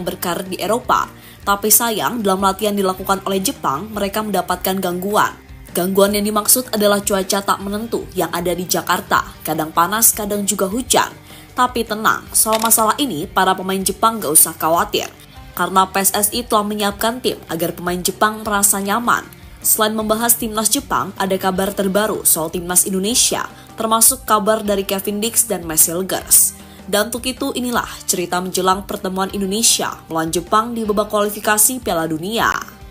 berkarir di Eropa. Tapi sayang, dalam latihan dilakukan oleh Jepang, mereka mendapatkan gangguan. Gangguan yang dimaksud adalah cuaca tak menentu yang ada di Jakarta, kadang panas, kadang juga hujan. Tapi tenang, soal masalah ini para pemain Jepang gak usah khawatir, karena PSSI telah menyiapkan tim agar pemain Jepang merasa nyaman. Selain membahas timnas Jepang, ada kabar terbaru soal timnas Indonesia, termasuk kabar dari Kevin Dix dan Messi Legers. Dan untuk itu inilah cerita menjelang pertemuan Indonesia melawan Jepang di babak kualifikasi Piala Dunia.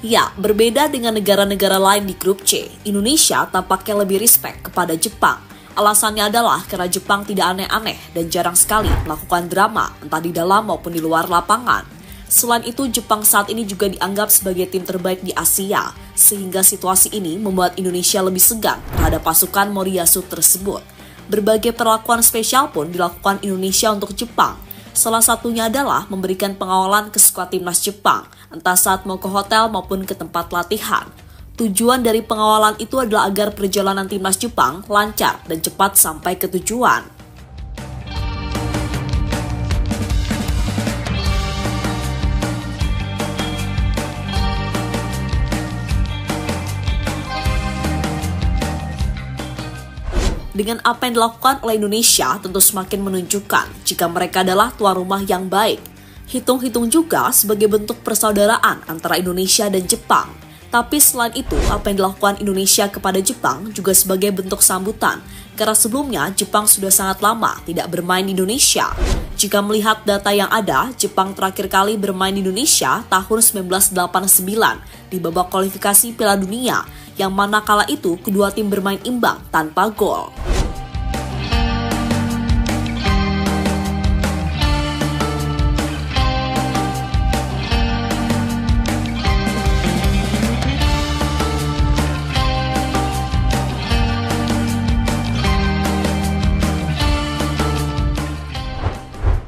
Ya, berbeda dengan negara-negara lain di grup C, Indonesia tampaknya lebih respect kepada Jepang. Alasannya adalah karena Jepang tidak aneh-aneh dan jarang sekali melakukan drama, entah di dalam maupun di luar lapangan. Selain itu, Jepang saat ini juga dianggap sebagai tim terbaik di Asia, sehingga situasi ini membuat Indonesia lebih segan terhadap pasukan Moriyasu tersebut. Berbagai perlakuan spesial pun dilakukan Indonesia untuk Jepang. Salah satunya adalah memberikan pengawalan ke skuad timnas Jepang, entah saat mau ke hotel maupun ke tempat latihan. Tujuan dari pengawalan itu adalah agar perjalanan timnas Jepang lancar dan cepat sampai ke tujuan. Dengan apa yang dilakukan oleh Indonesia tentu semakin menunjukkan jika mereka adalah tuan rumah yang baik. Hitung-hitung juga sebagai bentuk persaudaraan antara Indonesia dan Jepang. Tapi selain itu, apa yang dilakukan Indonesia kepada Jepang juga sebagai bentuk sambutan. Karena sebelumnya Jepang sudah sangat lama tidak bermain di Indonesia. Jika melihat data yang ada, Jepang terakhir kali bermain di Indonesia tahun 1989 di babak kualifikasi Piala Dunia, yang mana kala itu kedua tim bermain imbang tanpa gol.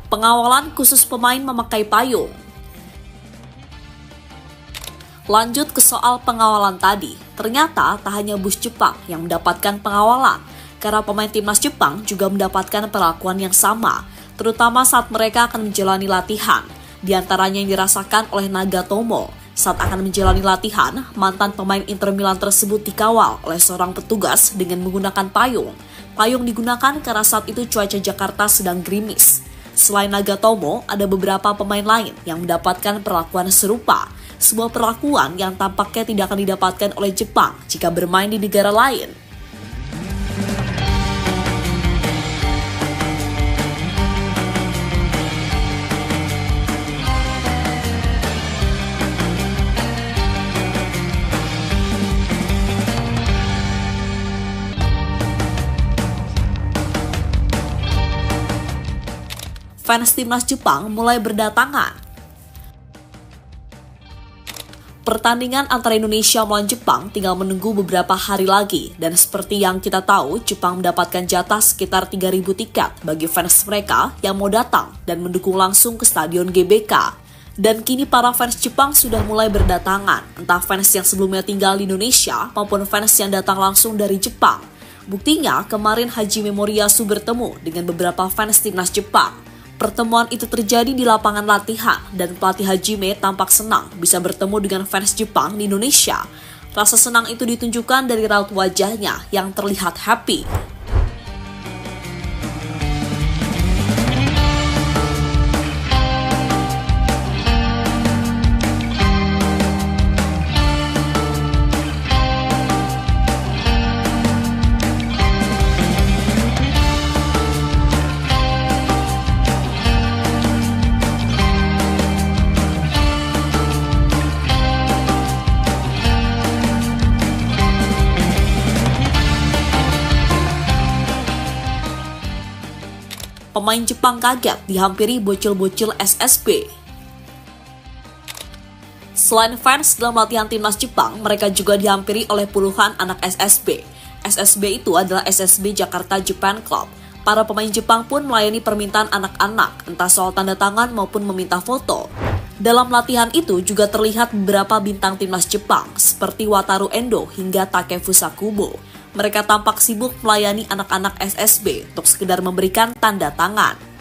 Pengawalan khusus pemain memakai payung. Lanjut ke soal pengawalan tadi. Ternyata tak hanya bus Jepang yang mendapatkan pengawalan, karena pemain timnas Jepang juga mendapatkan perlakuan yang sama, terutama saat mereka akan menjalani latihan. Di antaranya yang dirasakan oleh Nagatomo. Saat akan menjalani latihan, mantan pemain Inter Milan tersebut dikawal oleh seorang petugas dengan menggunakan payung. Payung digunakan karena saat itu cuaca Jakarta sedang gerimis. Selain Nagatomo, ada beberapa pemain lain yang mendapatkan perlakuan serupa. Sebuah perlakuan yang tampaknya tidak akan didapatkan oleh Jepang jika bermain di negara lain. Fans timnas Jepang mulai berdatangan. Pertandingan antara Indonesia melawan Jepang tinggal menunggu beberapa hari lagi, dan seperti yang kita tahu, Jepang mendapatkan jatah sekitar 3.000 tiket bagi fans mereka yang mau datang dan mendukung langsung ke Stadion GBK. Dan kini para fans Jepang sudah mulai berdatangan, entah fans yang sebelumnya tinggal di Indonesia maupun fans yang datang langsung dari Jepang. Buktinya, kemarin Hajime Moriyasu bertemu dengan beberapa fans timnas Jepang. Pertemuan itu terjadi di lapangan latihan dan pelatih Hajime tampak senang bisa bertemu dengan fans Jepang di Indonesia. Rasa senang itu ditunjukkan dari raut wajahnya yang terlihat happy. Pemain Jepang kaget dihampiri bocil-bocil SSB. Selain fans dalam latihan timnas Jepang, mereka juga dihampiri oleh puluhan anak SSB. SSB itu adalah SSB Jakarta Japan Club. Para pemain Jepang pun melayani permintaan anak-anak, entah soal tanda tangan maupun meminta foto. Dalam latihan itu juga terlihat beberapa bintang timnas Jepang, seperti Wataru Endo hingga Takefusa Kubo. Mereka tampak sibuk melayani anak-anak SSB untuk sekedar memberikan tanda tangan.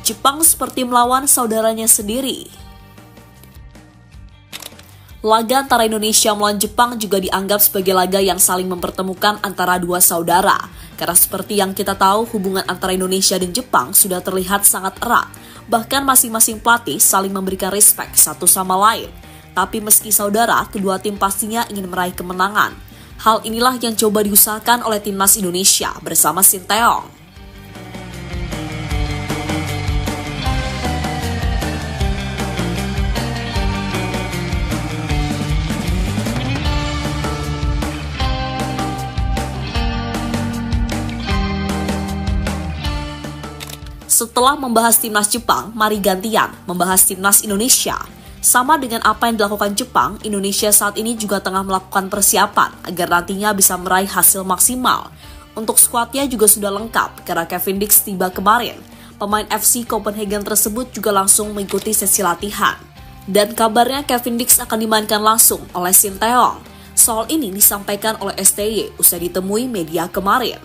Jepang seperti melawan saudaranya sendiri. Laga antara Indonesia melawan Jepang juga dianggap sebagai laga yang saling mempertemukan antara dua saudara. Karena seperti yang kita tahu, hubungan antara Indonesia dan Jepang sudah terlihat sangat erat. Bahkan masing-masing pelatih saling memberikan respect satu sama lain. Tapi meski saudara, kedua tim pastinya ingin meraih kemenangan. Hal inilah yang coba diusahakan oleh timnas Indonesia bersama Sinteyong. Setelah membahas timnas Jepang, mari gantian membahas timnas Indonesia. Sama dengan apa yang dilakukan Jepang, Indonesia saat ini juga tengah melakukan persiapan agar nantinya bisa meraih hasil maksimal. Untuk skuadnya juga sudah lengkap karena Kevin Dix tiba kemarin. Pemain FC Copenhagen tersebut juga langsung mengikuti sesi latihan. Dan kabarnya Kevin Dix akan dimainkan langsung oleh Sinteyong. Soal ini disampaikan oleh STY usai ditemui media kemarin.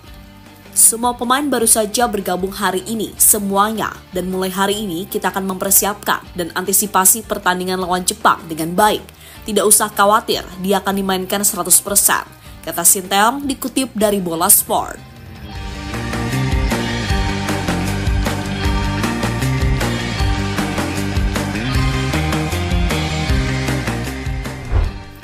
Semua pemain baru saja bergabung hari ini, semuanya. Dan mulai hari ini kita akan mempersiapkan dan antisipasi pertandingan lawan Jepang dengan baik. Tidak usah khawatir, dia akan dimainkan 100%, kata Sinteyong dikutip dari Bola Sport.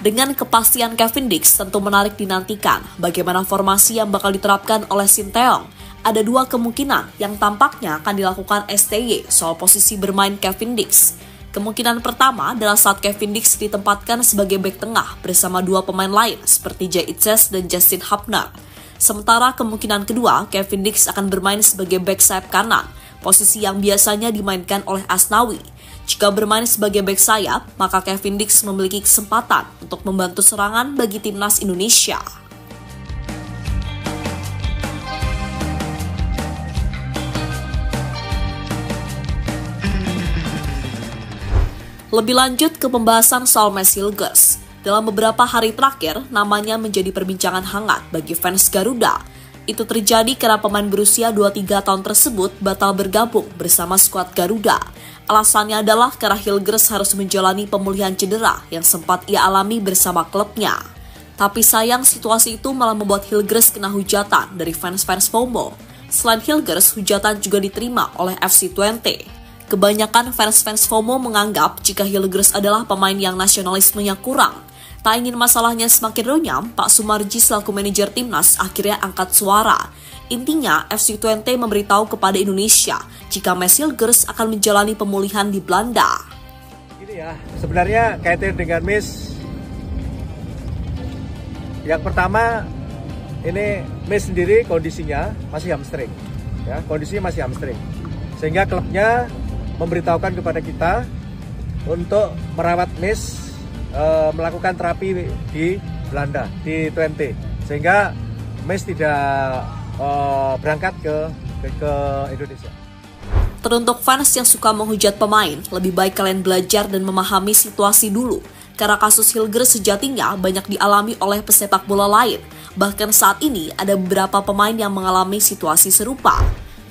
Dengan kepastian Kevin Dix tentu menarik dinantikan bagaimana formasi yang bakal diterapkan oleh Sinteyong. Ada dua kemungkinan yang tampaknya akan dilakukan STY soal posisi bermain Kevin Dix. Kemungkinan pertama adalah saat Kevin Dix ditempatkan sebagai bek tengah bersama dua pemain lain seperti Jay Itzes dan Justin Hapner. Sementara kemungkinan kedua, Kevin Dix akan bermain sebagai bek sayap kanan, posisi yang biasanya dimainkan oleh Asnawi. Jika bermain sebagai bek sayap, maka Kevin Dix memiliki kesempatan untuk membantu serangan bagi timnas Indonesia. Lebih lanjut ke pembahasan soal Mads Hilgers. Dalam beberapa hari terakhir, namanya menjadi perbincangan hangat bagi fans Garuda. Itu terjadi karena pemain berusia 23 tahun tersebut batal bergabung bersama skuad Garuda. Alasannya adalah karena Hilgers harus menjalani pemulihan cedera yang sempat ia alami bersama klubnya. Tapi sayang situasi itu malah membuat Hilgers kena hujatan dari fans-fans FOMO. Selain Hilgers, hujatan juga diterima oleh FC Twente. Kebanyakan fans-fans FOMO menganggap jika Hilgers adalah pemain yang nasionalismenya kurang. Tak ingin masalahnya semakin runyam, Pak Sumarji selaku manajer timnas akhirnya angkat suara. Intinya, FC Twente memberitahu kepada Indonesia jika Mads Hilgers akan menjalani pemulihan di Belanda. Ini ya, sebenarnya kaitan dengan Mads. Yang pertama, ini Mads sendiri kondisinya masih hamstring. Ya, kondisinya masih hamstring. Sehingga klubnya memberitahukan kepada kita untuk merawat Mads, melakukan terapi di Belanda, di Twente. Sehingga Mads tidak berangkat ke Indonesia. Teruntuk fans yang suka menghujat pemain, lebih baik kalian belajar dan memahami situasi dulu. Karena kasus Hilgers sejatinya banyak dialami oleh pesepak bola lain. Bahkan saat ini ada beberapa pemain yang mengalami situasi serupa.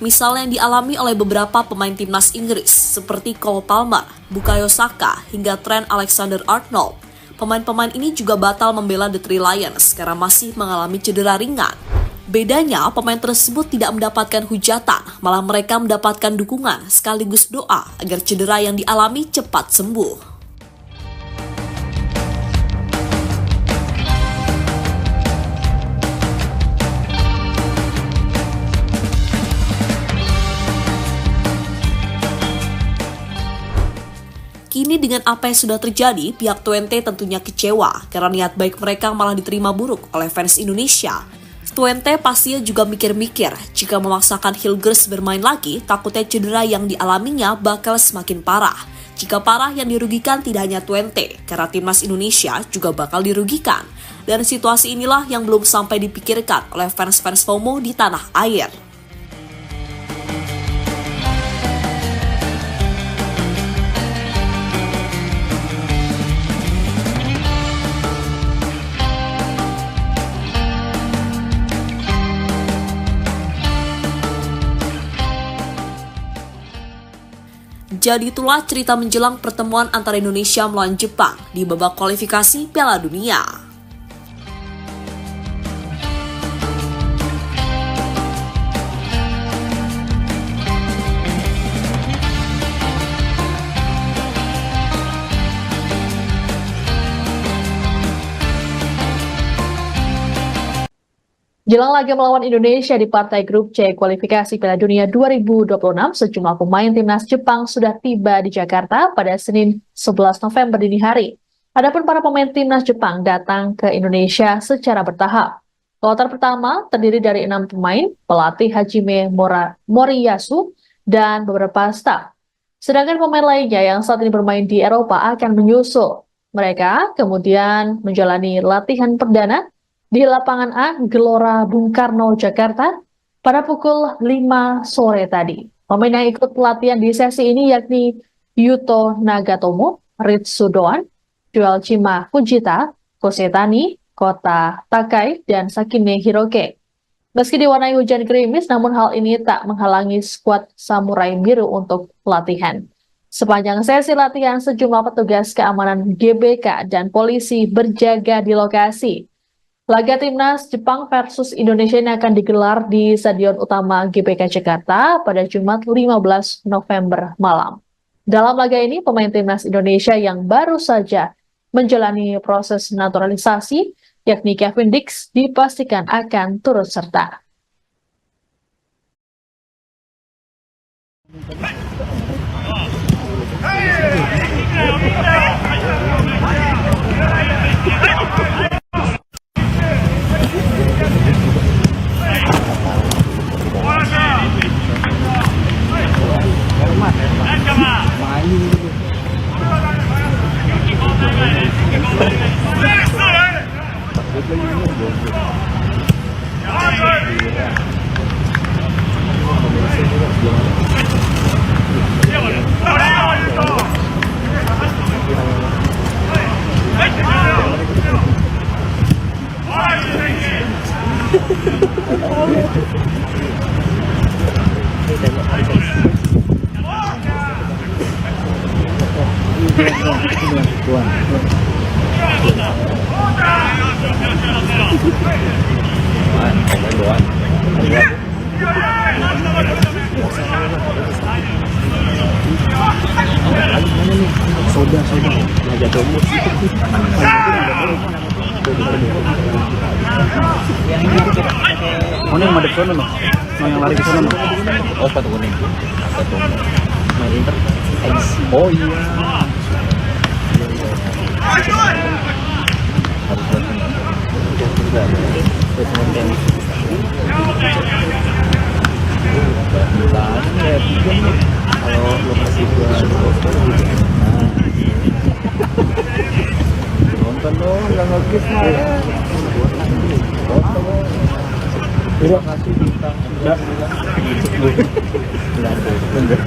Misalnya yang dialami oleh beberapa pemain timnas Inggris seperti Cole Palmer, Bukayo Saka, hingga Trent Alexander-Arnold. Pemain-pemain ini juga batal membela The Three Lions karena masih mengalami cedera ringan. Bedanya, pemain tersebut tidak mendapatkan hujatan, malah mereka mendapatkan dukungan sekaligus doa agar cedera yang dialami cepat sembuh. Kini dengan apa yang sudah terjadi, pihak Twente tentunya kecewa karena niat baik mereka malah diterima buruk oleh fans Indonesia. Twente pastinya juga mikir-mikir, jika memaksakan Hilgers bermain lagi, takutnya cedera yang dialaminya bakal semakin parah. Jika parah, yang dirugikan tidak hanya Twente, karena timnas Indonesia juga bakal dirugikan. Dan situasi inilah yang belum sampai dipikirkan oleh fans-fans FOMO di tanah air. Jadi itulah cerita menjelang pertemuan antara Indonesia melawan Jepang di babak kualifikasi Piala Dunia. Jelang laga melawan Indonesia di partai grup C kualifikasi Piala Dunia 2026, sejumlah pemain timnas Jepang sudah tiba di Jakarta pada Senin 11 November dini hari. Adapun para pemain timnas Jepang datang ke Indonesia secara bertahap. Kloter pertama terdiri dari 6 pemain, pelatih Hajime Moriyasu, dan beberapa staf. Sedangkan pemain lainnya yang saat ini bermain di Eropa akan menyusul. Mereka kemudian menjalani latihan perdana di lapangan A Gelora Bung Karno, Jakarta pada pukul 5 sore tadi. Pemain yang ikut pelatihan di sesi ini yakni Yuto Nagatomo, Ritsu Doan, Joelchima Fujita, Kosetani, Kota Takai, dan Sakine Hiroke. Meski diwarnai hujan gerimis, namun hal ini tak menghalangi skuad Samurai Biru untuk pelatihan. Sepanjang sesi latihan, sejumlah petugas keamanan GBK dan polisi berjaga di lokasi. Laga timnas Jepang versus Indonesia ini akan digelar di Stadion Utama GBK Jakarta pada Jumat 15 November malam. Dalam laga ini, pemain timnas Indonesia yang baru saja menjalani proses naturalisasi, yakni Kevin Dix, dipastikan akan turut serta. Soda ngajak umur yang madep sono no, yang lari ke sono no. Oh, sepatu kuning. Main Inter. Oh iya. Harus kalau lo kasih gua nonton dong, nggak nge-gift mah ya. Terima kasih bintang sudah bener.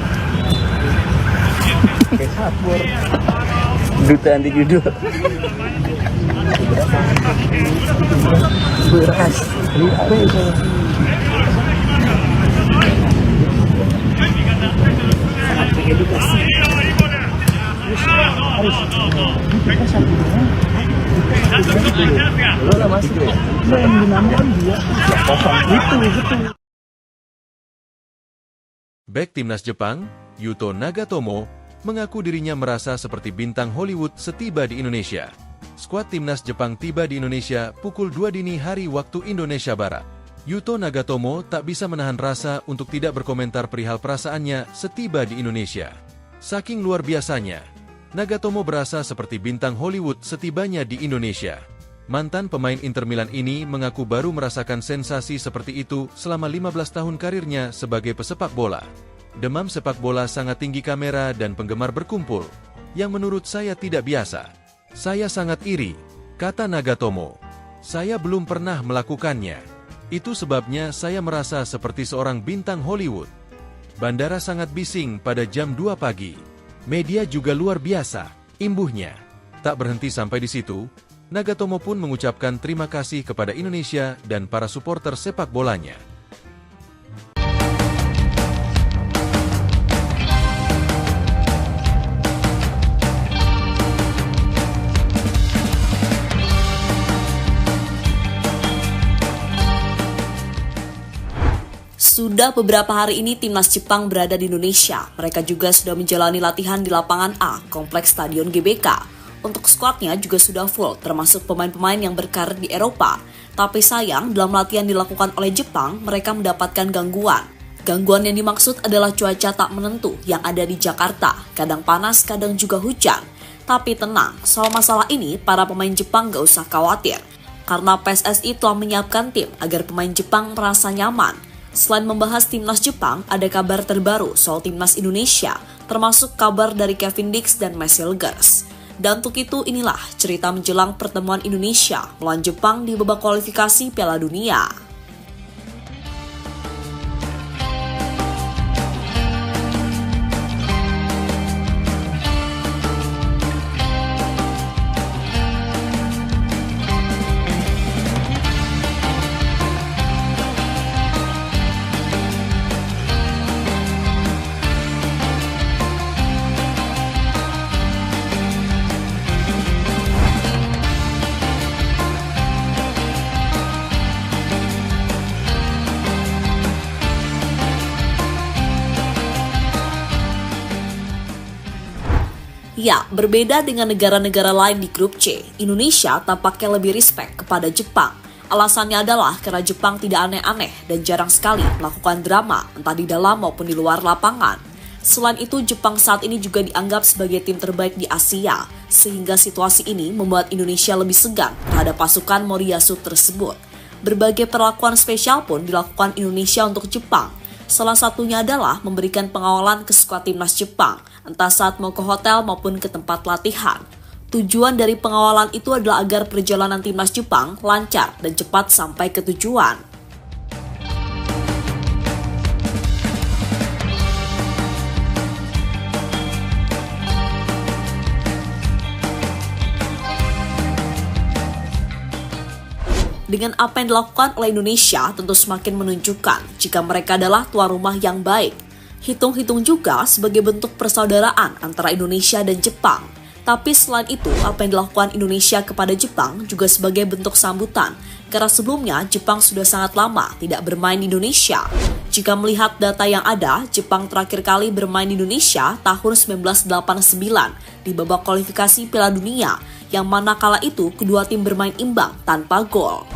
Kayak sabur. Duta anti judul. Beras. Lupa itu. Edukasi harus kita satu Bek timnas Jepang, Yuto Nagatomo, mengaku dirinya merasa seperti bintang Hollywood setiba di Indonesia. Skuad timnas Jepang tiba di Indonesia pukul 2 dini hari waktu Indonesia Barat. Yuto Nagatomo tak bisa menahan rasa untuk tidak berkomentar perihal perasaannya setiba di Indonesia. Saking luar biasanya, Nagatomo berasa seperti bintang Hollywood setibanya di Indonesia. Mantan pemain Inter Milan ini mengaku baru merasakan sensasi seperti itu selama 15 tahun karirnya sebagai pesepak bola. Demam sepak bola sangat tinggi kamera dan penggemar berkumpul, yang menurut saya tidak biasa. Saya sangat iri, kata Nagatomo. Saya belum pernah melakukannya. Itu sebabnya saya merasa seperti seorang bintang Hollywood. Bandara sangat bising pada jam 2 pagi. Media juga luar biasa, imbuhnya. Tak berhenti sampai di situ, Nagatomo pun mengucapkan terima kasih kepada Indonesia dan para supporter sepak bolanya. Sudah beberapa hari ini timnas Jepang berada di Indonesia. Mereka juga sudah menjalani latihan di lapangan A, Kompleks Stadion GBK. Untuk skuadnya juga sudah full, termasuk pemain-pemain yang berkarir di Eropa. Tapi sayang, dalam latihan dilakukan oleh Jepang, mereka mendapatkan gangguan. Gangguan yang dimaksud adalah cuaca tak menentu yang ada di Jakarta. Kadang panas, kadang juga hujan. Tapi tenang, soal masalah ini, para pemain Jepang gak usah khawatir. Karena PSSI telah menyiapkan tim agar pemain Jepang merasa nyaman. Selain membahas timnas Jepang, ada kabar terbaru soal timnas Indonesia, termasuk kabar dari Kevin Dix dan Marcel Gers. Dan untuk itu inilah cerita menjelang pertemuan Indonesia melawan Jepang di babak kualifikasi Piala Dunia. Ya, berbeda dengan negara-negara lain di grup C, Indonesia tampaknya lebih respect kepada Jepang. Alasannya adalah karena Jepang tidak aneh-aneh dan jarang sekali melakukan drama, entah di dalam maupun di luar lapangan. Selain itu, Jepang saat ini juga dianggap sebagai tim terbaik di Asia, sehingga situasi ini membuat Indonesia lebih segan terhadap pasukan Moriyasu tersebut. Berbagai perlakuan spesial pun dilakukan Indonesia untuk Jepang. Salah satunya adalah memberikan pengawalan ke skuad timnas Jepang, entah saat mau ke hotel maupun ke tempat latihan. Tujuan dari pengawalan itu adalah agar perjalanan timnas Jepang lancar dan cepat sampai ke tujuan. Dengan apa yang dilakukan oleh Indonesia tentu semakin menunjukkan jika mereka adalah tuan rumah yang baik. Hitung-hitung juga sebagai bentuk persaudaraan antara Indonesia dan Jepang. Tapi selain itu, apa yang dilakukan Indonesia kepada Jepang juga sebagai bentuk sambutan. Karena sebelumnya Jepang sudah sangat lama tidak bermain di Indonesia. Jika melihat data yang ada, Jepang terakhir kali bermain di Indonesia tahun 1989 di babak kualifikasi Piala Dunia, yang mana kala itu kedua tim bermain imbang tanpa gol.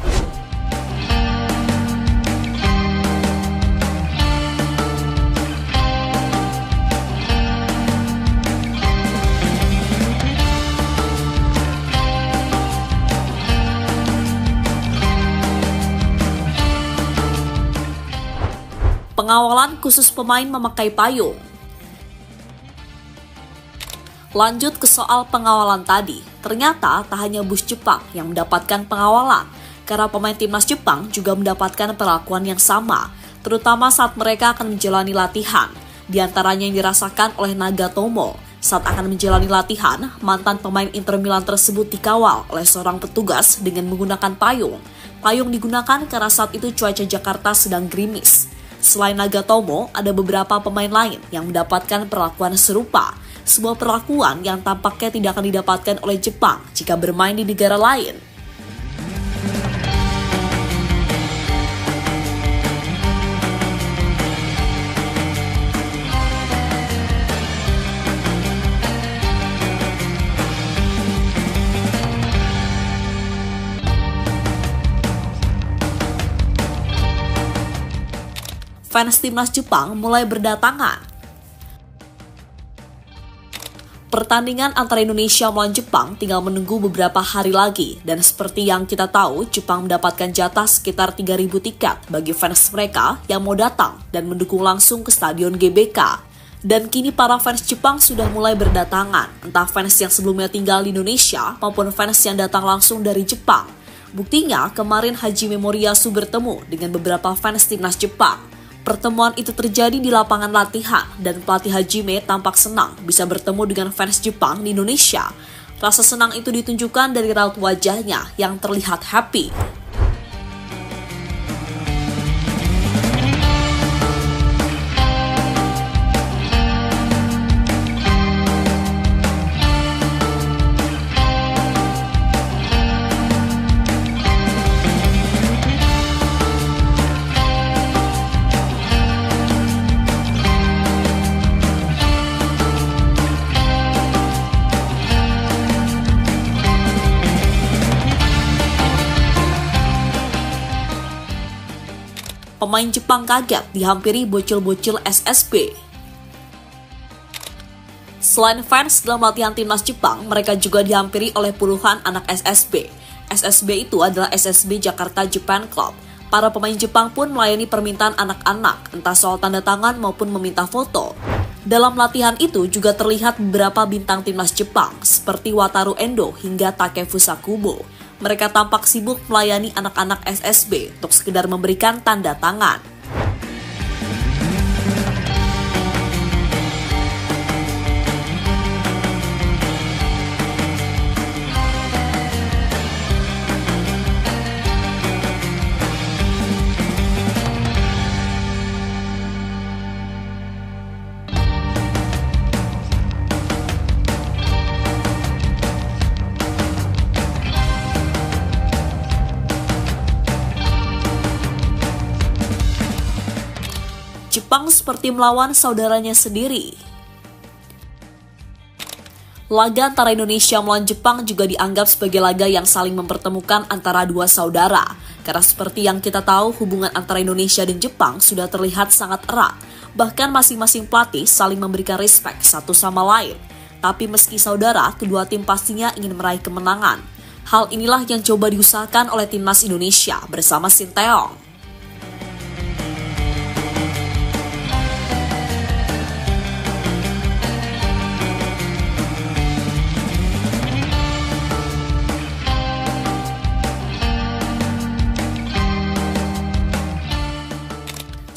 Pengawalan khusus pemain memakai payung. Lanjut ke soal pengawalan tadi. Ternyata tak hanya bus Jepang yang mendapatkan pengawalan, karena pemain timnas Jepang juga mendapatkan perlakuan yang sama, terutama saat mereka akan menjalani latihan. Di antaranya yang dirasakan oleh Nagatomo. Saat akan menjalani latihan, mantan pemain Inter Milan tersebut dikawal oleh seorang petugas dengan menggunakan payung. Payung digunakan karena saat itu cuaca Jakarta sedang gerimis. Selain Nagatomo, ada beberapa pemain lain yang mendapatkan perlakuan serupa. sebuah perlakuan yang tampaknya tidak akan didapatkan oleh Jepang jika bermain di negara lain. Fans timnas Jepang mulai berdatangan. Pertandingan antara Indonesia melawan Jepang tinggal menunggu beberapa hari lagi, dan seperti yang kita tahu, Jepang mendapatkan jatah sekitar 3.000 tiket bagi fans mereka yang mau datang dan mendukung langsung ke Stadion GBK. Dan kini para fans Jepang sudah mulai berdatangan, entah fans yang sebelumnya tinggal di Indonesia maupun fans yang datang langsung dari Jepang. Buktinya, kemarin Hajime Moriyasu bertemu dengan beberapa fans timnas Jepang. Pertemuan itu terjadi di lapangan latihan dan pelatih Hajime tampak senang bisa bertemu dengan fans Jepang di Indonesia. Rasa senang itu ditunjukkan dari raut wajahnya yang terlihat happy. Pemain Jepang kaget dihampiri bocil-bocil SSB. Selain fans dalam latihan timnas Jepang, mereka juga dihampiri oleh puluhan anak SSB. SSB itu adalah SSB Jakarta Japan Club. Para pemain Jepang pun melayani permintaan anak-anak, entah soal tanda tangan maupun meminta foto. Dalam latihan itu juga terlihat beberapa bintang timnas Jepang, seperti Wataru Endo hingga Takefusa Kubo. Mereka tampak sibuk melayani anak-anak SSB untuk sekedar memberikan tanda tangan. Jepang seperti melawan saudaranya sendiri. Laga antara Indonesia melawan Jepang juga dianggap sebagai laga yang saling mempertemukan antara dua saudara. Karena seperti yang kita tahu, hubungan antara Indonesia dan Jepang sudah terlihat sangat erat. Bahkan masing-masing pelatih saling memberikan respek satu sama lain. Tapi meski saudara, kedua tim pastinya ingin meraih kemenangan. Hal inilah yang coba diusahakan oleh timnas Indonesia bersama Sinteyong.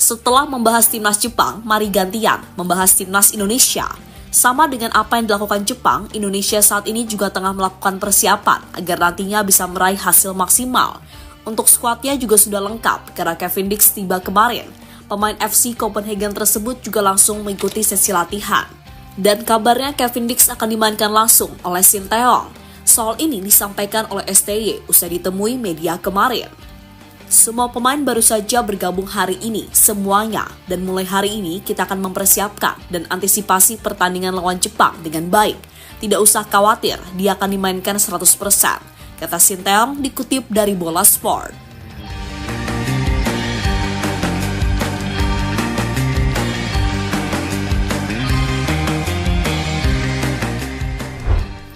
Setelah membahas timnas Jepang, mari gantian membahas timnas Indonesia. Sama dengan apa yang dilakukan Jepang, Indonesia saat ini juga tengah melakukan persiapan agar nantinya bisa meraih hasil maksimal. Untuk skuadnya juga sudah lengkap karena Kevin Dix tiba kemarin. Pemain FC Copenhagen tersebut juga langsung mengikuti sesi latihan. Dan kabarnya Kevin Dix akan dimainkan langsung oleh Sinteyong. Soal ini disampaikan oleh STY usai ditemui media kemarin. Semua pemain baru saja bergabung hari ini, semuanya. Dan mulai hari ini kita akan mempersiapkan dan antisipasi pertandingan lawan Jepang dengan baik. Tidak usah khawatir, dia akan dimainkan 100%, kata Sinteyong dikutip dari Bola Sport.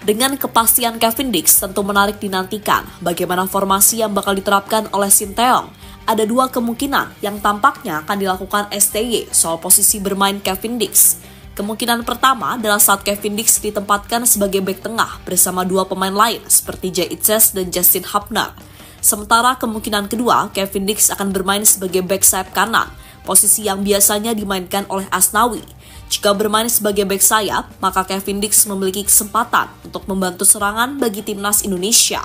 Dengan kepastian Kevin Dix tentu menarik dinantikan bagaimana formasi yang bakal diterapkan oleh Sinteyong. Ada dua kemungkinan yang tampaknya akan dilakukan STY soal posisi bermain Kevin Dix. Kemungkinan pertama adalah saat Kevin Dix ditempatkan sebagai bek tengah bersama dua pemain lain seperti Jay Itzes dan Justin Hubner. Sementara kemungkinan kedua, Kevin Dix akan bermain sebagai bek sayap kanan, posisi yang biasanya dimainkan oleh Asnawi. Jika bermain sebagai bek sayap, maka Kevin Dix memiliki kesempatan untuk membantu serangan bagi timnas Indonesia.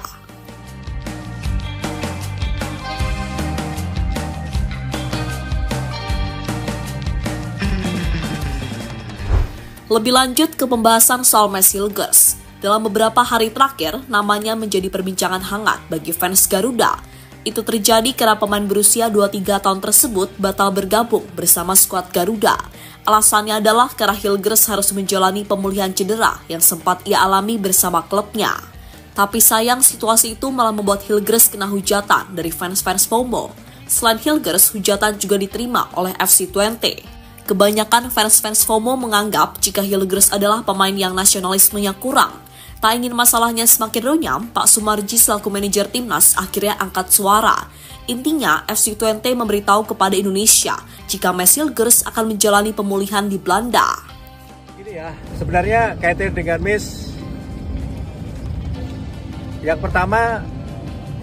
Lebih lanjut ke pembahasan soal Max Hilgers. Dalam beberapa hari terakhir, namanya menjadi perbincangan hangat bagi fans Garuda. Itu terjadi karena pemain berusia 23 tahun tersebut batal bergabung bersama skuad Garuda. Alasannya adalah karena Hilgers harus menjalani pemulihan cedera yang sempat ia alami bersama klubnya. Tapi sayang situasi itu malah membuat Hilgers kena hujatan dari fans-fans FOMO. Selain Hilgers, hujatan juga diterima oleh FC Twente. Kebanyakan fans-fans FOMO menganggap jika Hilgers adalah pemain yang nasionalismenya kurang. Tak ingin masalahnya semakin runyam, Pak Sumarji selaku manajer timnas akhirnya angkat suara. Intinya, FC Twente memberitahu kepada Indonesia jika Max Hilgers akan menjalani pemulihan di Belanda. Ini ya, sebenarnya kaitan dengan Max. Yang pertama,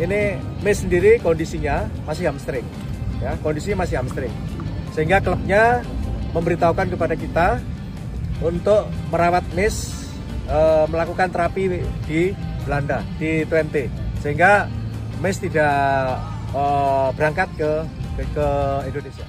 ini Max sendiri kondisinya masih hamstring. Ya, kondisinya masih hamstring. Sehingga klubnya memberitahukan kepada kita untuk merawat Max, melakukan terapi di Belanda, di Twente, sehingga Max tidak berangkat ke Indonesia.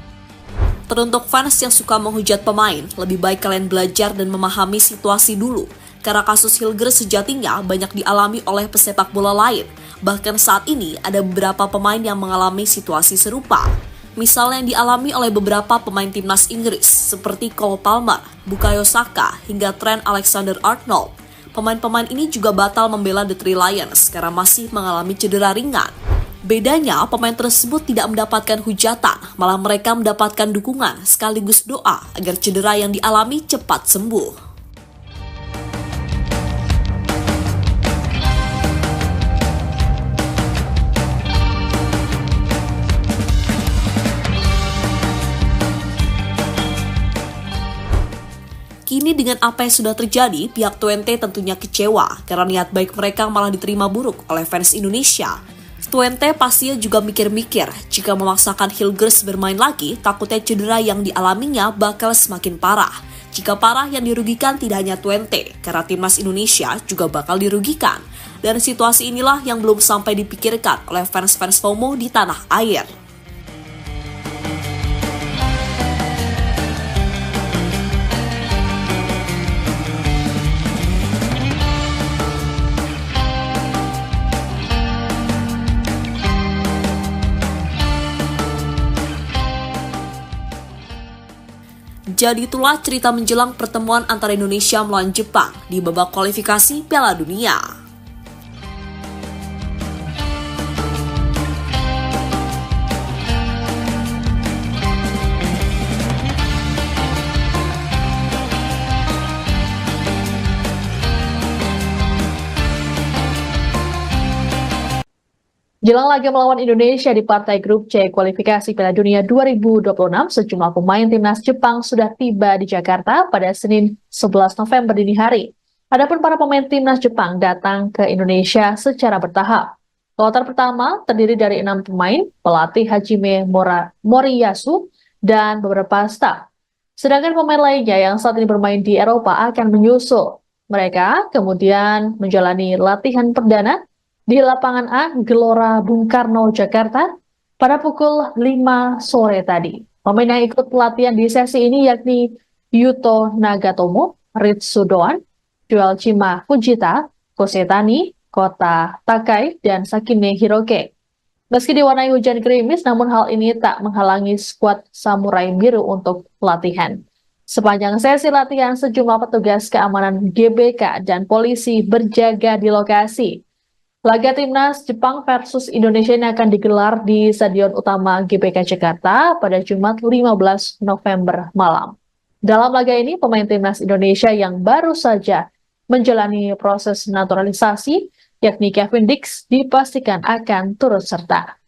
Teruntuk fans yang suka menghujat pemain, lebih baik kalian belajar dan memahami situasi dulu, karena kasus Hilgers sejatinya banyak dialami oleh pesepak bola lain. Bahkan saat ini ada beberapa pemain yang mengalami situasi serupa. Misalnya yang dialami oleh beberapa pemain timnas Inggris seperti Cole Palmer, Bukayo Saka, hingga Trent Alexander-Arnold. Pemain-pemain ini juga batal membela The Three Lions karena masih mengalami cedera ringan. Bedanya, pemain tersebut tidak mendapatkan hujatan, malah mereka mendapatkan dukungan sekaligus doa agar cedera yang dialami cepat sembuh. Kini dengan apa yang sudah terjadi, pihak Twente tentunya kecewa karena niat baik mereka malah diterima buruk oleh fans Indonesia. Twente pastinya juga mikir-mikir jika memaksakan Hilgers bermain lagi, takutnya cedera yang dialaminya bakal semakin parah. Jika parah, yang dirugikan tidak hanya Twente, karena timnas Indonesia juga bakal dirugikan. Dan situasi inilah yang belum sampai dipikirkan oleh fans-fans FOMO di tanah air. Jadi itulah cerita menjelang pertemuan antara Indonesia melawan Jepang di babak kualifikasi Piala Dunia. Jelang laga melawan Indonesia di partai grup C kualifikasi Piala Dunia 2026, sejumlah pemain timnas Jepang sudah tiba di Jakarta pada Senin 11 November dini hari. Adapun para pemain timnas Jepang datang ke Indonesia secara bertahap. Kloter pertama terdiri dari 6 pemain, pelatih Hajime Moriyasu, dan beberapa staf. Sedangkan pemain lainnya yang saat ini bermain di Eropa akan menyusul. Mereka kemudian menjalani latihan perdana di lapangan A Gelora Bung Karno, Jakarta pada pukul 5 sore tadi. Pemain yang ikut pelatihan di sesi ini yakni Yuto Nagatomo, Ritsu Doan, Joelchima Fujita, Kosetani, Kota Takai, dan Sakine Hiroke. Meski diwarnai hujan gerimis, namun hal ini tak menghalangi skuad Samurai Biru untuk latihan. Sepanjang sesi latihan, sejumlah petugas keamanan GBK dan polisi berjaga di lokasi. Laga timnas Jepang versus Indonesia ini akan digelar di Stadion Utama GBK Jakarta pada Jumat 15 November malam. Dalam laga ini, pemain timnas Indonesia yang baru saja menjalani proses naturalisasi, yakni Kevin Dix, dipastikan akan turut serta.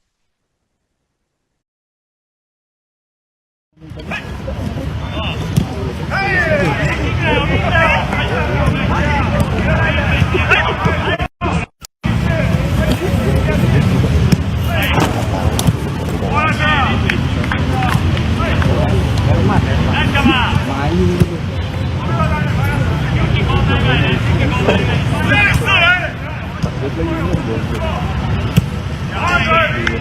Di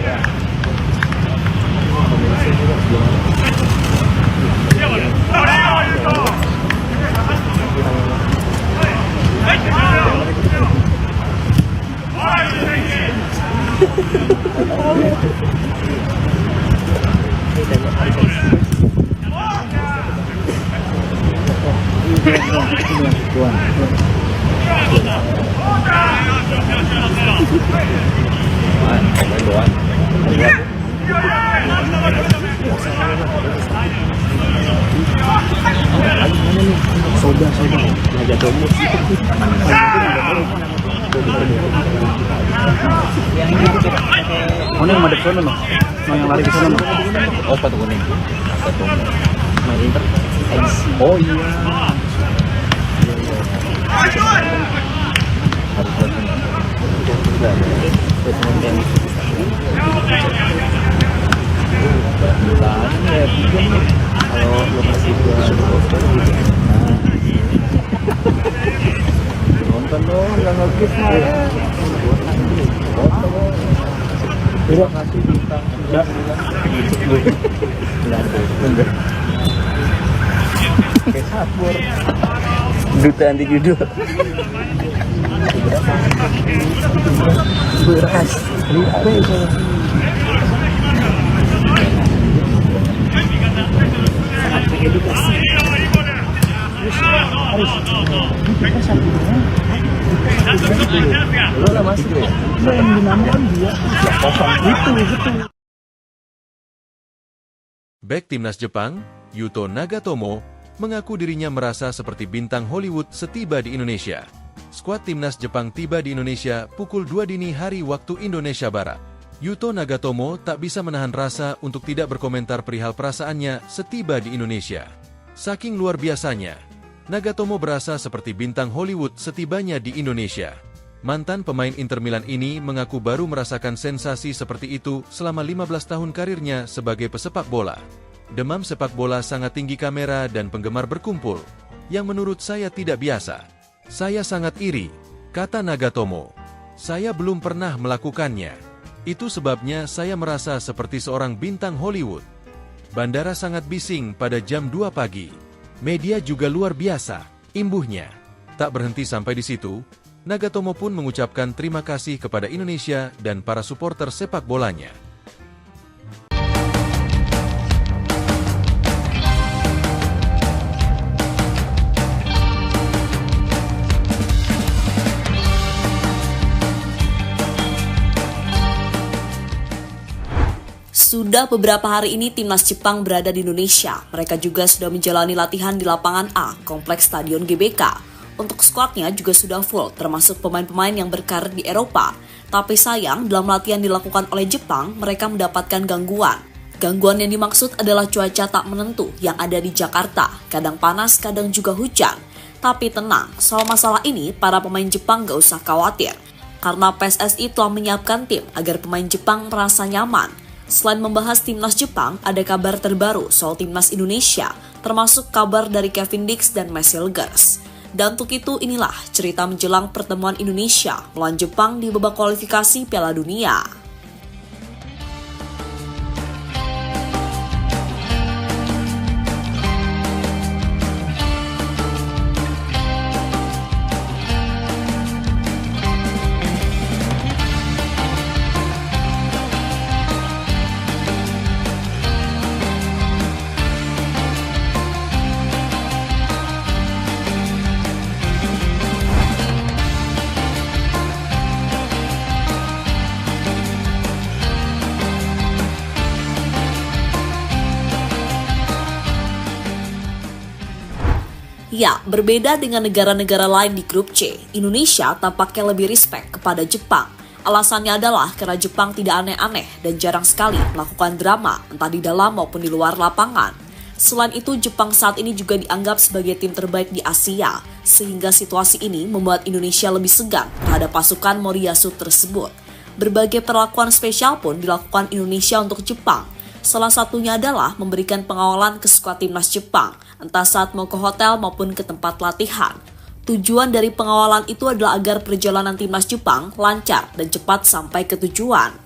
Mana yang madep sana no? Mau yang lari ke sana no? Oh, sepatu kuning. Sepatu main Inter. Oh iya. Kalau lo masih nonton dong, nggak ngekip mah. Terima kasih bintang. Kesabur. Duta anti judul. Beras. Edukasi. Harus. Lo masih ya? Yang dinamakan dia kosong itu. Bek timnas Jepang, Yuto Nagatomo, mengaku dirinya merasa seperti bintang Hollywood setiba di Indonesia. Skuad timnas Jepang tiba di Indonesia pukul 2 dini hari waktu Indonesia Barat. Yuto Nagatomo tak bisa menahan rasa untuk tidak berkomentar perihal perasaannya setiba di Indonesia. Saking luar biasanya, Nagatomo berasa seperti bintang Hollywood setibanya di Indonesia. Mantan pemain Inter Milan ini mengaku baru merasakan sensasi seperti itu selama 15 tahun karirnya sebagai pesepak bola. Demam sepak bola sangat tinggi kamera dan penggemar berkumpul, yang menurut saya tidak biasa. Saya sangat iri, kata Nagatomo. Saya belum pernah melakukannya. Itu sebabnya saya merasa seperti seorang bintang Hollywood. Bandara sangat bising pada jam 2 pagi. Media juga luar biasa, imbuhnya. Tak berhenti sampai di situ, Nagatomo pun mengucapkan terima kasih kepada Indonesia dan para supporter sepak bolanya. Sudah beberapa hari ini timnas Jepang berada di Indonesia. Mereka juga sudah menjalani latihan di lapangan A, Kompleks Stadion GBK. Untuk skuadnya juga sudah full, termasuk pemain-pemain yang berkarir di Eropa. Tapi sayang, dalam latihan dilakukan oleh Jepang, mereka mendapatkan gangguan. Gangguan yang dimaksud adalah cuaca tak menentu yang ada di Jakarta. Kadang panas, kadang juga hujan. Tapi tenang, soal masalah ini, para pemain Jepang gak usah khawatir. Karena PSSI telah menyiapkan tim agar pemain Jepang merasa nyaman. Selain membahas timnas Jepang, ada kabar terbaru soal timnas Indonesia, termasuk kabar dari Kevin Dix dan Marcel Gers. Dan untuk itu inilah cerita menjelang pertemuan Indonesia melawan Jepang di babak kualifikasi Piala Dunia. Ya, berbeda dengan negara-negara lain di grup C, Indonesia tampaknya lebih respect kepada Jepang. Alasannya adalah karena Jepang tidak aneh-aneh dan jarang sekali melakukan drama, entah di dalam maupun di luar lapangan. Selain itu, Jepang saat ini juga dianggap sebagai tim terbaik di Asia, sehingga situasi ini membuat Indonesia lebih segan terhadap pasukan Moriyasu tersebut. Berbagai perlakuan spesial pun dilakukan Indonesia untuk Jepang. Salah satunya adalah memberikan pengawalan ke skuad timnas Jepang, entah saat mau ke hotel maupun ke tempat latihan. Tujuan dari pengawalan itu adalah agar perjalanan timnas Jepang lancar dan cepat sampai ke tujuan.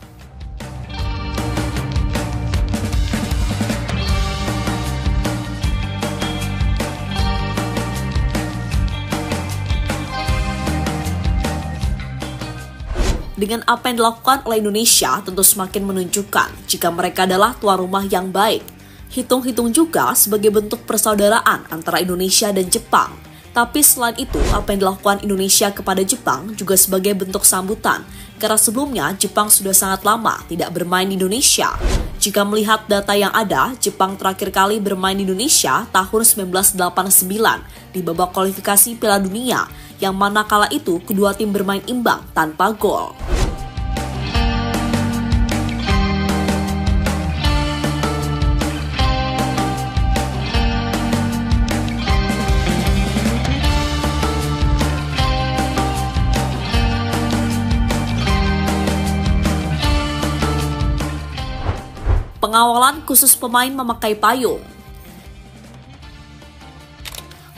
Dengan apa yang dilakukan oleh Indonesia tentu semakin menunjukkan jika mereka adalah tuan rumah yang baik. Hitung-hitung juga sebagai bentuk persaudaraan antara Indonesia dan Jepang. Tapi selain itu, apa yang dilakukan Indonesia kepada Jepang juga sebagai bentuk sambutan, karena sebelumnya Jepang sudah sangat lama tidak bermain di Indonesia. Jika melihat data yang ada, Jepang terakhir kali bermain di Indonesia tahun 1989 di babak kualifikasi Piala Dunia, yang mana kala itu kedua tim bermain imbang tanpa gol. Pengawalan khusus pemain memakai payung.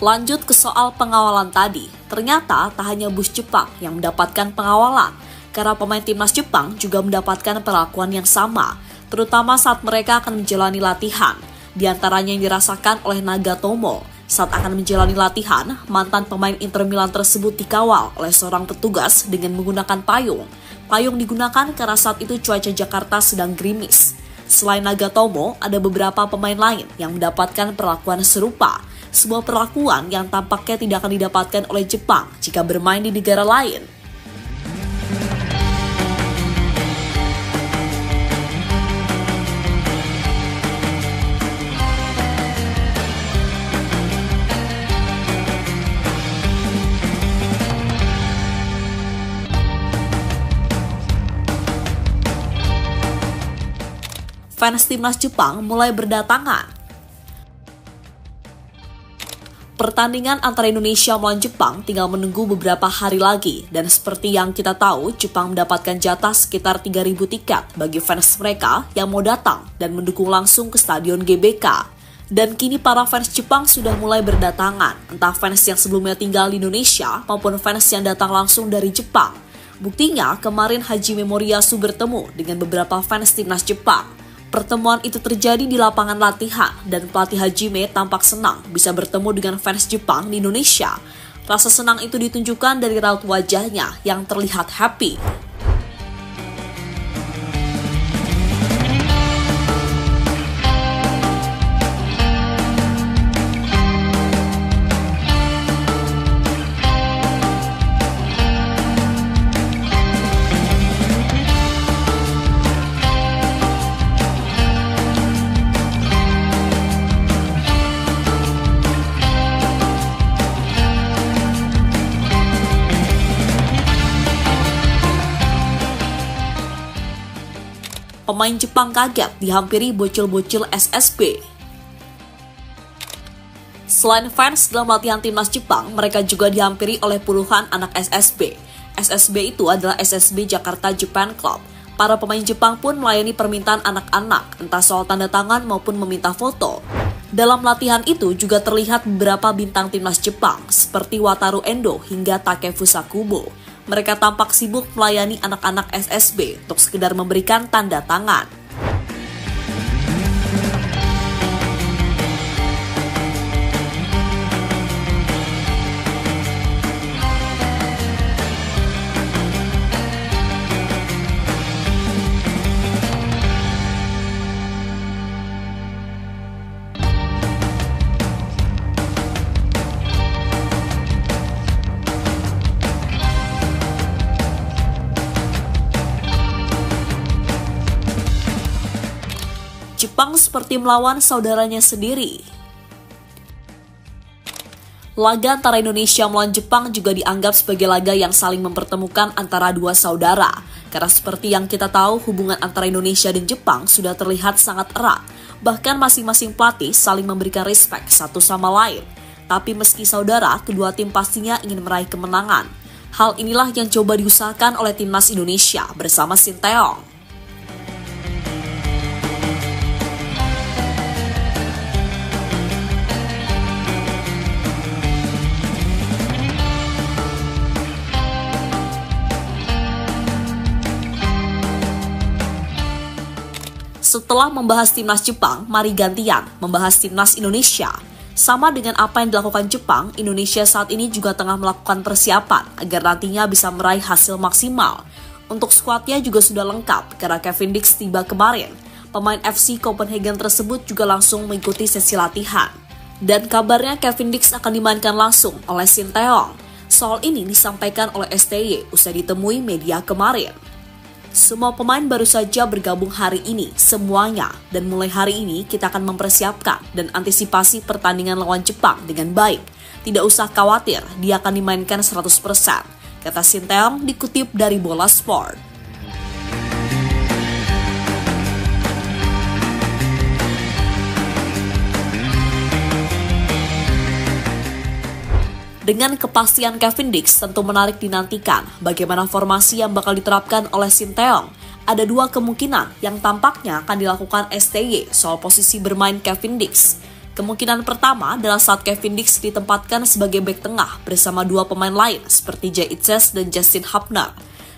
Lanjut ke soal pengawalan tadi, ternyata tak hanya bus Jepang yang mendapatkan pengawalan, karena pemain timnas Jepang juga mendapatkan perlakuan yang sama, terutama saat mereka akan menjalani latihan. Di antaranya yang dirasakan oleh Nagatomo. Saat akan menjalani latihan, mantan pemain Inter Milan tersebut dikawal oleh seorang petugas dengan menggunakan payung. Payung digunakan karena saat itu cuaca Jakarta sedang gerimis. Selain Nagatomo, ada beberapa pemain lain yang mendapatkan perlakuan serupa. Sebuah perlakuan yang tampaknya tidak akan didapatkan oleh Jepang jika bermain di negara lain. Fans timnas Jepang mulai berdatangan. Pertandingan antara Indonesia melawan Jepang tinggal menunggu beberapa hari lagi, dan seperti yang kita tahu, Jepang mendapatkan jatah sekitar 3.000 tiket bagi fans mereka yang mau datang dan mendukung langsung ke Stadion GBK. Dan kini para fans Jepang sudah mulai berdatangan, entah fans yang sebelumnya tinggal di Indonesia maupun fans yang datang langsung dari Jepang. Buktinya, kemarin Hajime Moriyasu bertemu dengan beberapa fans timnas Jepang. Pertemuan itu terjadi di lapangan latihan dan pelatih Hajime tampak senang bisa bertemu dengan fans Jepang di Indonesia. Rasa senang itu ditunjukkan dari raut wajahnya yang terlihat happy. Pemain Jepang kaget dihampiri bocil-bocil SSB. Selain fans dalam latihan timnas Jepang, mereka juga dihampiri oleh puluhan anak SSB. SSB itu adalah SSB Jakarta Japan Club. Para pemain Jepang pun melayani permintaan anak-anak, entah soal tanda tangan maupun meminta foto. Dalam latihan itu juga terlihat beberapa bintang timnas Jepang, seperti Wataru Endo hingga Takefusa Kubo. Mereka tampak sibuk melayani anak-anak SSB untuk sekedar memberikan tanda tangan. Jepang seperti melawan saudaranya sendiri. Laga antara Indonesia melawan Jepang juga dianggap sebagai laga yang saling mempertemukan antara dua saudara. Karena seperti yang kita tahu, hubungan antara Indonesia dan Jepang sudah terlihat sangat erat. Bahkan masing-masing pelatih saling memberikan respek satu sama lain. Tapi meski saudara, kedua tim pastinya ingin meraih kemenangan. Hal inilah yang coba diusahakan oleh timnas Indonesia bersama Sinteyong. Setelah membahas timnas Jepang, mari gantian membahas timnas Indonesia. Sama dengan apa yang dilakukan Jepang, Indonesia saat ini juga tengah melakukan persiapan agar nantinya bisa meraih hasil maksimal. Untuk skuadnya juga sudah lengkap karena Kevin Dix tiba kemarin. Pemain FC Copenhagen tersebut juga langsung mengikuti sesi latihan. Dan kabarnya Kevin Dix akan dimainkan langsung oleh Shin Tae-yong. Soal ini disampaikan oleh STY usai ditemui media kemarin. Semua pemain baru saja bergabung hari ini, semuanya. Dan mulai hari ini kita akan mempersiapkan dan antisipasi pertandingan lawan Jepang dengan baik. Tidak usah khawatir, dia akan dimainkan 100%, kata Shin Tae-yong dikutip dari Bola Sport. Dengan kepastian Kevin Dix tentu menarik dinantikan bagaimana formasi yang bakal diterapkan oleh Shin Tae-yong. Ada dua kemungkinan yang tampaknya akan dilakukan STY soal posisi bermain Kevin Dix. Kemungkinan pertama adalah saat Kevin Dix ditempatkan sebagai bek tengah bersama dua pemain lain seperti Jay Itzes dan Justin Hubner.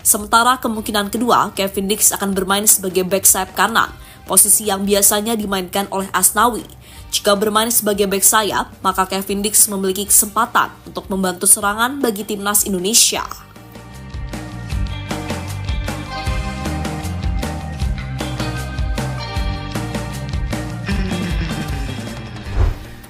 Sementara kemungkinan kedua, Kevin Dix akan bermain sebagai bek sayap kanan, posisi yang biasanya dimainkan oleh Asnawi. Jika bermain sebagai bek sayap, maka Kevin Dix memiliki kesempatan untuk membantu serangan bagi timnas Indonesia.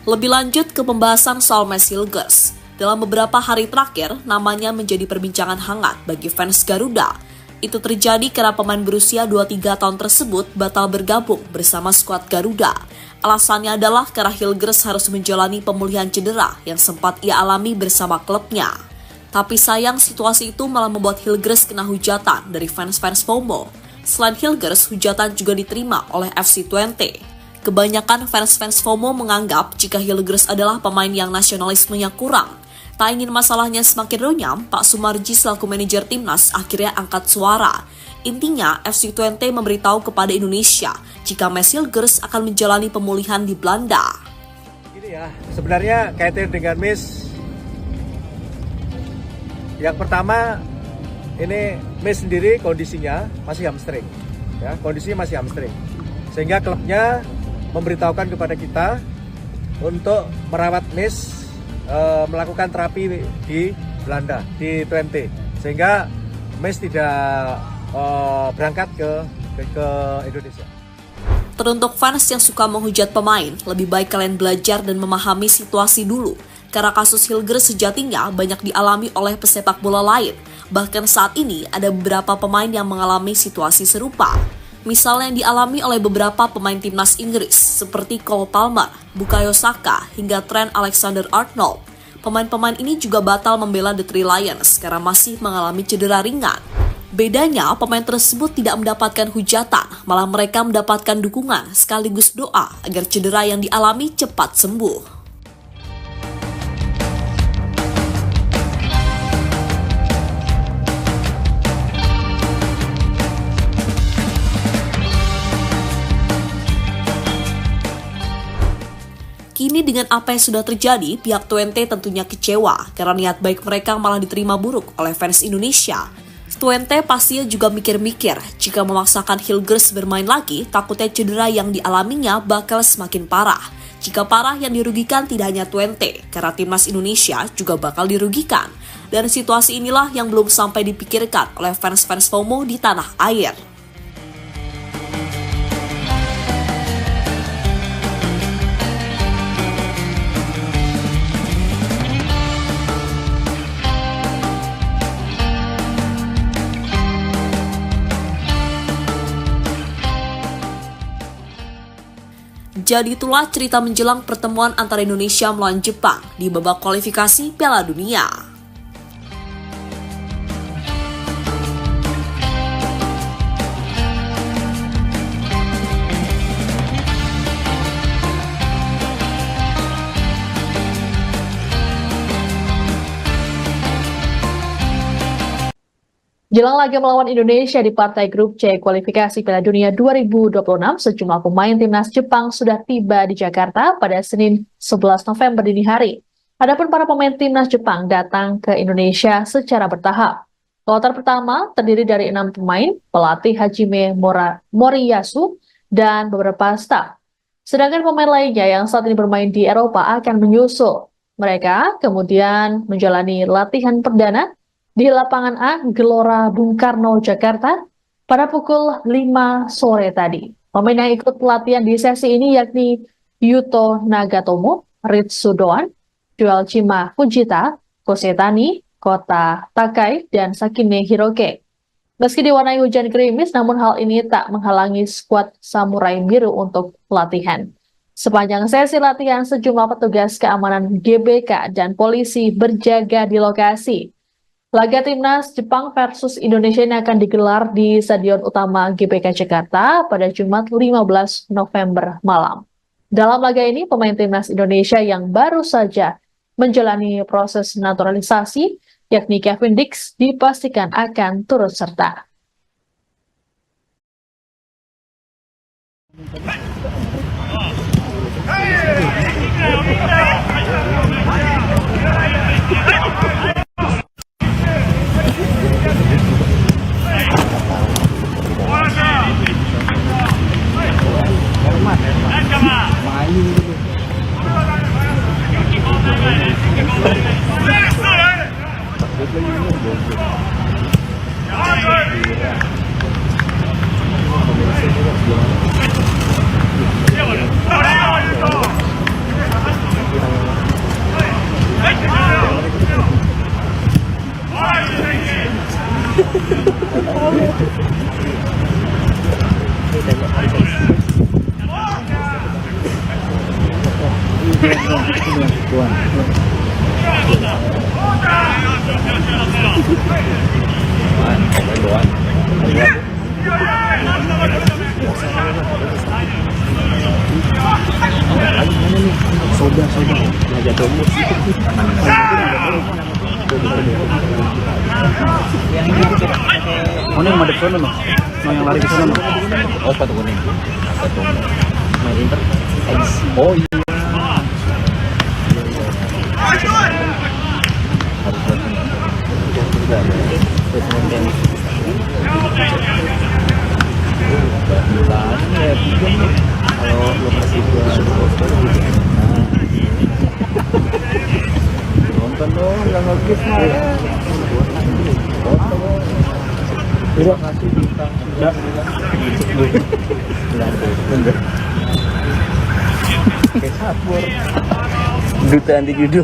Lebih lanjut ke pembahasan soal Mads Hilgers. Dalam beberapa hari terakhir, namanya menjadi perbincangan hangat bagi fans Garuda. Itu terjadi karena pemain berusia 23 tahun tersebut batal bergabung bersama skuad Garuda. Alasannya adalah karena Hilgers harus menjalani pemulihan cedera yang sempat ia alami bersama klubnya. Tapi sayang situasi itu malah membuat Hilgers kena hujatan dari fans-fans FOMO. Selain Hilgers, hujatan juga diterima oleh FC Twente. Kebanyakan fans-fans FOMO menganggap jika Hilgers adalah pemain yang nasionalismenya kurang. Tak ingin masalahnya semakin runyam, Pak Sumarji selaku manajer timnas akhirnya angkat suara. Intinya, FC Twente memberitahu kepada Indonesia jika Mads Hilgers akan menjalani pemulihan di Belanda. Gini ya, sebenarnya kaitan dengan Mads, yang pertama ini Mads sendiri kondisinya masih hamstring, ya kondisinya masih hamstring, sehingga klubnya memberitahukan kepada kita untuk merawat Mads, melakukan terapi di Belanda, di Twente, sehingga Mads tidak berangkat ke Indonesia. Teruntuk fans yang suka menghujat pemain, lebih baik kalian belajar dan memahami situasi dulu. Karena kasus Hilgers sejatinya banyak dialami oleh pesepak bola lain. Bahkan saat ini ada beberapa pemain yang mengalami situasi serupa. Misalnya yang dialami oleh beberapa pemain timnas Inggris seperti Cole Palmer, Bukayo Saka, hingga Trent Alexander-Arnold. Pemain-pemain ini juga batal membela The Three Lions karena masih mengalami cedera ringan. Bedanya, pemain tersebut tidak mendapatkan hujatan, malah mereka mendapatkan dukungan sekaligus doa agar cedera yang dialami cepat sembuh. Kini dengan apa yang sudah terjadi, pihak Twente tentunya kecewa karena niat baik mereka malah diterima buruk oleh fans Indonesia. Twente pastinya juga mikir-mikir, jika memaksakan Hilgers bermain lagi, takutnya cedera yang dialaminya bakal semakin parah. Jika parah, yang dirugikan tidak hanya Twente, karena timnas Indonesia juga bakal dirugikan. Dan situasi inilah yang belum sampai dipikirkan oleh fans-fans FOMO di tanah air. Jadi itulah cerita menjelang pertemuan antara Indonesia melawan Jepang di babak kualifikasi Piala Dunia. Jelang laga melawan Indonesia di partai grup C kualifikasi Piala Dunia 2026, sejumlah pemain timnas Jepang sudah tiba di Jakarta pada Senin 11 November dini hari. Adapun para pemain timnas Jepang datang ke Indonesia secara bertahap. Kloter pertama terdiri dari 6 pemain, pelatih Hajime Moriyasu, dan beberapa staf. Sedangkan pemain lainnya yang saat ini bermain di Eropa akan menyusul. Mereka kemudian menjalani latihan perdana di lapangan A Gelora Bung Karno, Jakarta pada pukul 5 sore tadi. Pemain yang ikut latihan di sesi ini yakni Yuto Nagatomo, Ritsu Doan, Joel Chima Fujita, Kosetani, Kota Takai, dan Sakine Hiroke. Meski diwarnai hujan gerimis, namun hal ini tak menghalangi skuad Samurai Biru untuk latihan. Sepanjang sesi latihan, sejumlah petugas keamanan GBK dan polisi berjaga di lokasi. Laga Timnas Jepang versus Indonesia ini akan digelar di Stadion Utama GBK Jakarta pada Jumat 15 November malam. Dalam laga ini, pemain Timnas Indonesia yang baru saja menjalani proses naturalisasi, yakni Kevin Dix, dipastikan akan turut serta. Mana yang madep sana noh? Nah, yang lari ke sana noh? Oh, sepatu kuning. Main Inter. Oh iya. Kalau lo masih nonton dong, nggak nge-gift mah ya. Terima kasih bintang sudah kayak sabur duta anti judul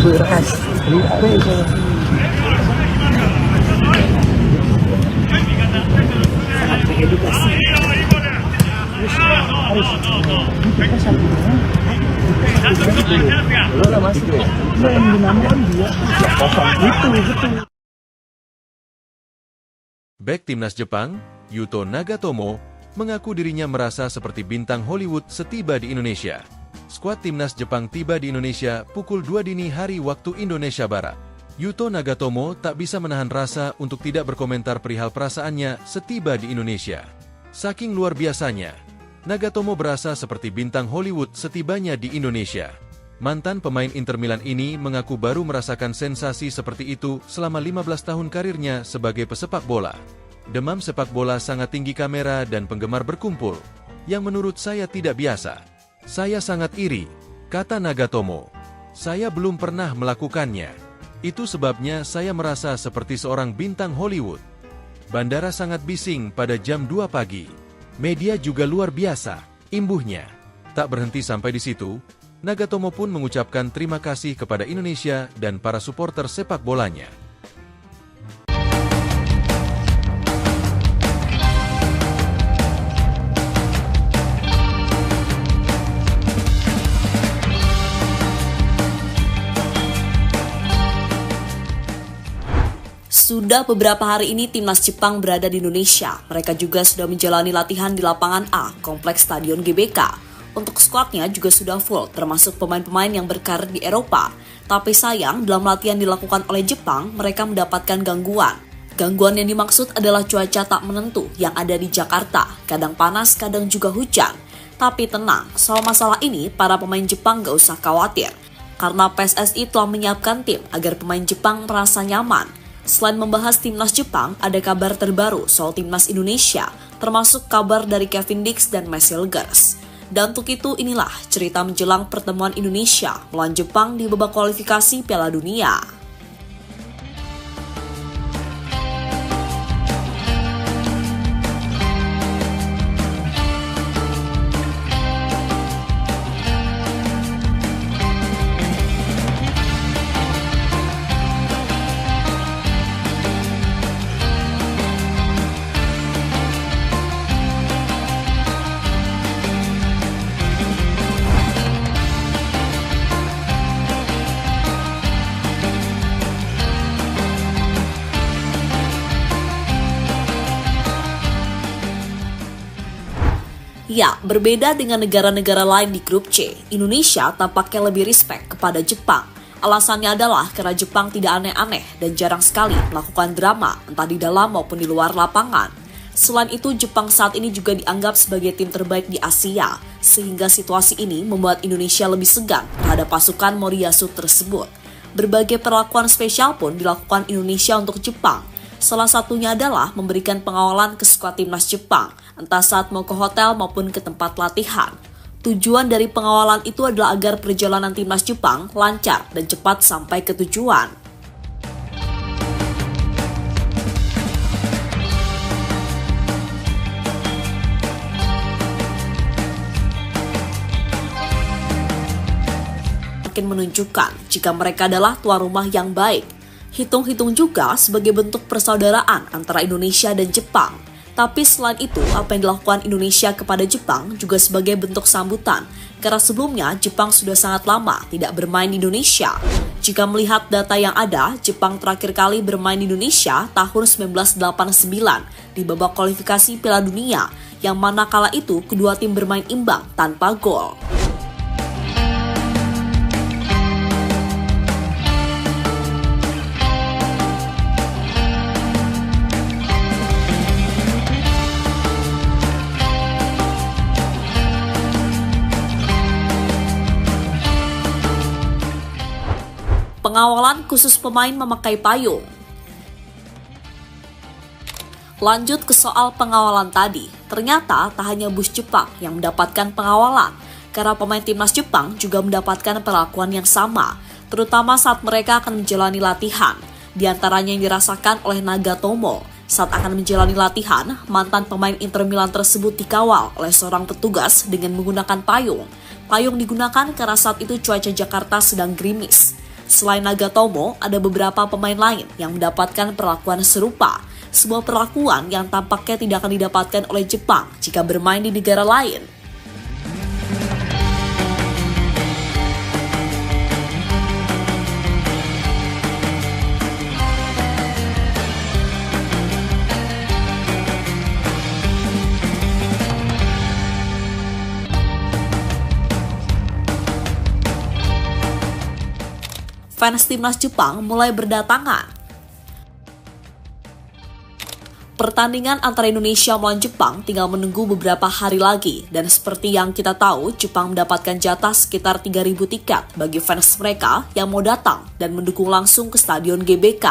beras lupa itu edukasi harus kita sabunnya lo lah mas lo yang dinamakan dia ya kosong itu betul. Bek Timnas Jepang, Yuto Nagatomo, mengaku dirinya merasa seperti bintang Hollywood setiba di Indonesia. Skuad Timnas Jepang tiba di Indonesia pukul 2 dini hari waktu Indonesia Barat. Yuto Nagatomo tak bisa menahan rasa untuk tidak berkomentar perihal perasaannya setiba di Indonesia. Saking luar biasanya, Nagatomo berasa seperti bintang Hollywood setibanya di Indonesia. Mantan pemain Inter Milan ini mengaku baru merasakan sensasi seperti itu selama 15 tahun karirnya sebagai pesepak bola. Demam sepak bola sangat tinggi kamera dan penggemar berkumpul, yang menurut saya tidak biasa. Saya sangat iri, kata Nagatomo. Saya belum pernah melakukannya. Itu sebabnya saya merasa seperti seorang bintang Hollywood. Bandara sangat bising pada jam 2 pagi. Media juga luar biasa, imbuhnya. Tak berhenti sampai di situ, Nagatomo pun mengucapkan terima kasih kepada Indonesia dan para supporter sepak bolanya. Sudah beberapa hari ini Timnas Jepang berada di Indonesia. Mereka juga sudah menjalani latihan di lapangan A, Kompleks Stadion GBK. Untuk skuadnya juga sudah full, termasuk pemain-pemain yang berkarir di Eropa. Tapi sayang, dalam latihan dilakukan oleh Jepang, mereka mendapatkan gangguan. Gangguan yang dimaksud adalah cuaca tak menentu yang ada di Jakarta. Kadang panas, kadang juga hujan. Tapi tenang, soal masalah ini, para pemain Jepang gak usah khawatir. Karena PSSI telah menyiapkan tim agar pemain Jepang merasa nyaman. Selain membahas Timnas Jepang, ada kabar terbaru soal Timnas Indonesia, termasuk kabar dari Kevin Dix dan Messi Legers. Dan untuk itu inilah cerita menjelang pertemuan Indonesia melawan Jepang di babak kualifikasi Piala Dunia. Ya, berbeda dengan negara-negara lain di grup C, Indonesia tampaknya lebih respect kepada Jepang. Alasannya adalah karena Jepang tidak aneh-aneh dan jarang sekali melakukan drama, entah di dalam maupun di luar lapangan. Selain itu, Jepang saat ini juga dianggap sebagai tim terbaik di Asia, sehingga situasi ini membuat Indonesia lebih segan terhadap pasukan Moriyasu tersebut. Berbagai perlakuan spesial pun dilakukan Indonesia untuk Jepang. Salah satunya adalah memberikan pengawalan ke skuad timnas Jepang, entah saat mau ke hotel maupun ke tempat latihan. Tujuan dari pengawalan itu adalah agar perjalanan timnas Jepang lancar dan cepat sampai ke tujuan. Makin menunjukkan jika mereka adalah tuan rumah yang baik. Hitung-hitung juga sebagai bentuk persaudaraan antara Indonesia dan Jepang. Tapi selain itu, apa yang dilakukan Indonesia kepada Jepang juga sebagai bentuk sambutan, karena sebelumnya Jepang sudah sangat lama tidak bermain di Indonesia. Jika melihat data yang ada, Jepang terakhir kali bermain di Indonesia tahun 1989 di babak kualifikasi Piala Dunia, yang mana kala itu kedua tim bermain imbang tanpa gol. Pengawalan khusus pemain memakai payung. Lanjut ke soal pengawalan tadi. Ternyata tak hanya bus Jepang yang mendapatkan pengawalan, karena pemain timnas Jepang juga mendapatkan perlakuan yang sama, terutama saat mereka akan menjalani latihan. Di antaranya yang dirasakan oleh Nagatomo. Saat akan menjalani latihan, mantan pemain Inter Milan tersebut dikawal oleh seorang petugas dengan menggunakan payung. Payung digunakan karena saat itu cuaca Jakarta sedang gerimis. Selain Nagatomo, ada beberapa pemain lain yang mendapatkan perlakuan serupa. Sebuah perlakuan yang tampaknya tidak akan didapatkan oleh Jepang jika bermain di negara lain. Fans timnas Jepang mulai berdatangan. Pertandingan antara Indonesia melawan Jepang tinggal menunggu beberapa hari lagi, dan seperti yang kita tahu, Jepang mendapatkan jatah sekitar 3.000 tiket bagi fans mereka yang mau datang dan mendukung langsung ke Stadion GBK.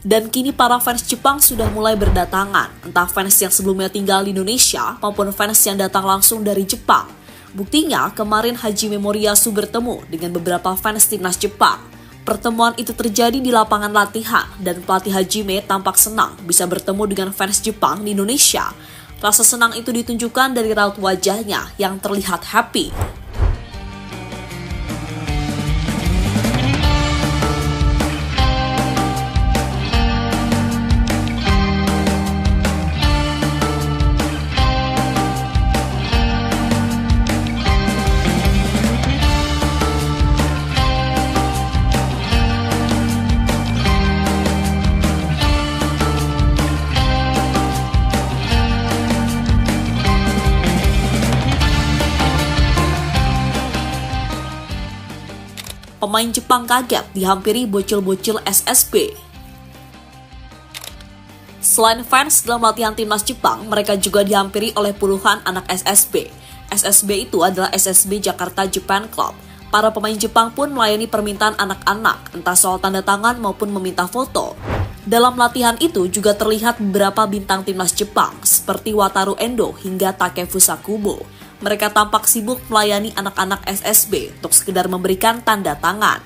Dan kini para fans Jepang sudah mulai berdatangan, entah fans yang sebelumnya tinggal di Indonesia maupun fans yang datang langsung dari Jepang. Buktinya, kemarin Hajime Moriyasu bertemu dengan beberapa fans timnas Jepang. Pertemuan itu terjadi di lapangan latihan dan pelatih Hajime tampak senang bisa bertemu dengan fans Jepang di Indonesia. Rasa senang itu ditunjukkan dari raut wajahnya yang terlihat happy. Pemain Jepang kaget dihampiri bocil-bocil SSB. Selain fans dalam latihan timnas Jepang, mereka juga dihampiri oleh puluhan anak SSB. SSB itu adalah SSB Jakarta Japan Club. Para pemain Jepang pun melayani permintaan anak-anak, entah soal tanda tangan maupun meminta foto. Dalam latihan itu juga terlihat beberapa bintang timnas Jepang, seperti Wataru Endo hingga Takefusa Kubo. mereka tampak sibuk melayani anak-anak SSB untuk sekedar memberikan tanda tangan.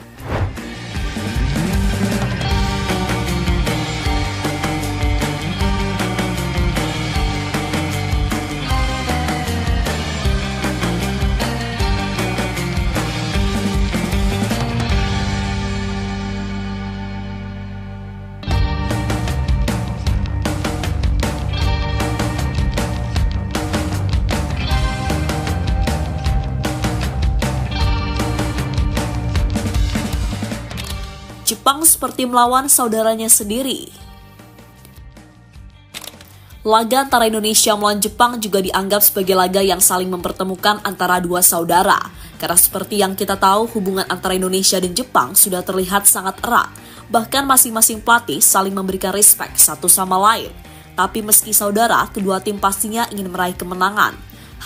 Jepang seperti melawan saudaranya sendiri. Laga antara Indonesia melawan Jepang juga dianggap sebagai laga yang saling mempertemukan antara dua saudara. Karena seperti yang kita tahu, hubungan antara Indonesia dan Jepang sudah terlihat sangat erat. Bahkan masing-masing pelatih saling memberikan respek satu sama lain. Tapi meski saudara, kedua tim pastinya ingin meraih kemenangan.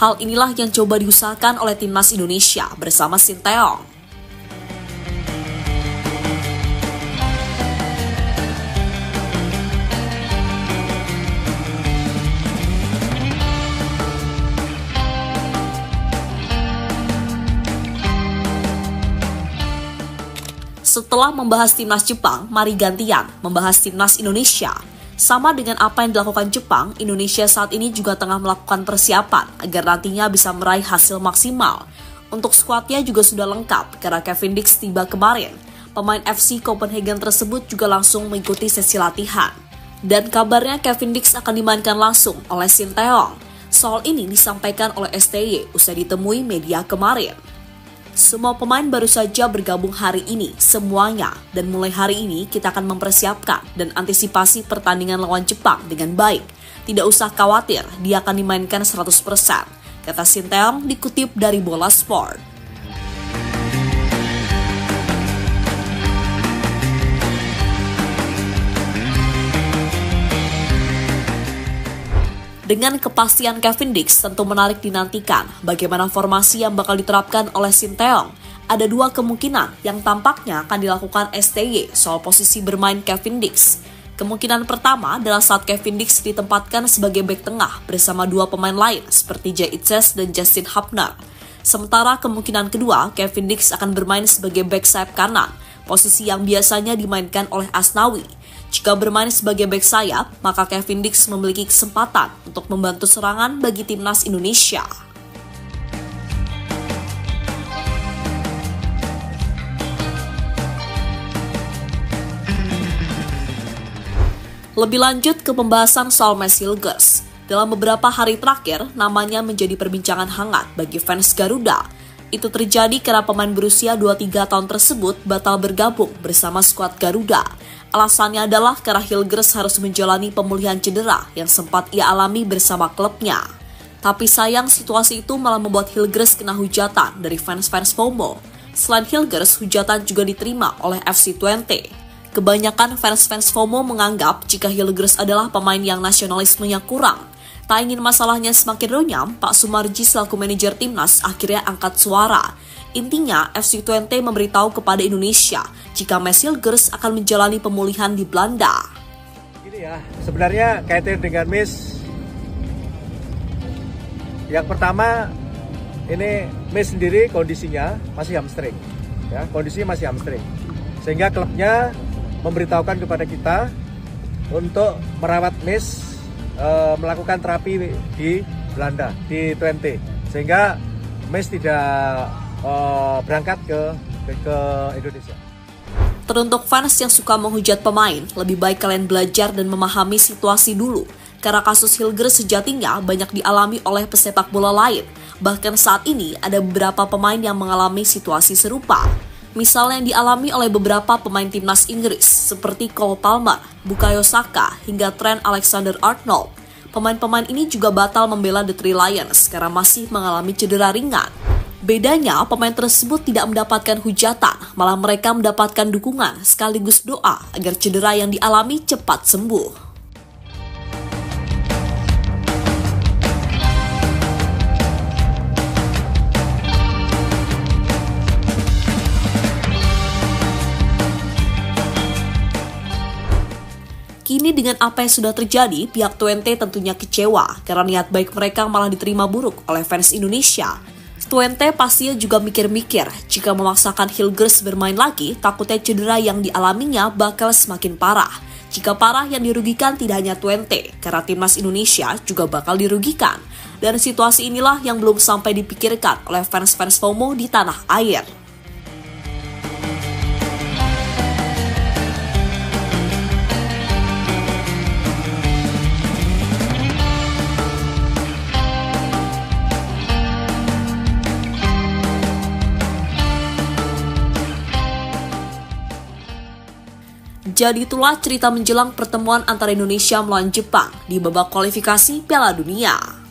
Hal inilah yang coba diusahakan oleh timnas Indonesia bersama Sinteyong. Setelah membahas timnas Jepang, mari gantian membahas timnas Indonesia. Sama dengan apa yang dilakukan Jepang, Indonesia saat ini juga tengah melakukan persiapan agar nantinya bisa meraih hasil maksimal. Untuk skuadnya juga sudah lengkap karena Kevin Dix tiba kemarin. Pemain FC Copenhagen tersebut juga langsung mengikuti sesi latihan. Dan kabarnya Kevin Dix akan dimainkan langsung oleh Sinteyong. Soal ini disampaikan oleh STY usai ditemui media kemarin. Semua pemain baru saja bergabung hari ini, semuanya. Dan mulai hari ini kita akan mempersiapkan dan antisipasi pertandingan lawan Jepang dengan baik. Tidak usah khawatir, dia akan dimainkan 100%, kata Sinteyong dikutip dari Bola Sport. Dengan kepastian Kevin Dix, tentu menarik dinantikan bagaimana formasi yang bakal diterapkan oleh Sinteyong. Ada dua kemungkinan yang tampaknya akan dilakukan STY soal posisi bermain Kevin Dix. Kemungkinan pertama adalah saat Kevin Dix ditempatkan sebagai bek tengah bersama dua pemain lain seperti Jay Itzes dan Justin Hubner. Sementara kemungkinan kedua, Kevin Dix akan bermain sebagai bek sayap kanan, posisi yang biasanya dimainkan oleh Asnawi. Jika bermain sebagai bek sayap, maka Kevin Dix memiliki kesempatan untuk membantu serangan bagi timnas Indonesia. Lebih lanjut ke pembahasan soal Mads Hilgers. Dalam beberapa hari terakhir, namanya menjadi perbincangan hangat bagi fans Garuda. Itu terjadi karena pemain berusia 23 tahun tersebut batal bergabung bersama skuad Garuda. Alasannya adalah karena Hilgers harus menjalani pemulihan cedera yang sempat ia alami bersama klubnya. Tapi sayang situasi itu malah membuat Hilgers kena hujatan dari fans-fans FOMO. Selain Hilgers, hujatan juga diterima oleh FC Twente. Kebanyakan fans-fans FOMO menganggap jika Hilgers adalah pemain yang nasionalismenya kurang. Tak ingin masalahnya semakin runyam, Pak Sumarji selaku manajer timnas akhirnya angkat suara. Intinya, FC Twente memberitahu kepada Indonesia jika Mads Hilgers akan menjalani pemulihan di Belanda. Gini ya, sebenarnya kaitan dengan Mads, yang pertama ini Mads sendiri kondisinya masih hamstring, ya kondisinya masih hamstring, sehingga klubnya memberitahukan kepada kita untuk merawat Mads, melakukan terapi di Belanda, di Twente, sehingga Mads tidak berangkat ke Indonesia. Teruntuk fans yang suka menghujat pemain, lebih baik kalian belajar dan memahami situasi dulu. Karena kasus Hilgers sejatinya banyak dialami oleh pesepak bola lain. Bahkan saat ini ada beberapa pemain yang mengalami situasi serupa. Misalnya yang dialami oleh beberapa pemain timnas Inggris seperti Cole Palmer, Bukayo Saka, hingga Trent Alexander-Arnold. Pemain-pemain ini juga batal membela The Three Lions karena masih mengalami cedera ringan. Bedanya, pemain tersebut tidak mendapatkan hujatan, malah mereka mendapatkan dukungan sekaligus doa agar cedera yang dialami cepat sembuh. Kini Kini dengan apa yang sudah terjadi, pihak Twente tentunya kecewa karena niat baik mereka malah diterima buruk oleh fans Indonesia. Twente pastinya juga mikir-mikir, jika memaksakan Hilgers bermain lagi, takutnya cedera yang dialaminya bakal semakin parah. Jika parah, yang dirugikan tidak hanya Twente, karena timnas Indonesia juga bakal dirugikan. Dan situasi inilah yang belum sampai dipikirkan oleh fans-fans FOMO di tanah air. Jadi itulah cerita menjelang pertemuan antara Indonesia melawan Jepang di babak kualifikasi Piala Dunia.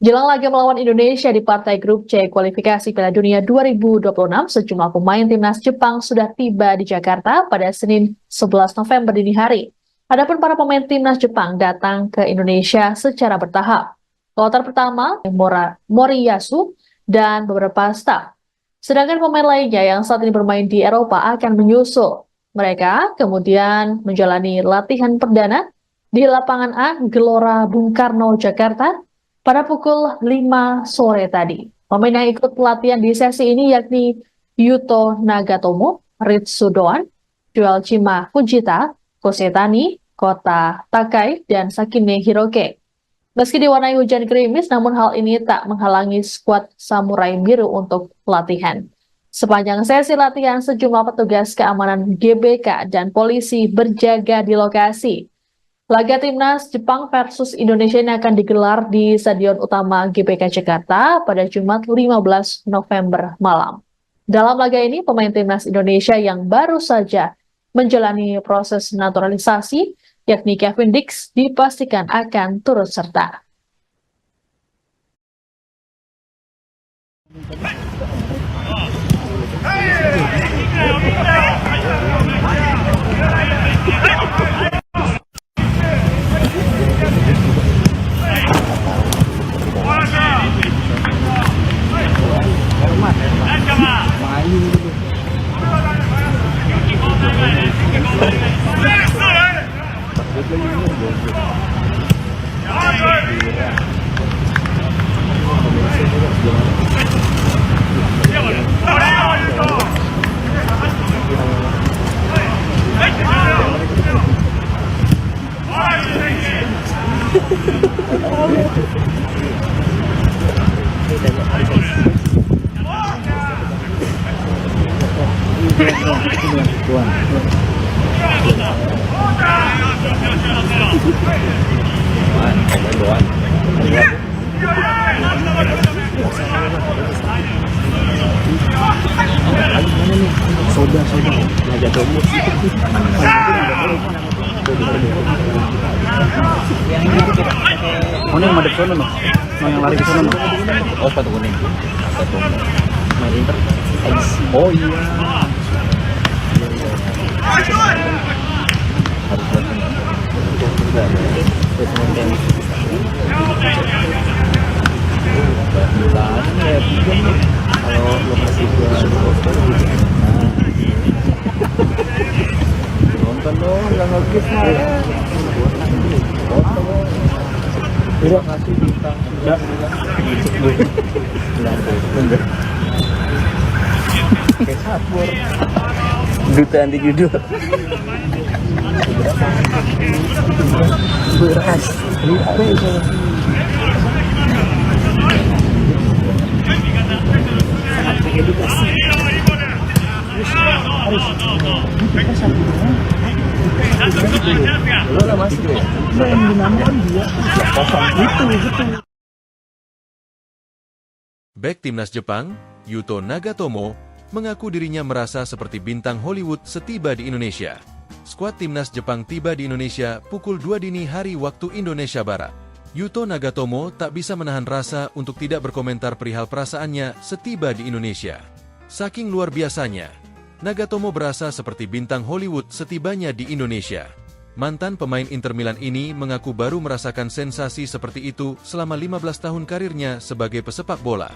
Jelang laga melawan Indonesia di partai grup C kualifikasi Piala Dunia 2026, sejumlah pemain timnas Jepang sudah tiba di Jakarta pada Senin 11 November dini hari. Adapun para pemain timnas Jepang datang ke Indonesia secara bertahap. Kloter pertama, Moriyasu, dan beberapa staf. Sedangkan pemain lainnya yang saat ini bermain di Eropa akan menyusul. Mereka kemudian menjalani latihan perdana di lapangan A Gelora Bung Karno, Jakarta, pada pukul 5 sore tadi. Pemain yang ikut pelatihan di sesi ini yakni Yuto Nagatomo, Ritsu Doan, Joelchima Fujita, Kosetani, Kota Takai, dan Sakine Hiroke. Meski diwarnai hujan gerimis, namun hal ini tak menghalangi skuad Samurai Biru untuk pelatihan. Sepanjang sesi latihan, sejumlah petugas keamanan GBK dan polisi berjaga di lokasi. Laga timnas Jepang versus Indonesia ini akan digelar di Stadion Utama GBK Jakarta pada Jumat 15 November malam. Dalam laga ini, pemain timnas Indonesia yang baru saja menjalani proses naturalisasi, yakni Kevin Dix, dipastikan akan turut serta. Oh, ini yang madep sana no. No, yang lari ke sana no. Oh, sepatu kuning. Sepatu main Inter. Oh iya. Harus kalau lo masih nonton dong, nggak ngeklik mah. Udah kasih bintang. Udah. Kayak sabur. Duta anti judul. Beras. Lupa itu. Sangat edukasi. Harus. Kita satu rumah. Lo udah masuk ya? Lo yang dinamakan dia. Kosong gitu. Bek timnas Jepang, Yuto Nagatomo, mengaku dirinya merasa seperti bintang Hollywood setiba di Indonesia. Skuad timnas Jepang tiba di Indonesia pukul 2 dini hari waktu Indonesia Barat. Yuto Nagatomo tak bisa menahan rasa untuk tidak berkomentar perihal perasaannya setiba di Indonesia. Saking luar biasanya, Nagatomo berasa seperti bintang Hollywood setibanya di Indonesia. Mantan pemain Inter Milan ini mengaku baru merasakan sensasi seperti itu selama 15 tahun karirnya sebagai pesepak bola.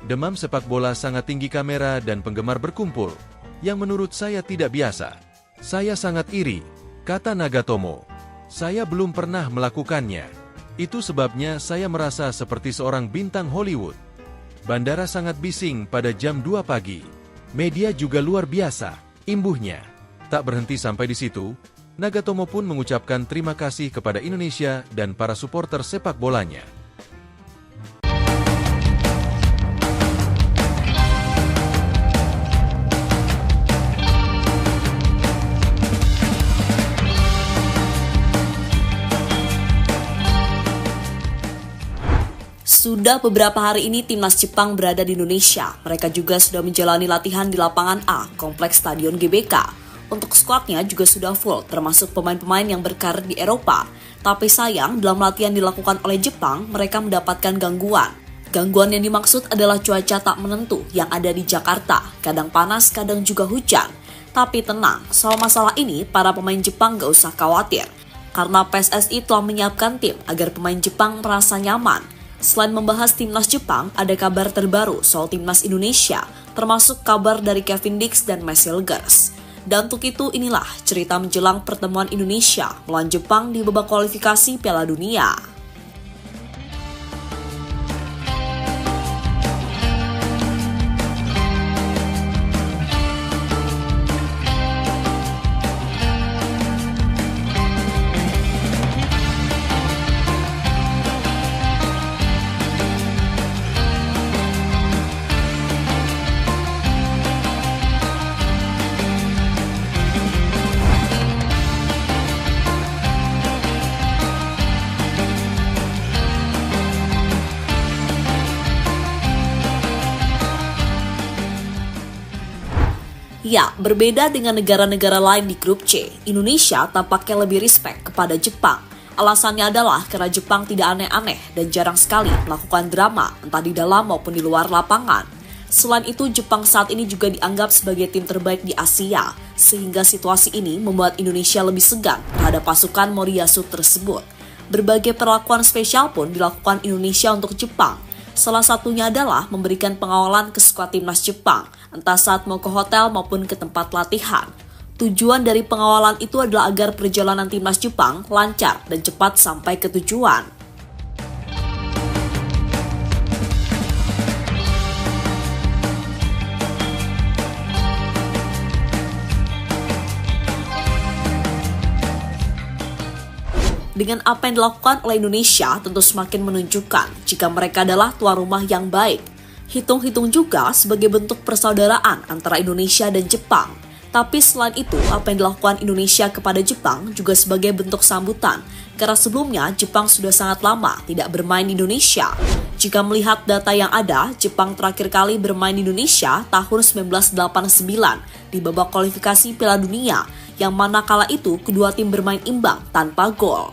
Demam sepak bola sangat tinggi kamera dan penggemar berkumpul, yang menurut saya tidak biasa. Saya sangat iri, kata Nagatomo. Saya belum pernah melakukannya. Itu sebabnya saya merasa seperti seorang bintang Hollywood. Bandara sangat bising pada jam 2 pagi. Media juga luar biasa, imbuhnya. Tak berhenti sampai di situ, Nagatomo pun mengucapkan terima kasih kepada Indonesia dan para supporter sepak bolanya. Sudah beberapa hari ini timnas Jepang berada di Indonesia. Mereka juga sudah menjalani latihan di lapangan A, Kompleks Stadion GBK. Untuk skuadnya juga sudah full, termasuk pemain-pemain yang berkarir di Eropa. Tapi sayang, dalam latihan dilakukan oleh Jepang, mereka mendapatkan gangguan. Gangguan yang dimaksud adalah cuaca tak menentu yang ada di Jakarta. Kadang panas, kadang juga hujan. Tapi tenang, soal masalah ini, para pemain Jepang gak usah khawatir. Karena PSSI telah menyiapkan tim agar pemain Jepang merasa nyaman. Selain membahas timnas Jepang, ada kabar terbaru soal timnas Indonesia, termasuk kabar dari Kevin Dix dan Messilgers. Dan untuk itu inilah cerita menjelang pertemuan Indonesia melawan Jepang di babak kualifikasi Piala Dunia. Ya, berbeda dengan negara-negara lain di grup C, Indonesia tampaknya lebih respect kepada Jepang. Alasannya adalah karena Jepang tidak aneh-aneh dan jarang sekali melakukan drama, entah di dalam maupun di luar lapangan. Selain itu, Jepang saat ini juga dianggap sebagai tim terbaik di Asia, sehingga situasi ini membuat Indonesia lebih segan terhadap pasukan Moriyasu tersebut. Berbagai perlakuan spesial pun dilakukan Indonesia untuk Jepang. Salah satunya adalah memberikan pengawalan ke skuad timnas Jepang, entah saat mau ke hotel maupun ke tempat latihan. Tujuan dari pengawalan itu adalah agar perjalanan timnas Jepang lancar dan cepat sampai ke tujuan. Dengan apa yang dilakukan oleh Indonesia tentu semakin menunjukkan jika mereka adalah tuan rumah yang baik. Hitung-hitung juga sebagai bentuk persaudaraan antara Indonesia dan Jepang. Tapi selain itu, apa yang dilakukan Indonesia kepada Jepang juga sebagai bentuk sambutan. Karena sebelumnya Jepang sudah sangat lama tidak bermain di Indonesia. Jika melihat data yang ada, Jepang terakhir kali bermain di Indonesia tahun 1989 di babak kualifikasi Piala Dunia, yang mana kala itu kedua tim bermain imbang tanpa gol.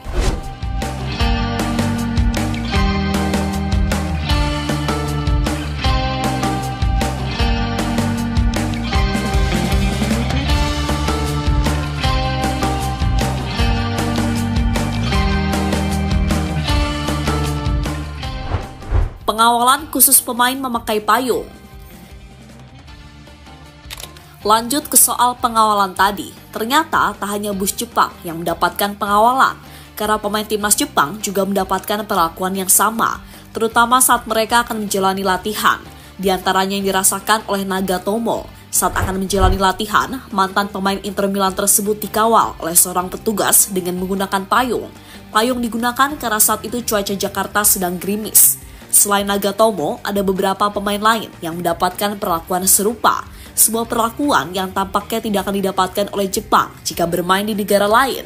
Pengawalan khusus pemain memakai payung. Lanjut ke soal pengawalan tadi, ternyata tak hanya bus Jepang yang mendapatkan pengawalan, karena pemain timnas Jepang juga mendapatkan perlakuan yang sama, terutama saat mereka akan menjalani latihan. Di antaranya yang dirasakan oleh Nagatomo. Saat akan menjalani latihan, mantan pemain Inter Milan tersebut dikawal oleh seorang petugas dengan menggunakan payung. Payung digunakan karena saat itu cuaca Jakarta sedang gerimis. Selain Nagatomo, ada beberapa pemain lain yang mendapatkan perlakuan serupa. Sebuah perlakuan yang tampaknya tidak akan didapatkan oleh Jepang jika bermain di negara lain.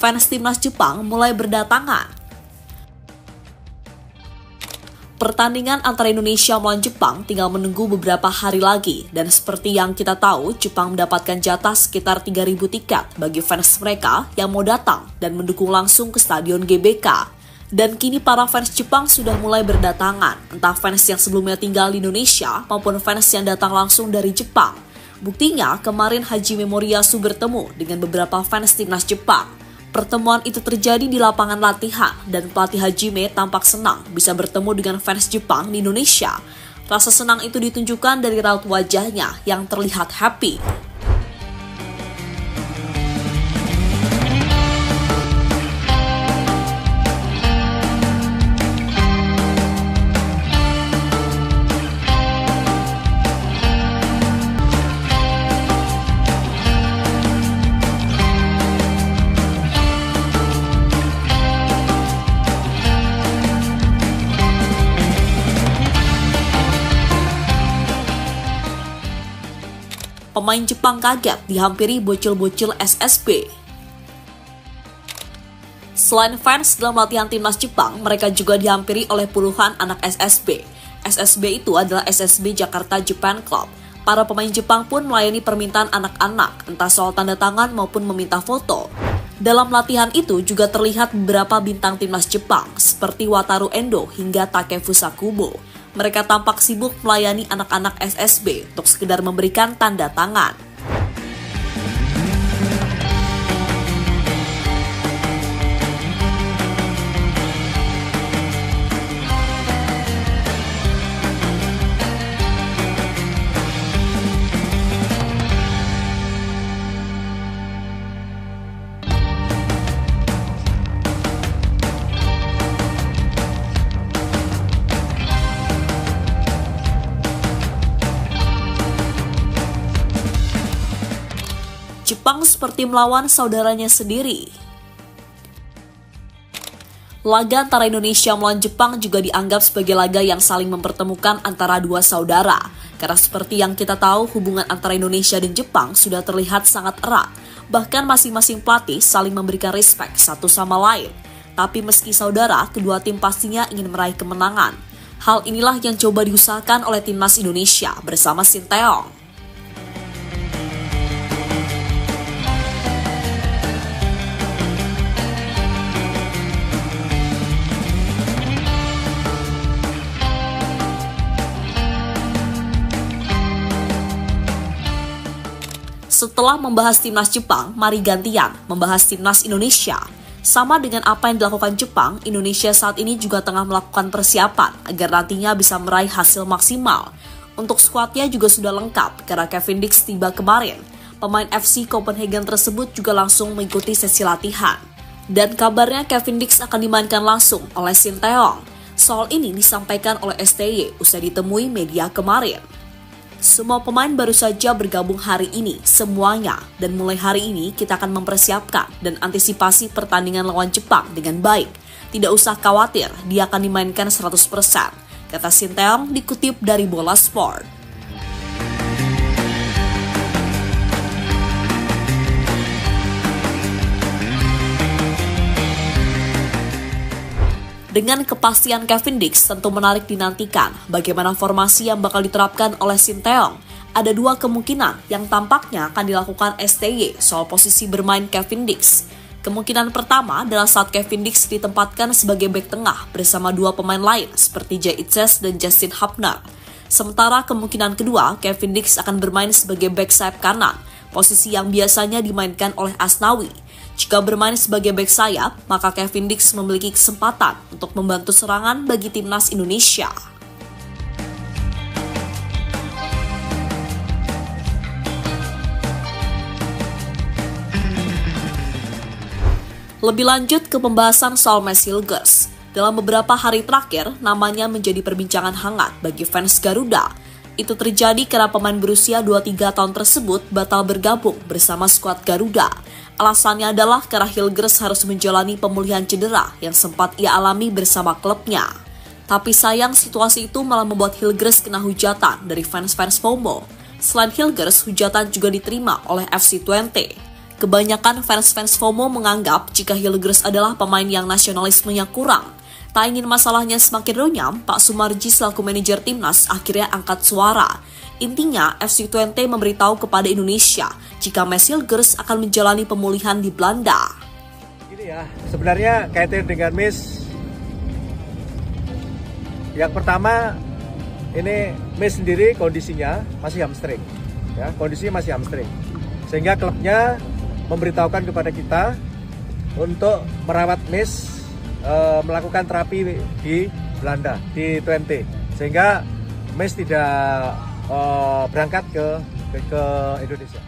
Fans timnas Jepang mulai berdatangan. Pertandingan antara Indonesia melawan Jepang tinggal menunggu beberapa hari lagi, dan seperti yang kita tahu, Jepang mendapatkan jatah sekitar 3.000 tiket bagi fans mereka yang mau datang dan mendukung langsung ke Stadion GBK. Dan kini para fans Jepang sudah mulai berdatangan, entah fans yang sebelumnya tinggal di Indonesia maupun fans yang datang langsung dari Jepang. Buktinya, kemarin Haji Memoriyasu bertemu dengan beberapa fans timnas Jepang. Pertemuan itu terjadi di lapangan latihan dan pelatih Hajime tampak senang bisa bertemu dengan fans Jepang di Indonesia. Rasa senang itu ditunjukkan dari raut wajahnya yang terlihat happy. Pemain Jepang kaget dihampiri bocil-bocil SSB. Selain fans dalam latihan timnas Jepang, mereka juga dihampiri oleh puluhan anak SSB. SSB itu adalah SSB Jakarta Japan Club. Para pemain Jepang pun melayani permintaan anak-anak, entah soal tanda tangan maupun meminta foto. Dalam latihan itu juga terlihat beberapa bintang timnas Jepang, seperti Wataru Endo hingga Takefusa Kubo. Mereka tampak sibuk melayani anak-anak SSB untuk sekedar memberikan tanda tangan. Jepang seperti melawan saudaranya sendiri. Laga antara Indonesia melawan Jepang juga dianggap sebagai laga yang saling mempertemukan antara dua saudara. Karena seperti yang kita tahu, hubungan antara Indonesia dan Jepang sudah terlihat sangat erat. Bahkan masing-masing pelatih saling memberikan respek satu sama lain. Tapi meski saudara, kedua tim pastinya ingin meraih kemenangan. Hal inilah yang coba diusahakan oleh timnas Indonesia bersama Sinteyong. Setelah membahas timnas Jepang, mari gantian membahas timnas Indonesia. Sama dengan apa yang dilakukan Jepang, Indonesia saat ini juga tengah melakukan persiapan agar nantinya bisa meraih hasil maksimal. Untuk skuadnya juga sudah lengkap karena Kevin Dix tiba kemarin. Pemain FC Copenhagen tersebut juga langsung mengikuti sesi latihan. Dan kabarnya Kevin Dix akan dimainkan langsung oleh Sinteyong. Soal ini disampaikan oleh STY usai ditemui media kemarin. Semua pemain baru saja bergabung hari ini, semuanya. Dan mulai hari ini kita akan mempersiapkan dan antisipasi pertandingan lawan Jepang dengan baik. Tidak usah khawatir, dia akan dimainkan 100%, kata Sinteyong dikutip dari Bola Sport. Dengan kepastian Kevin Dix tentu menarik dinantikan bagaimana formasi yang bakal diterapkan oleh Sinteyong. Ada dua kemungkinan yang tampaknya akan dilakukan STY soal posisi bermain Kevin Dix. Kemungkinan pertama adalah saat Kevin Dix ditempatkan sebagai bek tengah bersama dua pemain lain seperti Jay Itzes dan Justin Hubner. Sementara kemungkinan kedua, Kevin Dix akan bermain sebagai bek sayap kanan, posisi yang biasanya dimainkan oleh Asnawi. Jika bermain sebagai bek sayap, maka Kevin Dix memiliki kesempatan untuk membantu serangan bagi timnas Indonesia. Lebih lanjut ke pembahasan soal Mads Hilgers. Dalam beberapa hari terakhir, namanya menjadi perbincangan hangat bagi fans Garuda. Itu terjadi karena pemain berusia 23 tahun tersebut batal bergabung bersama skuad Garuda. Alasannya adalah karena Hilgers harus menjalani pemulihan cedera yang sempat ia alami bersama klubnya. Tapi sayang situasi itu malah membuat Hilgers kena hujatan dari fans-fans FOMO. Selain Hilgers, hujatan juga diterima oleh FC Twente. Kebanyakan fans-fans FOMO menganggap jika Hilgers adalah pemain yang nasionalismenya kurang. Tak ingin masalahnya semakin runyam, Pak Sumarji selaku manajer timnas akhirnya angkat suara. Intinya, FC Twente memberitahu kepada Indonesia jika Maes Hilgers akan menjalani pemulihan di Belanda. Gini ya, sebenarnya kaitan dengan Maes, yang pertama ini Maes sendiri kondisinya masih hamstring, ya kondisinya masih hamstring, sehingga klubnya memberitahukan kepada kita untuk merawat Maes, melakukan terapi di Belanda, di Twente, sehingga Maes tidak berangkat ke Indonesia.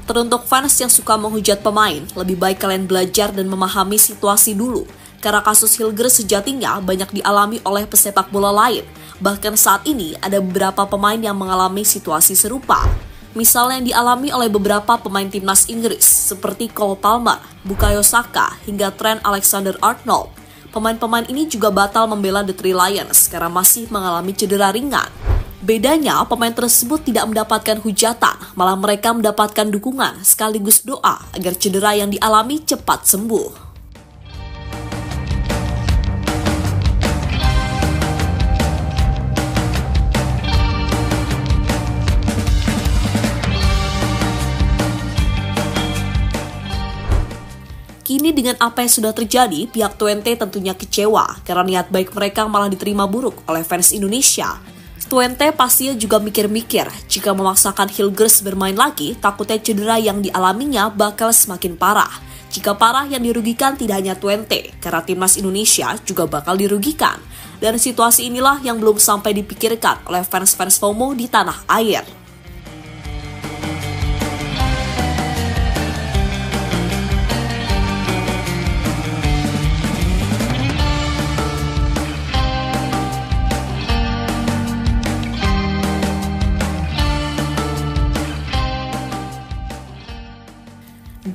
Teruntuk fans yang suka menghujat pemain, lebih baik kalian belajar dan memahami situasi dulu. Karena kasus Hilgers sejatinya banyak dialami oleh pesepak bola lain. Bahkan saat ini ada beberapa pemain yang mengalami situasi serupa. Misalnya yang dialami oleh beberapa pemain timnas Inggris seperti Cole Palmer, Bukayo Saka, hingga Trent Alexander-Arnold. Pemain-pemain ini juga batal membela The Three Lions karena masih mengalami cedera ringan. Bedanya, pemain tersebut tidak mendapatkan hujatan, malah mereka mendapatkan dukungan sekaligus doa agar cedera yang dialami cepat sembuh. Kini dengan apa yang sudah terjadi, pihak Twente tentunya kecewa karena niat baik mereka malah diterima buruk oleh fans Indonesia. Twente pastinya juga mikir-mikir, jika memaksakan Hilgers bermain lagi, takutnya cedera yang dialaminya bakal semakin parah. Jika parah, yang dirugikan tidak hanya Twente, karena timnas Indonesia juga bakal dirugikan. Dan situasi inilah yang belum sampai dipikirkan oleh fans-fans FOMO di tanah air.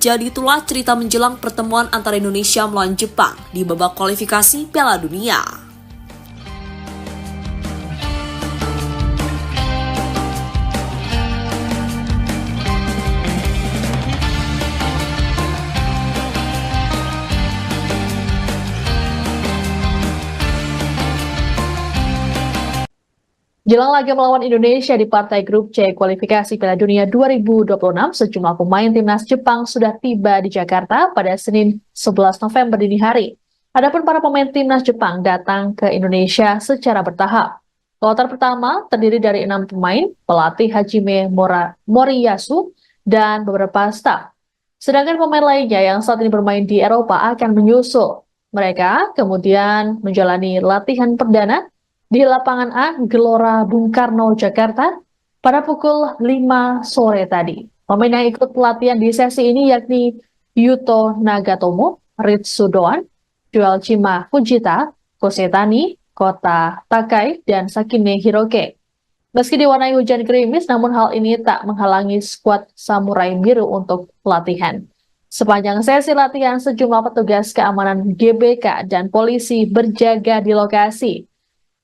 Jadi itulah cerita menjelang pertemuan antara Indonesia melawan Jepang di babak kualifikasi Piala Dunia. Jelang laga melawan Indonesia di partai grup C kualifikasi Piala Dunia 2026, sejumlah pemain timnas Jepang sudah tiba di Jakarta pada Senin 11 November dini hari. Adapun para pemain timnas Jepang datang ke Indonesia secara bertahap. Kloter pertama terdiri dari 6 pemain, pelatih Hajime Moriyasu, dan beberapa staf. Sedangkan pemain lainnya yang saat ini bermain di Eropa akan menyusul. Mereka kemudian menjalani latihan perdana di lapangan A Gelora Bung Karno, Jakarta pada pukul 5 sore tadi. Pemain yang ikut pelatihan di sesi ini yakni Yuto Nagatomo, Ritsu Doan, Joelchima Fujita, Kosetani, Kota Takai, dan Sakine Hiroke. Meski diwarnai hujan gerimis, namun hal ini tak menghalangi skuad Samurai Biru untuk latihan. Sepanjang sesi latihan, sejumlah petugas keamanan GBK dan polisi berjaga di lokasi.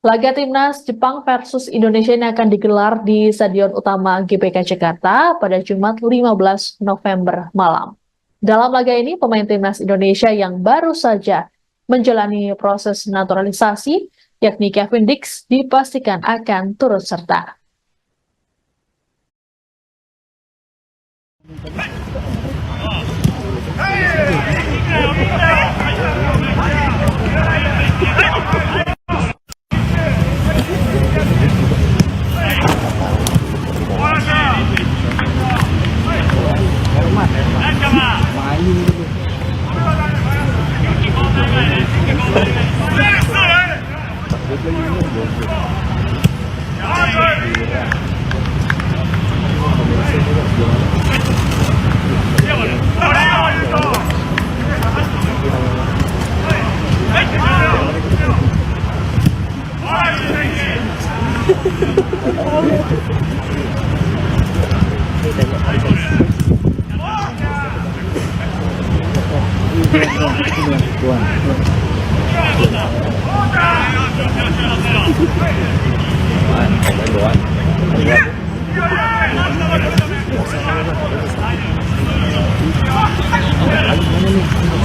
Laga timnas Jepang versus Indonesia ini akan digelar di Stadion Utama GBK Jakarta pada Jumat 15 November malam. Dalam laga ini, pemain timnas Indonesia yang baru saja menjalani proses naturalisasi, yakni Kevin Dix, dipastikan akan turut serta.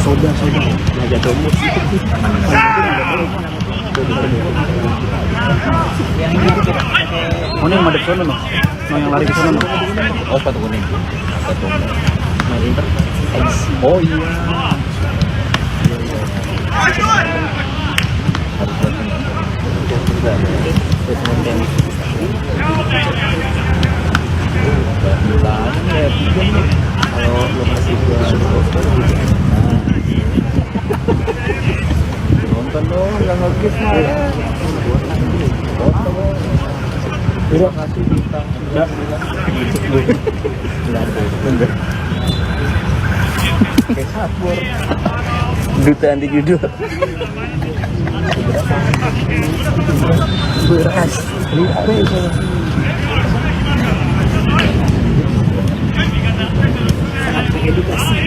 Soda Nagatomo. Ano yung madep sana, no? No, yang lari ke sana, no? Oh, patukunin. Nagatomo. Main Inter. IC. Oh, iya. Kalau lo masih nonton dong, nggak nge-skip ya. Terima kasih bintang. Kayak sabur. Duta anti judul. Beras. Edukasi.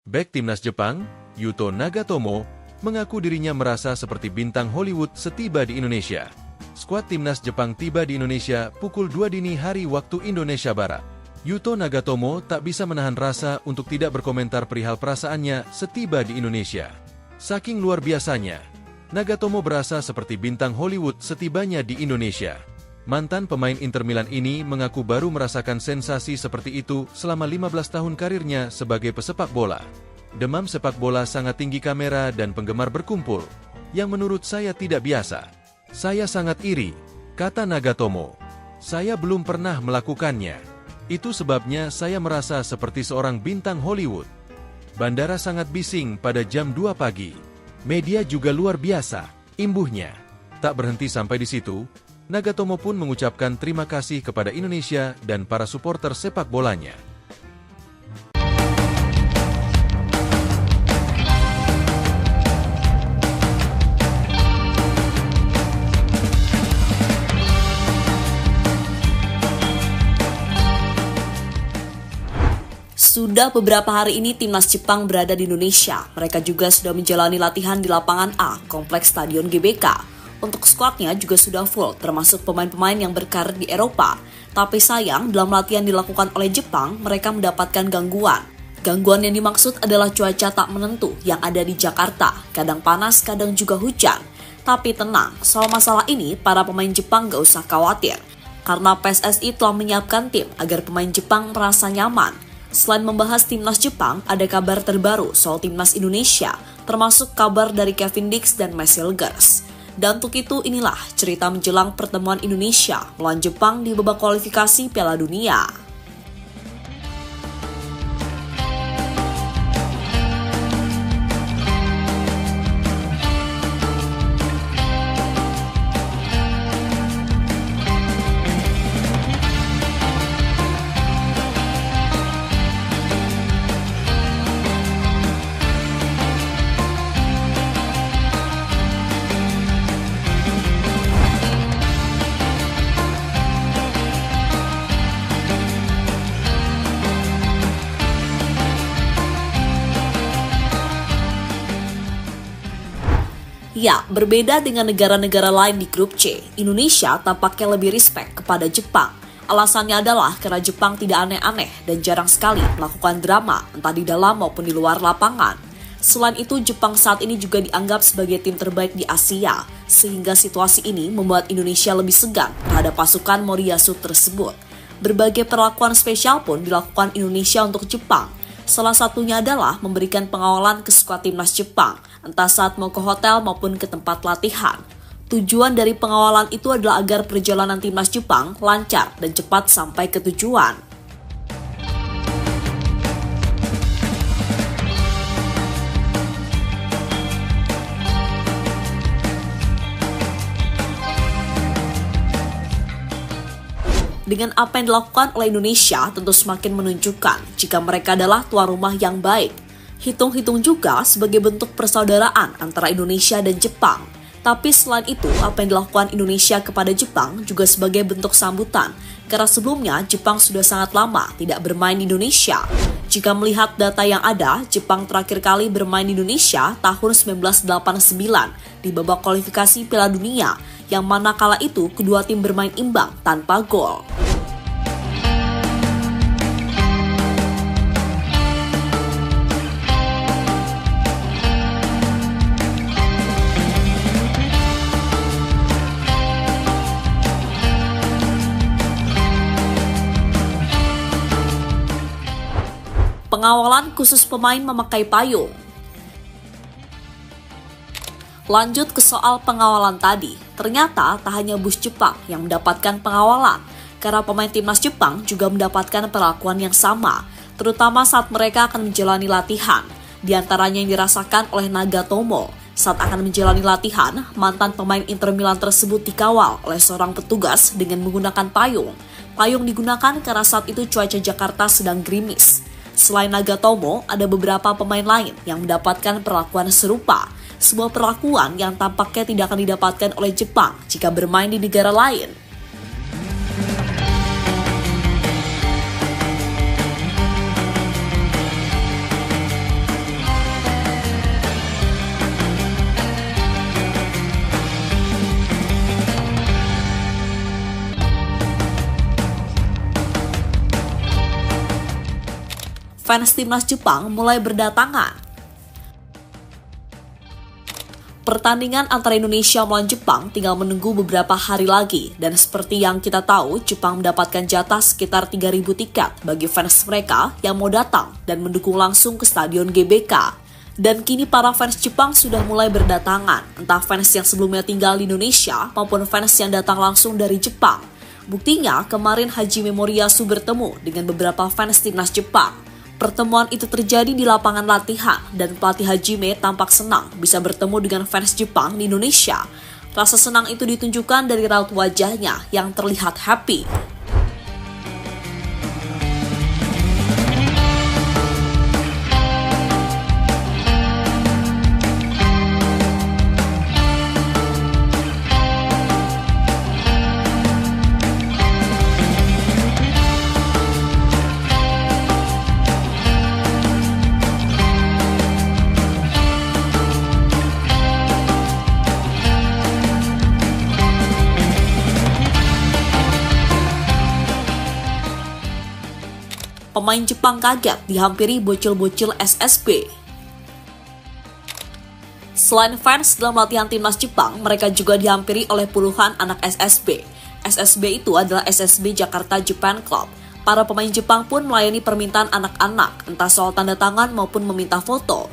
Bek timnas Jepang, Yuto Nagatomo, mengaku dirinya merasa seperti bintang Hollywood setiba di Indonesia. Skuad timnas Jepang tiba di Indonesia pukul 2 dini hari waktu Indonesia Barat. Yuto Nagatomo tak bisa menahan rasa untuk tidak berkomentar perihal perasaannya setiba di Indonesia. Saking luar biasanya, Nagatomo berasa seperti bintang Hollywood setibanya di Indonesia. Mantan pemain Inter Milan ini mengaku baru merasakan sensasi seperti itu selama 15 tahun karirnya sebagai pesepak bola. Demam sepak bola sangat tinggi kamera dan penggemar berkumpul, yang menurut saya tidak biasa. Saya sangat iri, kata Nagatomo. Saya belum pernah melakukannya. Itu sebabnya saya merasa seperti seorang bintang Hollywood. Bandara sangat bising pada jam 2 pagi. Media juga luar biasa, imbuhnya. Tak berhenti sampai di situ, Nagatomo pun mengucapkan terima kasih kepada Indonesia dan para supporter sepak bolanya. Sudah beberapa hari ini timnas Jepang berada di Indonesia. Mereka juga sudah menjalani latihan di lapangan A, Kompleks Stadion GBK. Untuk skuadnya juga sudah full, termasuk pemain-pemain yang berkarir di Eropa. Tapi sayang, dalam latihan dilakukan oleh Jepang, mereka mendapatkan gangguan. Gangguan yang dimaksud adalah cuaca tak menentu yang ada di Jakarta. Kadang panas, kadang juga hujan. Tapi tenang, soal masalah ini, para pemain Jepang gak usah khawatir. Karena PSSI telah menyiapkan tim agar pemain Jepang merasa nyaman. Selain membahas timnas Jepang, ada kabar terbaru soal timnas Indonesia, termasuk kabar dari Kevin Dix dan Marcel Gers. Dan untuk itu inilah cerita menjelang pertemuan Indonesia melawan Jepang di babak kualifikasi Piala Dunia. Ya, berbeda dengan negara-negara lain di grup C, Indonesia tampaknya lebih respect kepada Jepang. Alasannya adalah karena Jepang tidak aneh-aneh dan jarang sekali melakukan drama, entah di dalam maupun di luar lapangan. Selain itu, Jepang saat ini juga dianggap sebagai tim terbaik di Asia, sehingga situasi ini membuat Indonesia lebih segan terhadap pasukan Moriyasu tersebut. Berbagai perlakuan spesial pun dilakukan Indonesia untuk Jepang. Salah satunya adalah memberikan pengawalan ke skuad timnas Jepang, entah saat mau ke hotel maupun ke tempat latihan. Tujuan dari pengawalan itu adalah agar perjalanan timnas Jepang lancar dan cepat sampai ke tujuan. Dengan apa yang dilakukan oleh Indonesia tentu semakin menunjukkan jika mereka adalah tuan rumah yang baik. Hitung-hitung juga sebagai bentuk persaudaraan antara Indonesia dan Jepang. Tapi selain itu, apa yang dilakukan Indonesia kepada Jepang juga sebagai bentuk sambutan. Karena sebelumnya Jepang sudah sangat lama tidak bermain di Indonesia. Jika melihat data yang ada, Jepang terakhir kali bermain di Indonesia tahun 1989 di babak kualifikasi Piala Dunia, yang mana kala itu kedua tim bermain imbang tanpa gol. Pengawalan khusus pemain memakai payung. Lanjut ke soal pengawalan tadi, ternyata tak hanya bus Jepang yang mendapatkan pengawalan, karena pemain timnas Jepang juga mendapatkan perlakuan yang sama, terutama saat mereka akan menjalani latihan. Di antaranya yang dirasakan oleh Nagatomo. Saat akan menjalani latihan, mantan pemain Inter Milan tersebut dikawal oleh seorang petugas dengan menggunakan payung. Payung digunakan karena saat itu cuaca Jakarta sedang gerimis. Selain Nagatomo, ada beberapa pemain lain yang mendapatkan perlakuan serupa. Sebuah perlakuan yang tampaknya tidak akan didapatkan oleh Jepang jika bermain di negara lain. Fans timnas Jepang mulai berdatangan. Pertandingan antara Indonesia melawan Jepang tinggal menunggu beberapa hari lagi, dan seperti yang kita tahu, Jepang mendapatkan jatah sekitar 3.000 tiket bagi fans mereka yang mau datang dan mendukung langsung ke Stadion GBK. Dan kini para fans Jepang sudah mulai berdatangan, entah fans yang sebelumnya tinggal di Indonesia maupun fans yang datang langsung dari Jepang. Buktinya, kemarin Hajime Moriyasu bertemu dengan beberapa fans timnas Jepang. Pertemuan itu terjadi di lapangan latihan dan pelatih Hajime tampak senang bisa bertemu dengan fans Jepang di Indonesia. Rasa senang itu ditunjukkan dari raut wajahnya yang terlihat happy. Pemain Jepang kaget dihampiri bocil-bocil SSB. Selain fans dalam latihan timnas Jepang, mereka juga dihampiri oleh puluhan anak SSB. SSB itu adalah SSB Jakarta Japan Club. Para pemain Jepang pun melayani permintaan anak-anak, entah soal tanda tangan maupun meminta foto.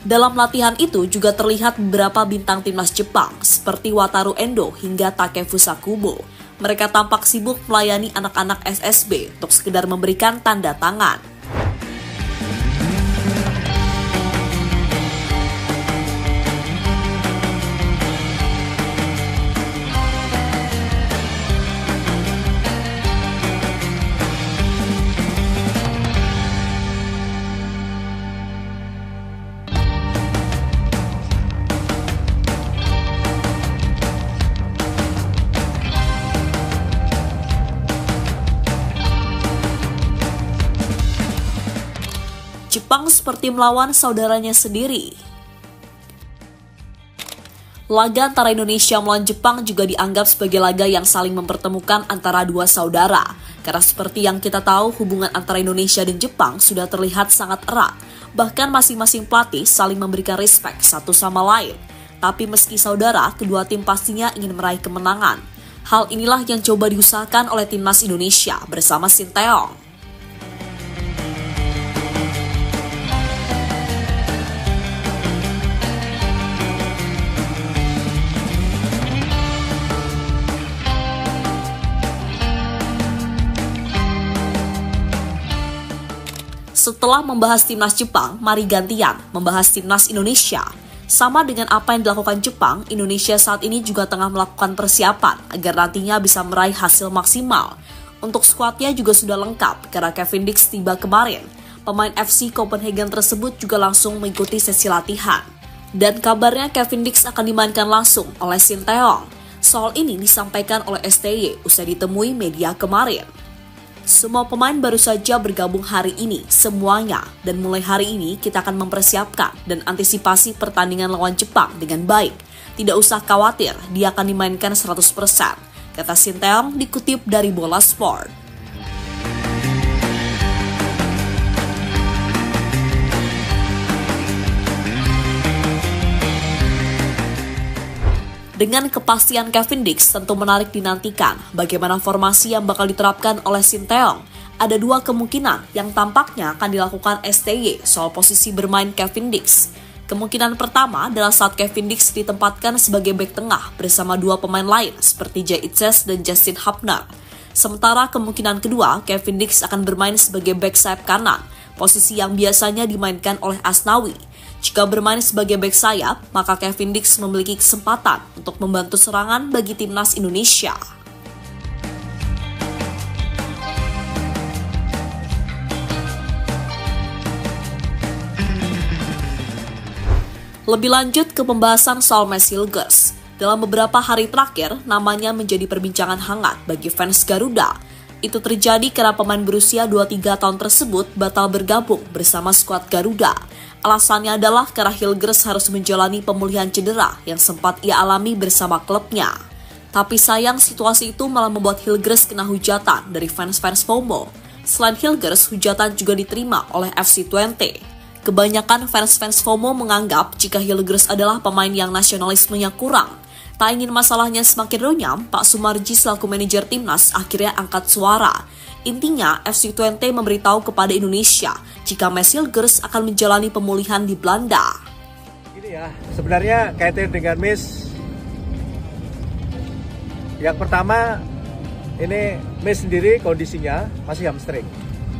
Dalam latihan itu juga terlihat beberapa bintang timnas Jepang, seperti Wataru Endo hingga Takefusa Kubo. Mereka tampak sibuk melayani anak-anak SSB untuk sekedar memberikan tanda tangan. Jepang seperti melawan saudaranya sendiri. Laga antara Indonesia melawan Jepang juga dianggap sebagai laga yang saling mempertemukan antara dua saudara. Karena seperti yang kita tahu, hubungan antara Indonesia dan Jepang sudah terlihat sangat erat. Bahkan masing-masing pelatih saling memberikan respek satu sama lain. Tapi meski saudara, kedua tim pastinya ingin meraih kemenangan. Hal inilah yang coba diusahakan oleh timnas Indonesia bersama Sinteyong. Setelah membahas timnas Jepang, mari gantian membahas timnas Indonesia. Sama dengan apa yang dilakukan Jepang, Indonesia saat ini juga tengah melakukan persiapan agar nantinya bisa meraih hasil maksimal. Untuk skuadnya juga sudah lengkap karena Kevin Dix tiba kemarin. Pemain FC Copenhagen tersebut juga langsung mengikuti sesi latihan. Dan kabarnya Kevin Dix akan dimainkan langsung oleh Sinteyong. Soal ini disampaikan oleh STY usai ditemui media kemarin. Semua pemain baru saja bergabung hari ini, semuanya. Dan mulai hari ini kita akan mempersiapkan dan antisipasi pertandingan lawan Jepang dengan baik. Tidak usah khawatir, dia akan dimainkan 100%, kata Sinteyong dikutip dari Bola Sport. Dengan kepastian Kevin Dix tentu menarik dinantikan bagaimana formasi yang bakal diterapkan oleh Sinteyong. Ada dua kemungkinan yang tampaknya akan dilakukan STY soal posisi bermain Kevin Dix. Kemungkinan pertama adalah saat Kevin Dix ditempatkan sebagai bek tengah bersama dua pemain lain seperti Jay Itzes dan Justin Hubner. Sementara kemungkinan kedua, Kevin Dix akan bermain sebagai bek sayap kanan, posisi yang biasanya dimainkan oleh Asnawi. Jika bermain sebagai bek sayap, maka Kevin Dix memiliki kesempatan untuk membantu serangan bagi timnas Indonesia. Lebih lanjut ke pembahasan soal Mads Hilgers. Dalam beberapa hari terakhir, namanya menjadi perbincangan hangat bagi fans Garuda. Itu terjadi karena pemain berusia 23 tahun tersebut batal bergabung bersama skuad Garuda. Alasannya adalah karena Hilgers harus menjalani pemulihan cedera yang sempat ia alami bersama klubnya. Tapi sayang situasi itu malah membuat Hilgers kena hujatan dari fans-fans FOMO. Selain Hilgers, hujatan juga diterima oleh FC Twente. Kebanyakan fans-fans FOMO menganggap jika Hilgers adalah pemain yang nasionalismenya kurang. Tak ingin masalahnya semakin runyam, Pak Sumarji selaku manajer timnas akhirnya angkat suara. Intinya, FC Twente memberitahu kepada Indonesia jika Mads Hilgers akan menjalani pemulihan di Belanda. Ini ya, sebenarnya kaitan dengan Mads. Yang pertama, ini Mads sendiri kondisinya masih hamstring.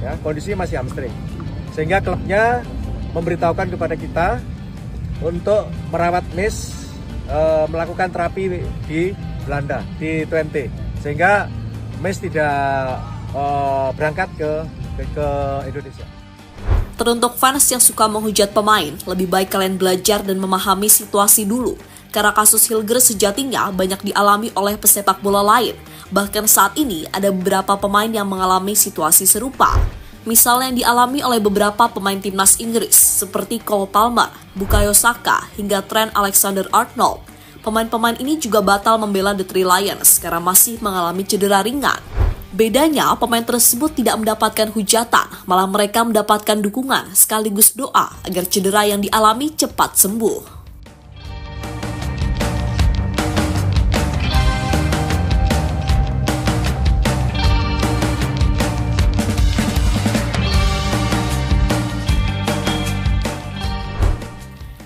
Ya, kondisinya masih hamstring. Sehingga klubnya memberitahukan kepada kita untuk merawat Mads, melakukan terapi di Belanda, di Twente. Sehingga Mads tidak berangkat ke Indonesia. Teruntuk fans yang suka menghujat pemain, lebih baik kalian belajar dan memahami situasi dulu. Karena kasus Hilgers sejatinya banyak dialami oleh pesepak bola lain. Bahkan saat ini ada beberapa pemain yang mengalami situasi serupa. Misalnya yang dialami oleh beberapa pemain timnas Inggris seperti Cole Palmer, Bukayo Saka, hingga Trent Alexander-Arnold. Pemain-pemain ini juga batal membela The Three Lions karena masih mengalami cedera ringan. Bedanya, pemain tersebut tidak mendapatkan hujatan, malah mereka mendapatkan dukungan sekaligus doa agar cedera yang dialami cepat sembuh.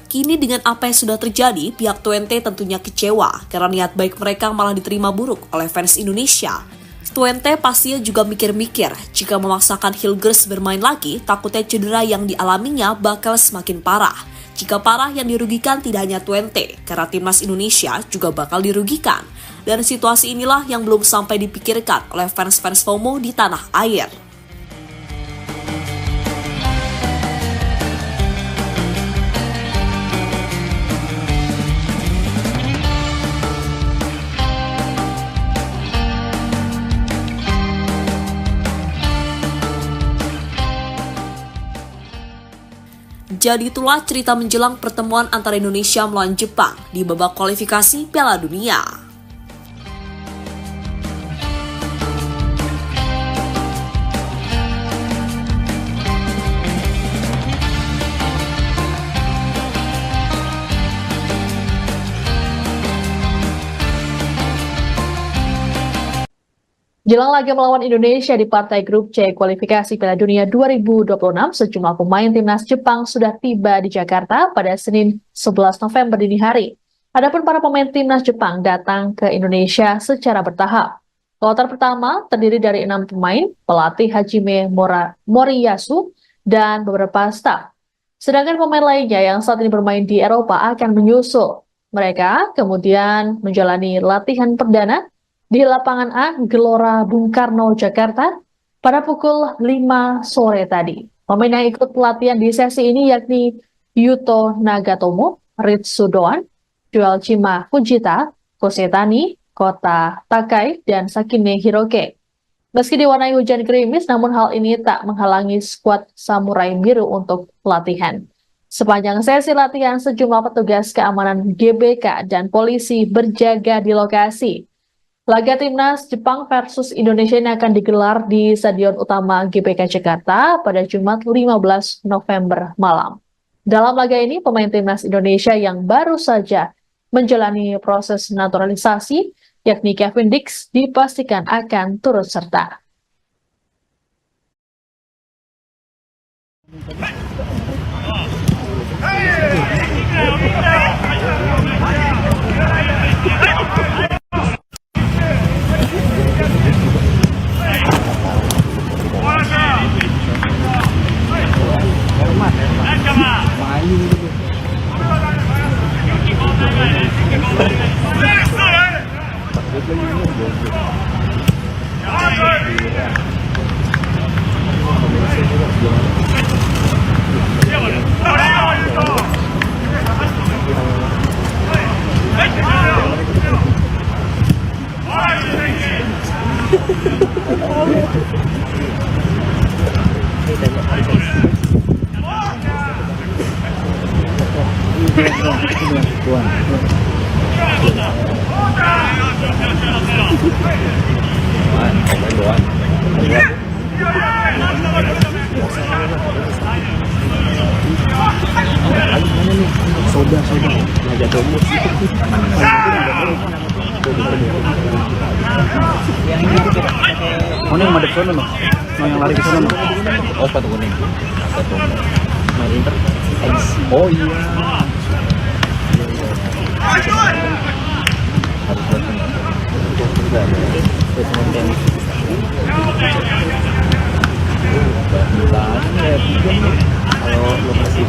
Kini dengan apa yang sudah terjadi, pihak Twente tentunya kecewa karena niat baik mereka malah diterima buruk oleh fans Indonesia. Twente pastinya juga mikir-mikir, jika memaksakan Hilgers bermain lagi, takutnya cedera yang dialaminya bakal semakin parah. Jika parah, yang dirugikan tidak hanya Twente, karena timnas Indonesia juga bakal dirugikan. Dan situasi inilah yang belum sampai dipikirkan oleh fans-fans FOMO di tanah air. Jadi itulah cerita menjelang pertemuan antara Indonesia melawan Jepang di babak kualifikasi Piala Dunia. Jelang laga melawan Indonesia di partai grup C kualifikasi Piala Dunia 2026, sejumlah pemain timnas Jepang sudah tiba di Jakarta pada Senin 11 November dini hari. Adapun para pemain timnas Jepang datang ke Indonesia secara bertahap. Kloter pertama terdiri dari 6 pemain, pelatih Hajime Moriyasu, dan beberapa staf. Sedangkan pemain lainnya yang saat ini bermain di Eropa akan menyusul. Mereka kemudian menjalani latihan perdana di lapangan A Gelora Bung Karno, Jakarta pada pukul 5 sore tadi. Pemain yang ikut pelatihan di sesi ini yakni Yuto Nagatomo, Ritsu Doan, Joelchima Fujita, Kosetani, Kota Takai, dan Sakine Hiroke. Meski diwarnai hujan gerimis, namun hal ini tak menghalangi skuad Samurai Biru untuk latihan. Sepanjang sesi latihan, sejumlah petugas keamanan GBK dan polisi berjaga di lokasi. Laga timnas Jepang versus Indonesia ini akan digelar di Stadion Utama GBK Jakarta pada Jumat 15 November malam. Dalam laga ini, pemain timnas Indonesia yang baru saja menjalani proses naturalisasi, yakni Kevin Dix, dipastikan akan turut serta. Mana yang madep sana loh? Yang lari ke sana loh? Oh, sepatu kuning. Main Inter. Oh iya. Harus kalau lo masih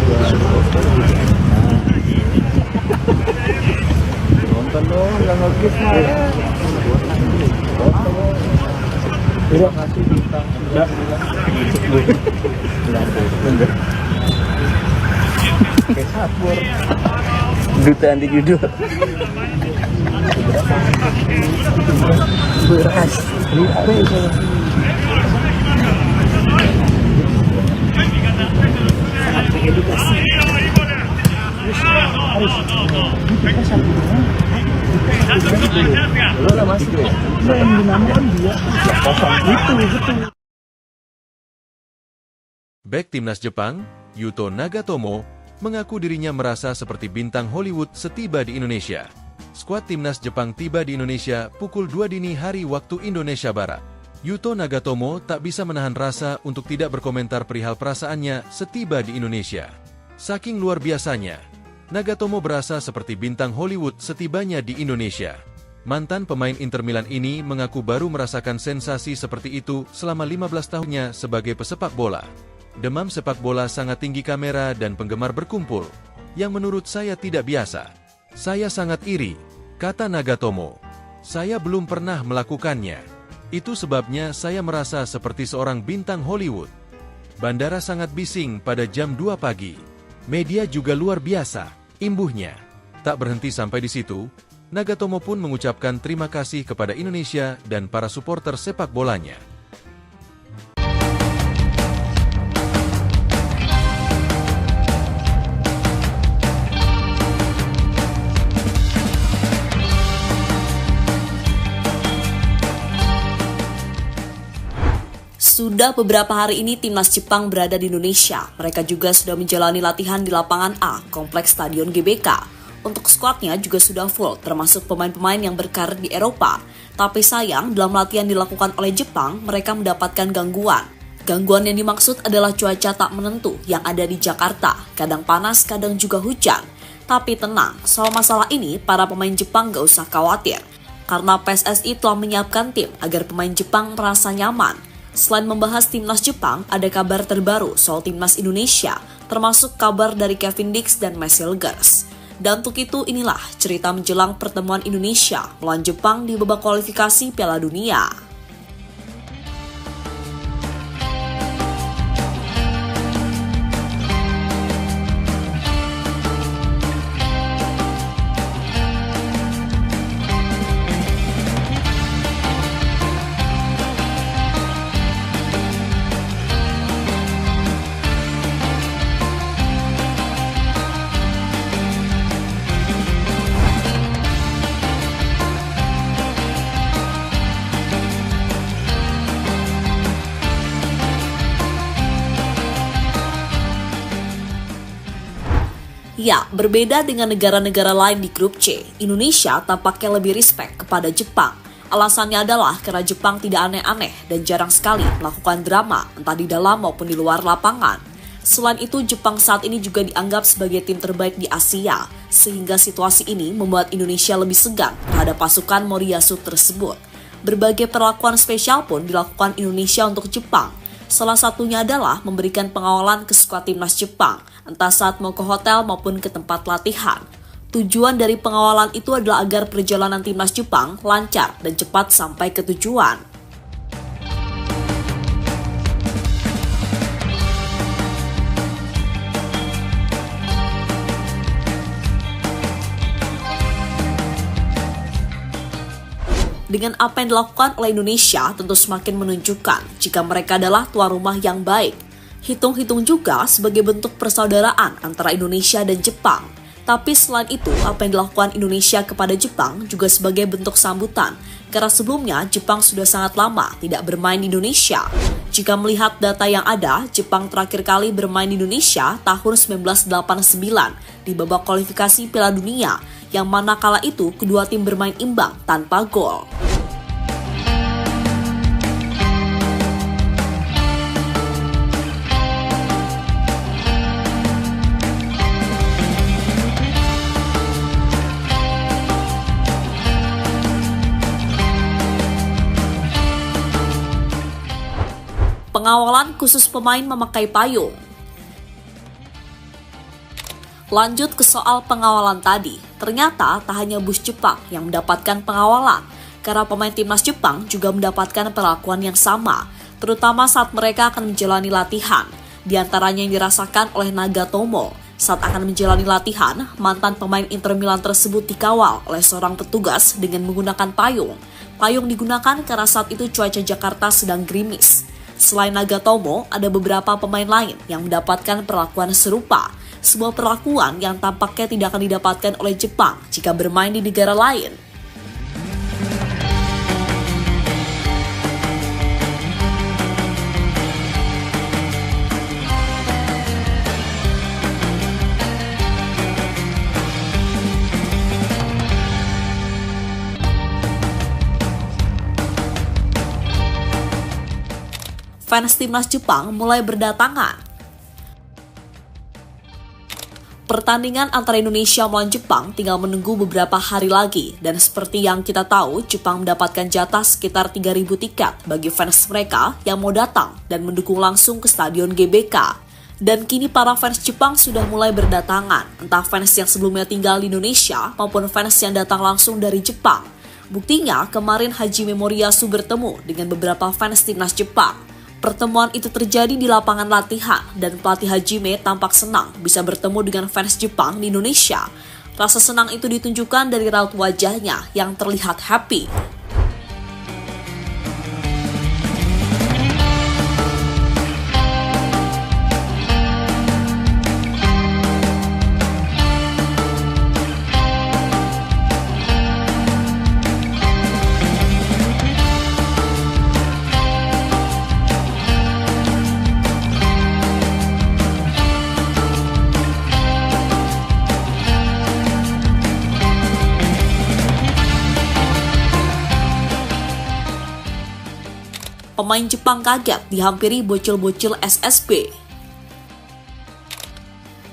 nonton dong, nggak ngegis mah. Terima kasih bintang. Kayak sabur. Duta anti judul. Beras. Edukasi. Harus. Lo masih ya? Yang dinamakan dia kosong itu. Bek timnas Jepang, Yuto Nagatomo, mengaku dirinya merasa seperti bintang Hollywood setiba di Indonesia. Skuad timnas Jepang tiba di Indonesia pukul 2 dini hari waktu Indonesia Barat. Yuto Nagatomo tak bisa menahan rasa untuk tidak berkomentar perihal perasaannya setiba di Indonesia. Saking luar biasanya, Nagatomo berasa seperti bintang Hollywood setibanya di Indonesia. Mantan pemain Inter Milan ini mengaku baru merasakan sensasi seperti itu selama 15 tahunnya sebagai pesepak bola. Demam sepak bola sangat tinggi kamera dan penggemar berkumpul, yang menurut saya tidak biasa. Saya sangat iri, kata Nagatomo. Saya belum pernah melakukannya. Itu sebabnya saya merasa seperti seorang bintang Hollywood. Bandara sangat bising pada jam 2 pagi. Media juga luar biasa, imbuhnya. Tak berhenti sampai di situ, Nagatomo pun mengucapkan terima kasih kepada Indonesia dan para supporter sepak bolanya. Sudah beberapa hari ini timnas Jepang berada di Indonesia. Mereka juga sudah menjalani latihan di lapangan A, Kompleks Stadion GBK. Untuk skuadnya juga sudah full, termasuk pemain-pemain yang berkarir di Eropa. Tapi sayang, dalam latihan dilakukan oleh Jepang, mereka mendapatkan gangguan. Gangguan yang dimaksud adalah cuaca tak menentu yang ada di Jakarta. Kadang panas, kadang juga hujan. Tapi tenang, soal masalah ini, para pemain Jepang gak usah khawatir. Karena PSSI telah menyiapkan tim agar pemain Jepang merasa nyaman. Selain membahas timnas Jepang, ada kabar terbaru soal timnas Indonesia, termasuk kabar dari Kevin Dix dan Messilgers. Dan untuk itu, inilah cerita menjelang pertemuan Indonesia melawan Jepang di babak kualifikasi Piala Dunia. Ya, berbeda dengan negara-negara lain di grup C, Indonesia tampaknya lebih respect kepada Jepang. Alasannya adalah karena Jepang tidak aneh-aneh dan jarang sekali melakukan drama, entah di dalam maupun di luar lapangan. Selain itu, Jepang saat ini juga dianggap sebagai tim terbaik di Asia, sehingga situasi ini membuat Indonesia lebih segan terhadap pasukan Moriyasu tersebut. Berbagai perlakuan spesial pun dilakukan Indonesia untuk Jepang. Salah satunya adalah memberikan pengawalan ke skuad timnas Jepang, entah saat mau ke hotel maupun ke tempat latihan. Tujuan dari pengawalan itu adalah agar perjalanan timnas Jepang lancar dan cepat sampai ke tujuan. Dengan apa yang dilakukan oleh Indonesia tentu semakin menunjukkan jika mereka adalah tuan rumah yang baik. Hitung-hitung juga sebagai bentuk persaudaraan antara Indonesia dan Jepang. Tapi selain itu, apa yang dilakukan Indonesia kepada Jepang juga sebagai bentuk sambutan. Karena sebelumnya Jepang sudah sangat lama tidak bermain di Indonesia. Jika melihat data yang ada, Jepang terakhir kali bermain di Indonesia tahun 1989 di babak kualifikasi Piala Dunia, yang mana kala itu kedua tim bermain imbang tanpa gol. Pengawalan khusus pemain memakai payung. Lanjut ke soal pengawalan tadi, ternyata tak hanya bus Jepang yang mendapatkan pengawalan, karena pemain timnas Jepang juga mendapatkan perlakuan yang sama, terutama saat mereka akan menjalani latihan. Di antaranya yang dirasakan oleh Nagatomo. Saat akan menjalani latihan, mantan pemain Inter Milan tersebut dikawal oleh seorang petugas dengan menggunakan payung. Payung digunakan karena saat itu cuaca Jakarta sedang gerimis. Selain Nagatomo, ada beberapa pemain lain yang mendapatkan perlakuan serupa. Sebuah perlakuan yang tampaknya tidak akan didapatkan oleh Jepang jika bermain di negara lain. Fans timnas Jepang mulai berdatangan. Pertandingan antara Indonesia melawan Jepang tinggal menunggu beberapa hari lagi, dan seperti yang kita tahu, Jepang mendapatkan jatah sekitar 3.000 tiket bagi fans mereka yang mau datang dan mendukung langsung ke Stadion GBK. Dan kini para fans Jepang sudah mulai berdatangan, entah fans yang sebelumnya tinggal di Indonesia maupun fans yang datang langsung dari Jepang. Buktinya, kemarin Hajime Moriyasu bertemu dengan beberapa fans timnas Jepang. Pertemuan itu terjadi di lapangan latihan dan pelatih Hajime tampak senang bisa bertemu dengan fans Jepang di Indonesia. Rasa senang itu ditunjukkan dari raut wajahnya yang terlihat happy. Pemain Jepang kaget dihampiri bocil-bocil SSB.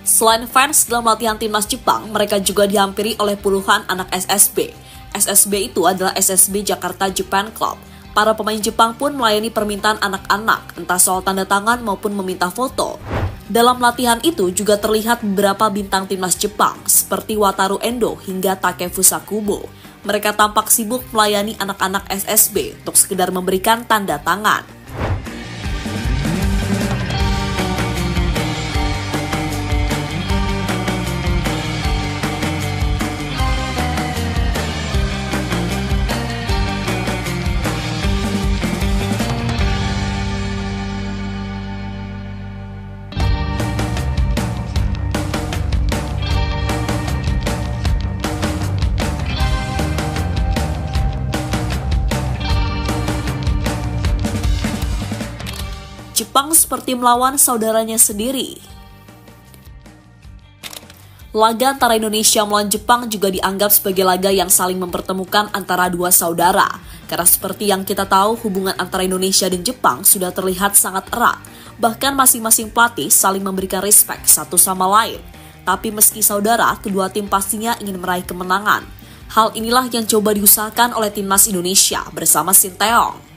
Selain fans dalam latihan timnas Jepang, mereka juga dihampiri oleh puluhan anak SSB. SSB itu adalah SSB Jakarta Japan Club. Para pemain Jepang pun melayani permintaan anak-anak, entah soal tanda tangan maupun meminta foto. Dalam latihan itu juga terlihat beberapa bintang timnas Jepang, seperti Wataru Endo hingga Takefusa Kubo. Mereka tampak sibuk melayani anak-anak SSB untuk sekedar memberikan tanda tangan. Jepang seperti melawan saudaranya sendiri. Laga antara Indonesia melawan Jepang juga dianggap sebagai laga yang saling mempertemukan antara dua saudara. Karena seperti yang kita tahu, hubungan antara Indonesia dan Jepang sudah terlihat sangat erat. Bahkan masing-masing pelatih saling memberikan respect satu sama lain. Tapi meski saudara, kedua tim pastinya ingin meraih kemenangan. Hal inilah yang coba diusahakan oleh timnas Indonesia bersama Sinteyong.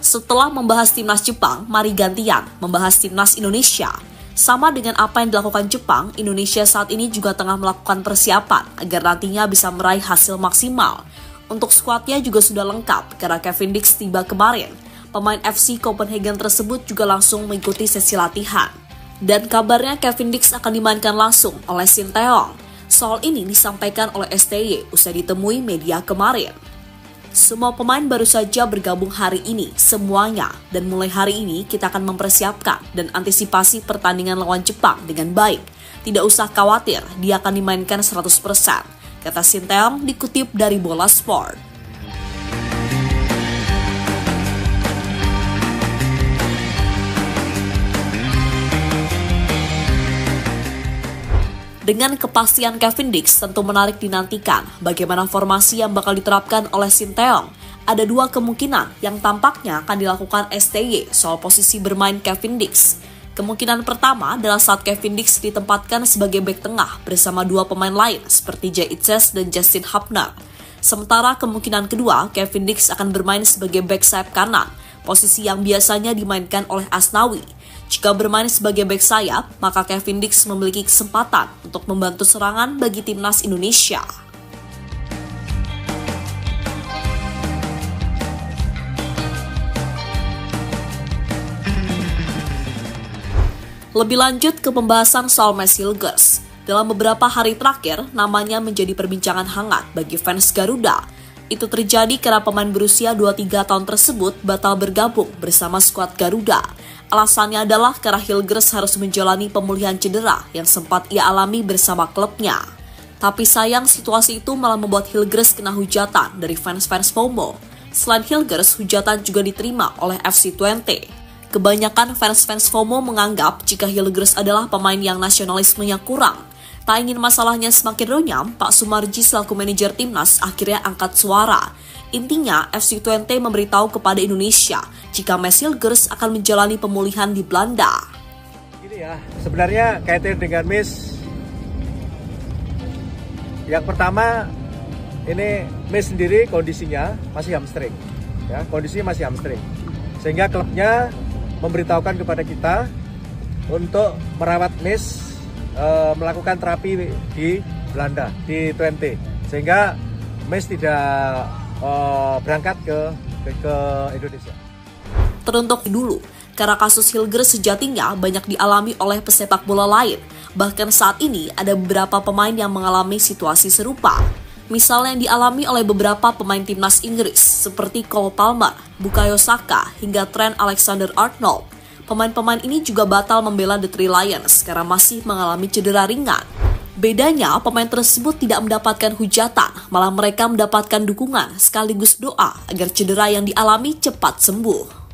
Setelah membahas timnas Jepang, mari gantian membahas timnas Indonesia. Sama dengan apa yang dilakukan Jepang, Indonesia saat ini juga tengah melakukan persiapan agar nantinya bisa meraih hasil maksimal. Untuk skuadnya juga sudah lengkap karena Kevin Dix tiba kemarin. Pemain FC Copenhagen tersebut juga langsung mengikuti sesi latihan. Dan kabarnya Kevin Dix akan dimainkan langsung oleh Sinteyong. Soal ini disampaikan oleh STY usai ditemui media kemarin. Semua pemain baru saja bergabung hari ini, semuanya. Dan mulai hari ini kita akan mempersiapkan dan antisipasi pertandingan lawan Jepang dengan baik. Tidak usah khawatir, dia akan dimainkan 100%, kata Sinteyong dikutip dari Bola Sport. Dengan kepastian Kevin Dix tentu menarik dinantikan bagaimana formasi yang bakal diterapkan oleh Sinteyong. Ada dua kemungkinan yang tampaknya akan dilakukan STY soal posisi bermain Kevin Dix. Kemungkinan pertama adalah saat Kevin Dix ditempatkan sebagai bek tengah bersama dua pemain lain seperti Jay Itzes dan Justin Hubner. Sementara kemungkinan kedua, Kevin Dix akan bermain sebagai bek sayap kanan, posisi yang biasanya dimainkan oleh Asnawi. Jika bermain sebagai bek sayap, maka Kevin Dix memiliki kesempatan untuk membantu serangan bagi timnas Indonesia. Lebih lanjut ke pembahasan soal Mads Hilgers. Dalam beberapa hari terakhir, namanya menjadi perbincangan hangat bagi fans Garuda. Itu terjadi karena pemain berusia 23 tahun tersebut batal bergabung bersama skuad Garuda. Alasannya adalah karena Hilgers harus menjalani pemulihan cedera yang sempat ia alami bersama klubnya. Tapi sayang situasi itu malah membuat Hilgers kena hujatan dari fans-fans FOMO. Selain Hilgers, hujatan juga diterima oleh FC Twente. Kebanyakan fans-fans FOMO menganggap jika Hilgers adalah pemain yang nasionalismenya kurang. Tak ingin masalahnya semakin runyam, Pak Sumarji selaku manajer timnas akhirnya angkat suara. Intinya, FC Twente memberitahu kepada Indonesia jika Mads Hilgers akan menjalani pemulihan di Belanda. Gini ya, sebenarnya kaitan dengan Mads, yang pertama ini Mads sendiri kondisinya masih hamstring, ya kondisinya masih hamstring, sehingga klubnya memberitahukan kepada kita untuk merawat Mads, melakukan terapi di Belanda, di Twente, sehingga Mads tidak berangkat ke Indonesia. Teruntuk dulu, karena kasus Hilgers sejatinya banyak dialami oleh pesepak bola lain. Bahkan saat ini ada beberapa pemain yang mengalami situasi serupa. Misalnya yang dialami oleh beberapa pemain timnas Inggris seperti Cole Palmer, Bukayo Saka, hingga Trent Alexander-Arnold. Pemain-pemain ini juga batal membela The Three Lions karena masih mengalami cedera ringan. Bedanya, pemain tersebut tidak mendapatkan hujatan, malah mereka mendapatkan dukungan sekaligus doa agar cedera yang dialami cepat sembuh.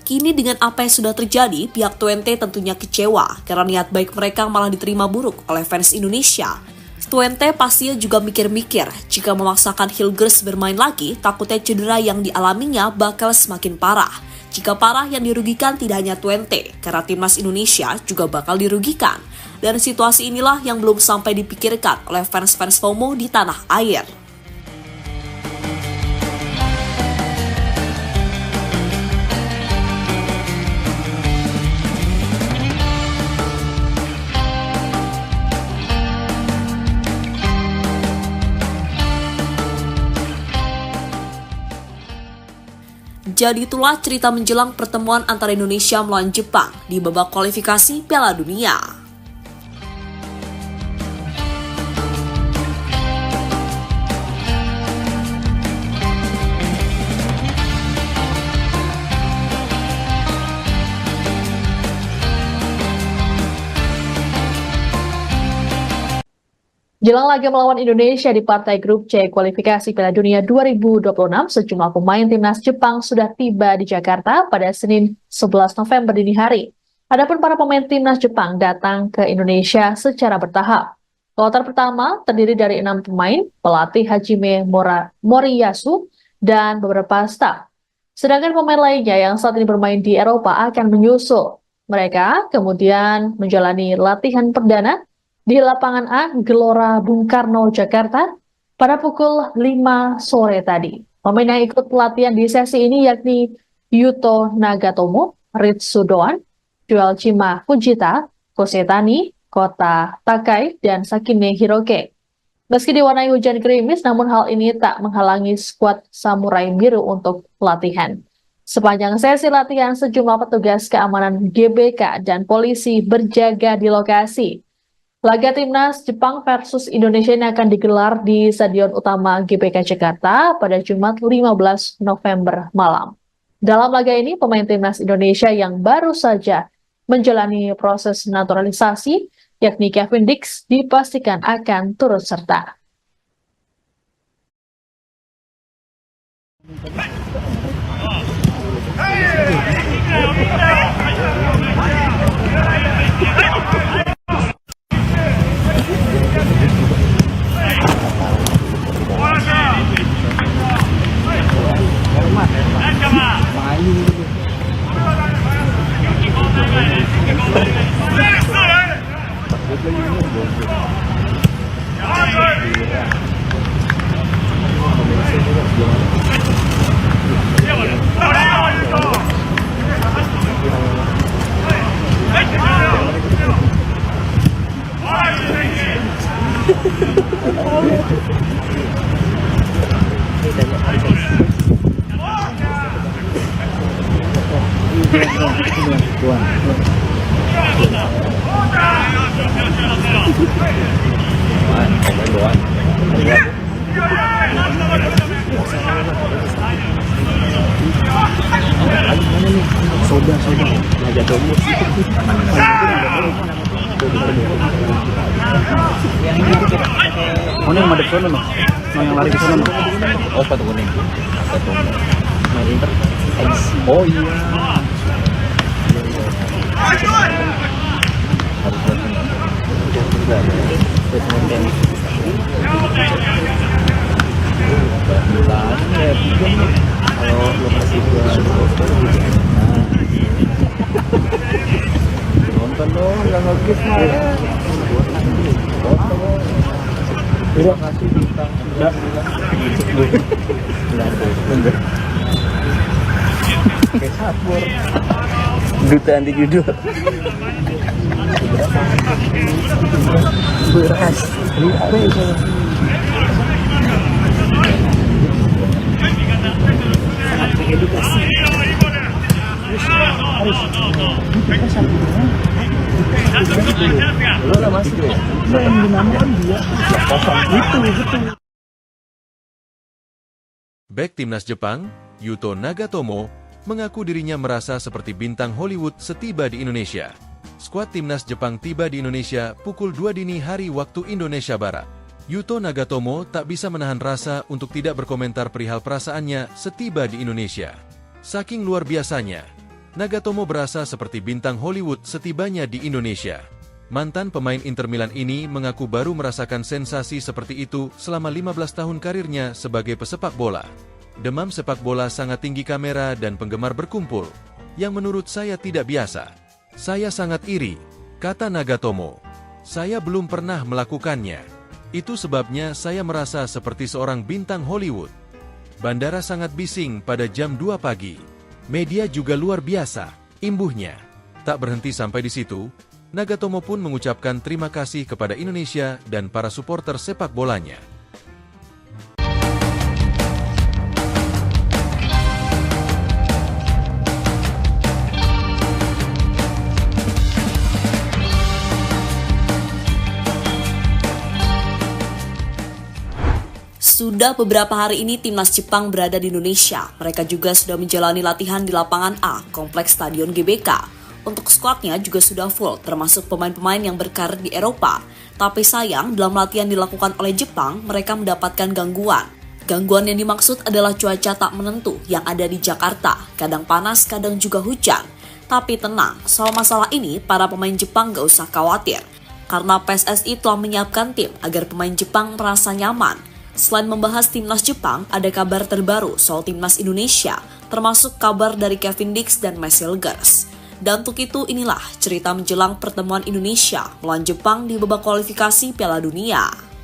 Kini dengan apa yang sudah terjadi, pihak Twente tentunya kecewa karena niat baik mereka malah diterima buruk oleh fans Indonesia. Twente pastinya juga mikir-mikir, jika memaksakan Hilgers bermain lagi, takutnya cedera yang dialaminya bakal semakin parah. Jika parah, yang dirugikan tidak hanya Twente, karena timnas Indonesia juga bakal dirugikan. Dan situasi inilah yang belum sampai dipikirkan oleh fans-fans FOMO di tanah air. Jadi itulah cerita menjelang pertemuan antara Indonesia melawan Jepang di babak kualifikasi Piala Dunia. Jelang laga melawan Indonesia di partai grup C kualifikasi Piala Dunia 2026, sejumlah pemain timnas Jepang sudah tiba di Jakarta pada Senin 11 November dini hari. Adapun para pemain timnas Jepang datang ke Indonesia secara bertahap. Kloter pertama terdiri dari 6 pemain, pelatih Hajime Moriyasu, dan beberapa staf. Sedangkan pemain lainnya yang saat ini bermain di Eropa akan menyusul. Mereka kemudian menjalani latihan perdana di lapangan A Gelora Bung Karno, Jakarta pada pukul 5 sore tadi. Pemain yang ikut latihan di sesi ini yakni Yuto Nagatomo, Ritsu Doan, Joelchima Fujita, Kosetani, Kota Takai, dan Sakine Hiroke. Meski diwarnai hujan gerimis, namun hal ini tak menghalangi skuad Samurai Biru untuk latihan. Sepanjang sesi latihan, sejumlah petugas keamanan GBK dan polisi berjaga di lokasi. Laga timnas Jepang versus Indonesia ini akan digelar di Stadion Utama GBK Jakarta pada Jumat 15 November malam. Dalam laga ini, pemain timnas Indonesia yang baru saja menjalani proses naturalisasi, yakni Kevin Dix, dipastikan akan turut serta. Soda Nagatomo. Mana yang madep sono, yang lari ke sono? Oh, sepatu kuning. Main Inter. Oh iya. Kalau lo masih nonton dong, yang nge-gift mah ya. Terima kasih bintang. Kayak sabur. Duta anti judul. Beras. Edukasi. Bek timnas Jepang, Yuto Nagatomo, mengaku dirinya merasa seperti bintang Hollywood setiba di Indonesia. Skuad timnas Jepang tiba di Indonesia pukul 2 dini hari waktu Indonesia Barat. Yuto Nagatomo tak bisa menahan rasa untuk tidak berkomentar perihal perasaannya setiba di Indonesia. Saking luar biasanya, Nagatomo berasa seperti bintang Hollywood setibanya di Indonesia. Mantan pemain Inter Milan ini mengaku baru merasakan sensasi seperti itu selama 15 tahun karirnya sebagai pesepak bola. Demam sepak bola sangat tinggi kamera dan penggemar berkumpul, yang menurut saya tidak biasa. Saya sangat iri, kata Nagatomo. Saya belum pernah melakukannya. Itu sebabnya saya merasa seperti seorang bintang Hollywood. Bandara sangat bising pada jam 2 pagi. Media juga luar biasa, imbuhnya. Tak berhenti sampai di situ, Nagatomo pun mengucapkan terima kasih kepada Indonesia dan para supporter sepak bolanya. Sudah beberapa hari ini timnas Jepang berada di Indonesia. Mereka juga sudah menjalani latihan di lapangan A, Kompleks Stadion GBK. Untuk skuadnya juga sudah full, termasuk pemain-pemain yang berkarir di Eropa. Tapi sayang, dalam latihan dilakukan oleh Jepang, mereka mendapatkan gangguan. Gangguan yang dimaksud adalah cuaca tak menentu yang ada di Jakarta, kadang panas, kadang juga hujan. Tapi tenang, soal masalah ini para pemain Jepang gak usah khawatir, karena PSSI telah menyiapkan tim agar pemain Jepang merasa nyaman. Selain membahas timnas Jepang, ada kabar terbaru soal timnas Indonesia, termasuk kabar dari Kevin Dix dan Messilgers. Dan untuk itu inilah cerita menjelang pertemuan Indonesia melawan Jepang di babak kualifikasi Piala Dunia.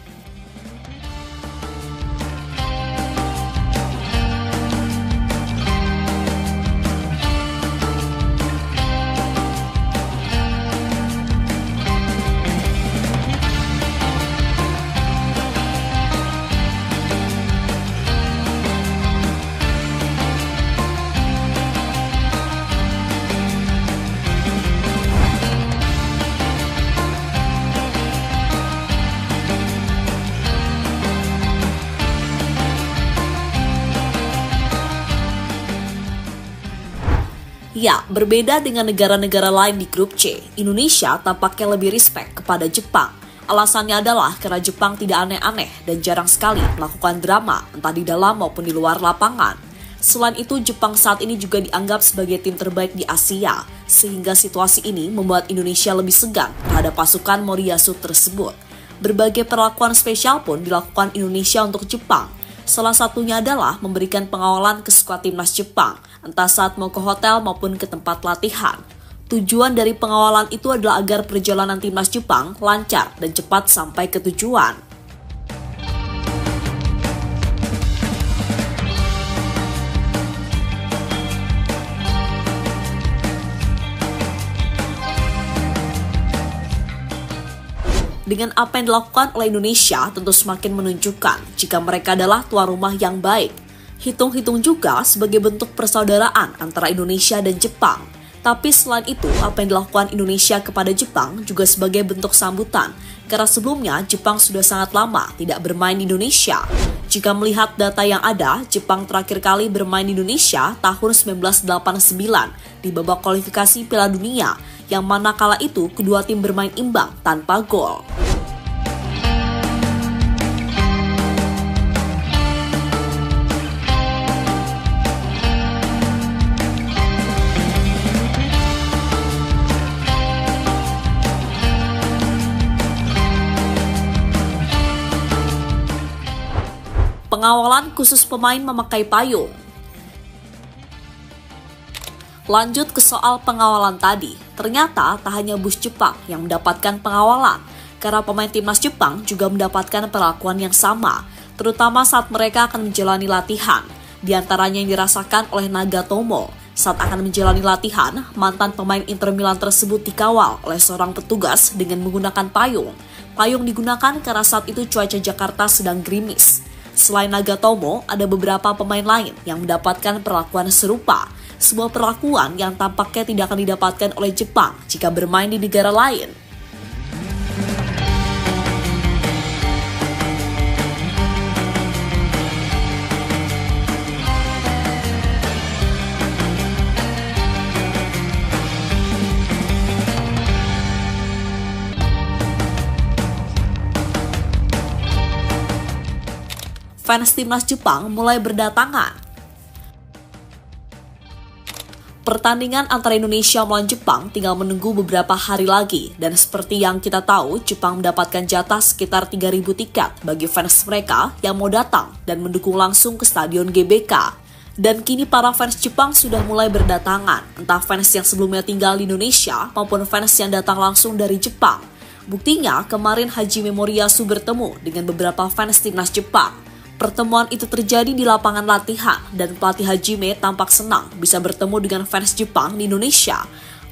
Ya, berbeda dengan negara-negara lain di grup C, Indonesia tampaknya lebih respect kepada Jepang. Alasannya adalah karena Jepang tidak aneh-aneh dan jarang sekali melakukan drama, entah di dalam maupun di luar lapangan. Selain itu, Jepang saat ini juga dianggap sebagai tim terbaik di Asia, sehingga situasi ini membuat Indonesia lebih segan terhadap pasukan Moriyasu tersebut. Berbagai perlakuan spesial pun dilakukan Indonesia untuk Jepang. Salah satunya adalah memberikan pengawalan ke skuad timnas Jepang, entah saat mau ke hotel maupun ke tempat latihan. Tujuan dari pengawalan itu adalah agar perjalanan timnas Jepang lancar dan cepat sampai ke tujuan. Dengan apa yang dilakukan oleh Indonesia tentu semakin menunjukkan jika mereka adalah tuan rumah yang baik. Hitung-hitung juga sebagai bentuk persaudaraan antara Indonesia dan Jepang. Tapi selain itu, apa yang dilakukan Indonesia kepada Jepang juga sebagai bentuk sambutan, karena sebelumnya Jepang sudah sangat lama tidak bermain di Indonesia. Jika melihat data yang ada, Jepang terakhir kali bermain di Indonesia tahun 1989 di babak kualifikasi Piala Dunia, yang mana kala itu kedua tim bermain imbang tanpa gol. Pengawalan khusus pemain memakai payung. Lanjut ke soal pengawalan tadi, ternyata tak hanya bus Jepang yang mendapatkan pengawalan, karena pemain timnas Jepang juga mendapatkan perlakuan yang sama, terutama saat mereka akan menjalani latihan. Di antaranya yang dirasakan oleh Nagatomo. Saat akan menjalani latihan, mantan pemain Inter Milan tersebut dikawal oleh seorang petugas dengan menggunakan payung. Payung digunakan karena saat itu cuaca Jakarta sedang gerimis. Selain Nagatomo, ada beberapa pemain lain yang mendapatkan perlakuan serupa. Sebuah perlakuan yang tampaknya tidak akan didapatkan oleh Jepang jika bermain di negara lain. Fans timnas Jepang mulai berdatangan. Pertandingan antara Indonesia melawan Jepang tinggal menunggu beberapa hari lagi, dan seperti yang kita tahu, Jepang mendapatkan jatah sekitar 3.000 tiket bagi fans mereka yang mau datang dan mendukung langsung ke Stadion GBK. Dan kini para fans Jepang sudah mulai berdatangan, entah fans yang sebelumnya tinggal di Indonesia maupun fans yang datang langsung dari Jepang. Buktinya, kemarin Hajime Moriyasu bertemu dengan beberapa fans timnas Jepang. Pertemuan itu terjadi di lapangan latihan dan pelatih Hajime tampak senang bisa bertemu dengan fans Jepang di Indonesia.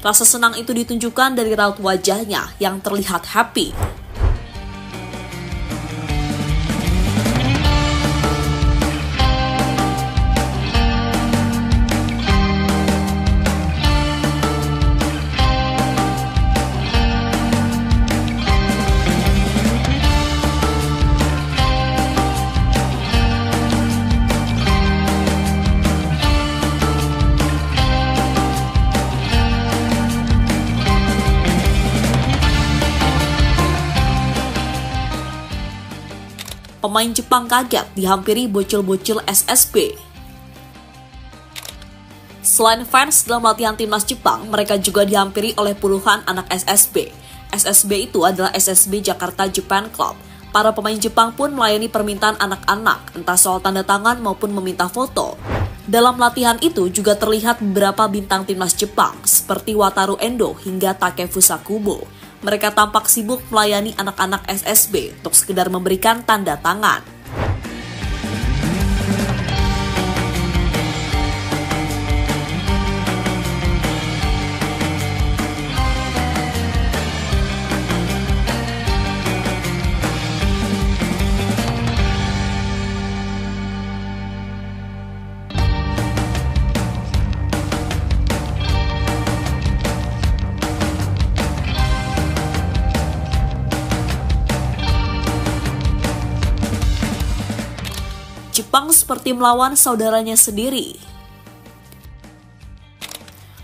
Rasa senang itu ditunjukkan dari raut wajahnya yang terlihat happy. pemain Jepang kaget dihampiri bocil-bocil SSB. Selain fans dalam latihan timnas Jepang, mereka juga dihampiri oleh puluhan anak SSB. SSB itu adalah SSB Jakarta Japan Club. Para pemain Jepang pun melayani permintaan anak-anak, entah soal tanda tangan maupun meminta foto. Dalam latihan itu juga terlihat beberapa bintang timnas Jepang seperti Wataru Endo hingga Takefusa Kubo. Mereka tampak sibuk melayani anak-anak SSB untuk sekedar memberikan tanda tangan. Jepang seperti melawan saudaranya sendiri.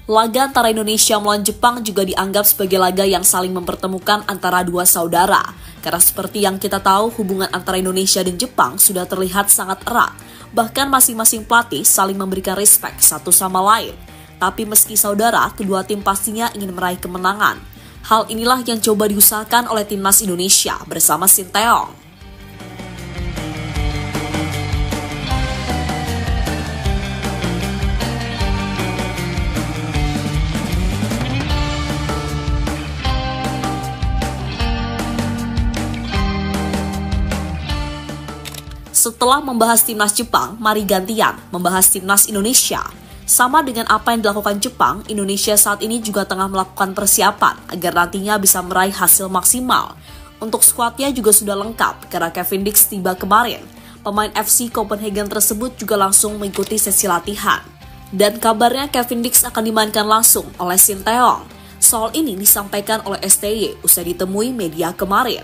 Laga antara Indonesia melawan Jepang juga dianggap sebagai laga yang saling mempertemukan antara dua saudara. Karena seperti yang kita tahu, hubungan antara Indonesia dan Jepang sudah terlihat sangat erat. Bahkan masing-masing pelatih saling memberikan respek satu sama lain. Tapi meski saudara, kedua tim pastinya ingin meraih kemenangan. Hal inilah yang coba diusahakan oleh timnas Indonesia bersama Sinteyong. Setelah membahas timnas Jepang, mari gantian membahas timnas Indonesia. Sama dengan apa yang dilakukan Jepang, Indonesia saat ini juga tengah melakukan persiapan agar nantinya bisa meraih hasil maksimal. Untuk skuadnya juga sudah lengkap karena Kevin Dix tiba kemarin. Pemain FC Copenhagen tersebut juga langsung mengikuti sesi latihan. Dan kabarnya Kevin Dix akan dimainkan langsung oleh Sinteyong. Soal ini disampaikan oleh STY usai ditemui media kemarin.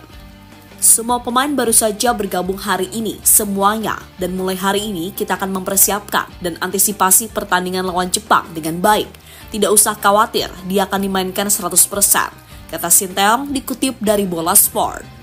Semua pemain baru saja bergabung hari ini, semuanya. Dan mulai hari ini kita akan mempersiapkan dan antisipasi pertandingan lawan Jepang dengan baik. Tidak usah khawatir, dia akan dimainkan 100%, kata Sinteyong dikutip dari Bola Sport.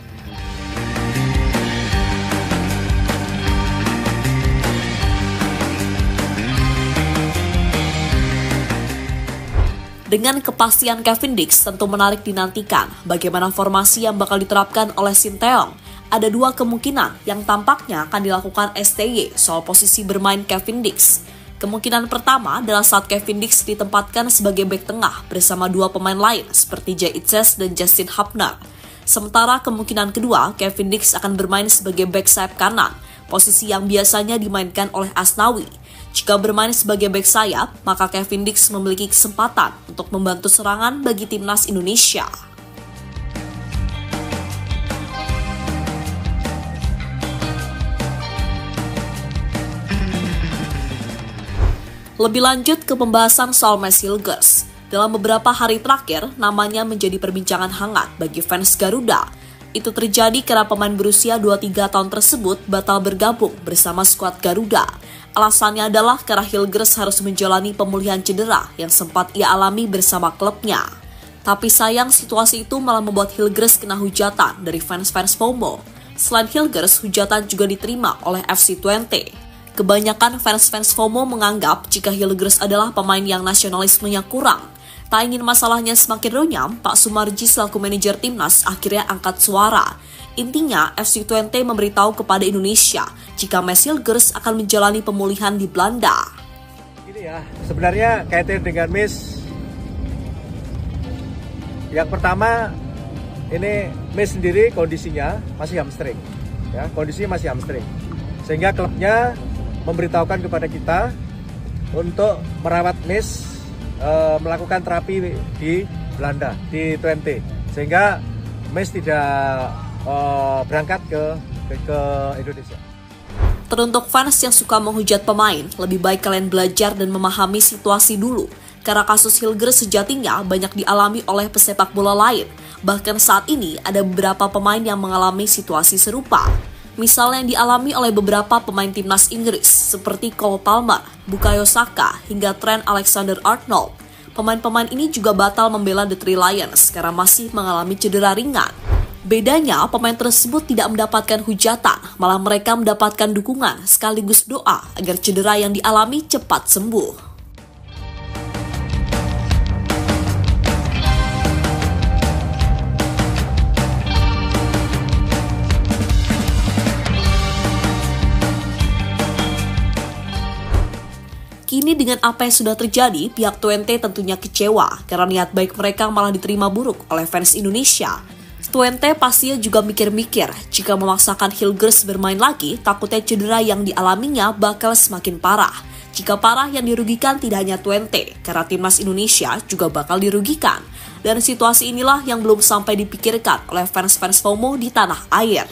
Dengan kepastian Kevin Dix tentu menarik dinantikan bagaimana formasi yang bakal diterapkan oleh Sinteyong. Ada dua kemungkinan yang tampaknya akan dilakukan STY soal posisi bermain Kevin Dix. Kemungkinan pertama adalah saat Kevin Dix ditempatkan sebagai bek tengah bersama dua pemain lain seperti Jay Itzes dan Justin Hubner. Sementara kemungkinan kedua, Kevin Dix akan bermain sebagai bek sayap kanan, posisi yang biasanya dimainkan oleh Asnawi. Jika bermain sebagai bek sayap, maka Kevin Dix memiliki kesempatan untuk membantu serangan bagi timnas Indonesia. Lebih lanjut ke pembahasan soal Max Hilgers. Dalam beberapa hari terakhir, namanya menjadi perbincangan hangat bagi fans Garuda. Itu terjadi karena pemain berusia 23 tahun tersebut batal bergabung bersama skuad Garuda. Alasannya adalah karena Hilgers harus menjalani pemulihan cedera yang sempat ia alami bersama klubnya. Tapi sayang situasi itu malah membuat Hilgers kena hujatan dari fans-fans FOMO. Selain Hilgers, hujatan juga diterima oleh FC Twente. Kebanyakan fans-fans FOMO menganggap jika Hilgers adalah pemain yang nasionalismenya kurang. Tak ingin masalahnya semakin runyam, Pak Sumarji selaku manajer timnas akhirnya angkat suara. Intinya, FC Twente memberitahu kepada Indonesia jika Max Hilgers akan menjalani pemulihan di Belanda. Ini ya, sebenarnya kaitan dengan Max. Yang pertama, ini Max sendiri kondisinya masih hamstring. Ya, kondisinya masih hamstring. Sehingga klubnya memberitahukan kepada kita untuk merawat Max, melakukan terapi di Belanda, di Twente. Sehingga Max tidak berangkat ke Indonesia. Teruntuk fans yang suka menghujat pemain, lebih baik kalian belajar dan memahami situasi dulu. Karena kasus Hilgers sejatinya banyak dialami oleh pesepak bola lain. Bahkan saat ini ada beberapa pemain yang mengalami situasi serupa. Misalnya yang dialami oleh beberapa pemain timnas Inggris seperti Cole Palmer, Bukayo Saka, hingga Trent Alexander-Arnold. Pemain-pemain ini juga batal membela The Three Lions karena masih mengalami cedera ringan. Bedanya, pemain tersebut tidak mendapatkan hujatan, malah mereka mendapatkan dukungan sekaligus doa agar cedera yang dialami cepat sembuh. Kini dengan apa yang sudah terjadi, pihak Twente tentunya kecewa karena niat baik mereka malah diterima buruk oleh fans Indonesia. Twente pastinya juga mikir-mikir, jika memaksakan Hilgers bermain lagi, takutnya cedera yang dialaminya bakal semakin parah. Jika parah, yang dirugikan tidak hanya Twente, karena timnas Indonesia juga bakal dirugikan. Dan situasi inilah yang belum sampai dipikirkan oleh fans-fans FOMO di tanah air.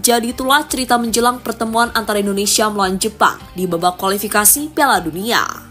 Jadi itulah cerita menjelang pertemuan antara Indonesia melawan Jepang di babak kualifikasi Piala Dunia.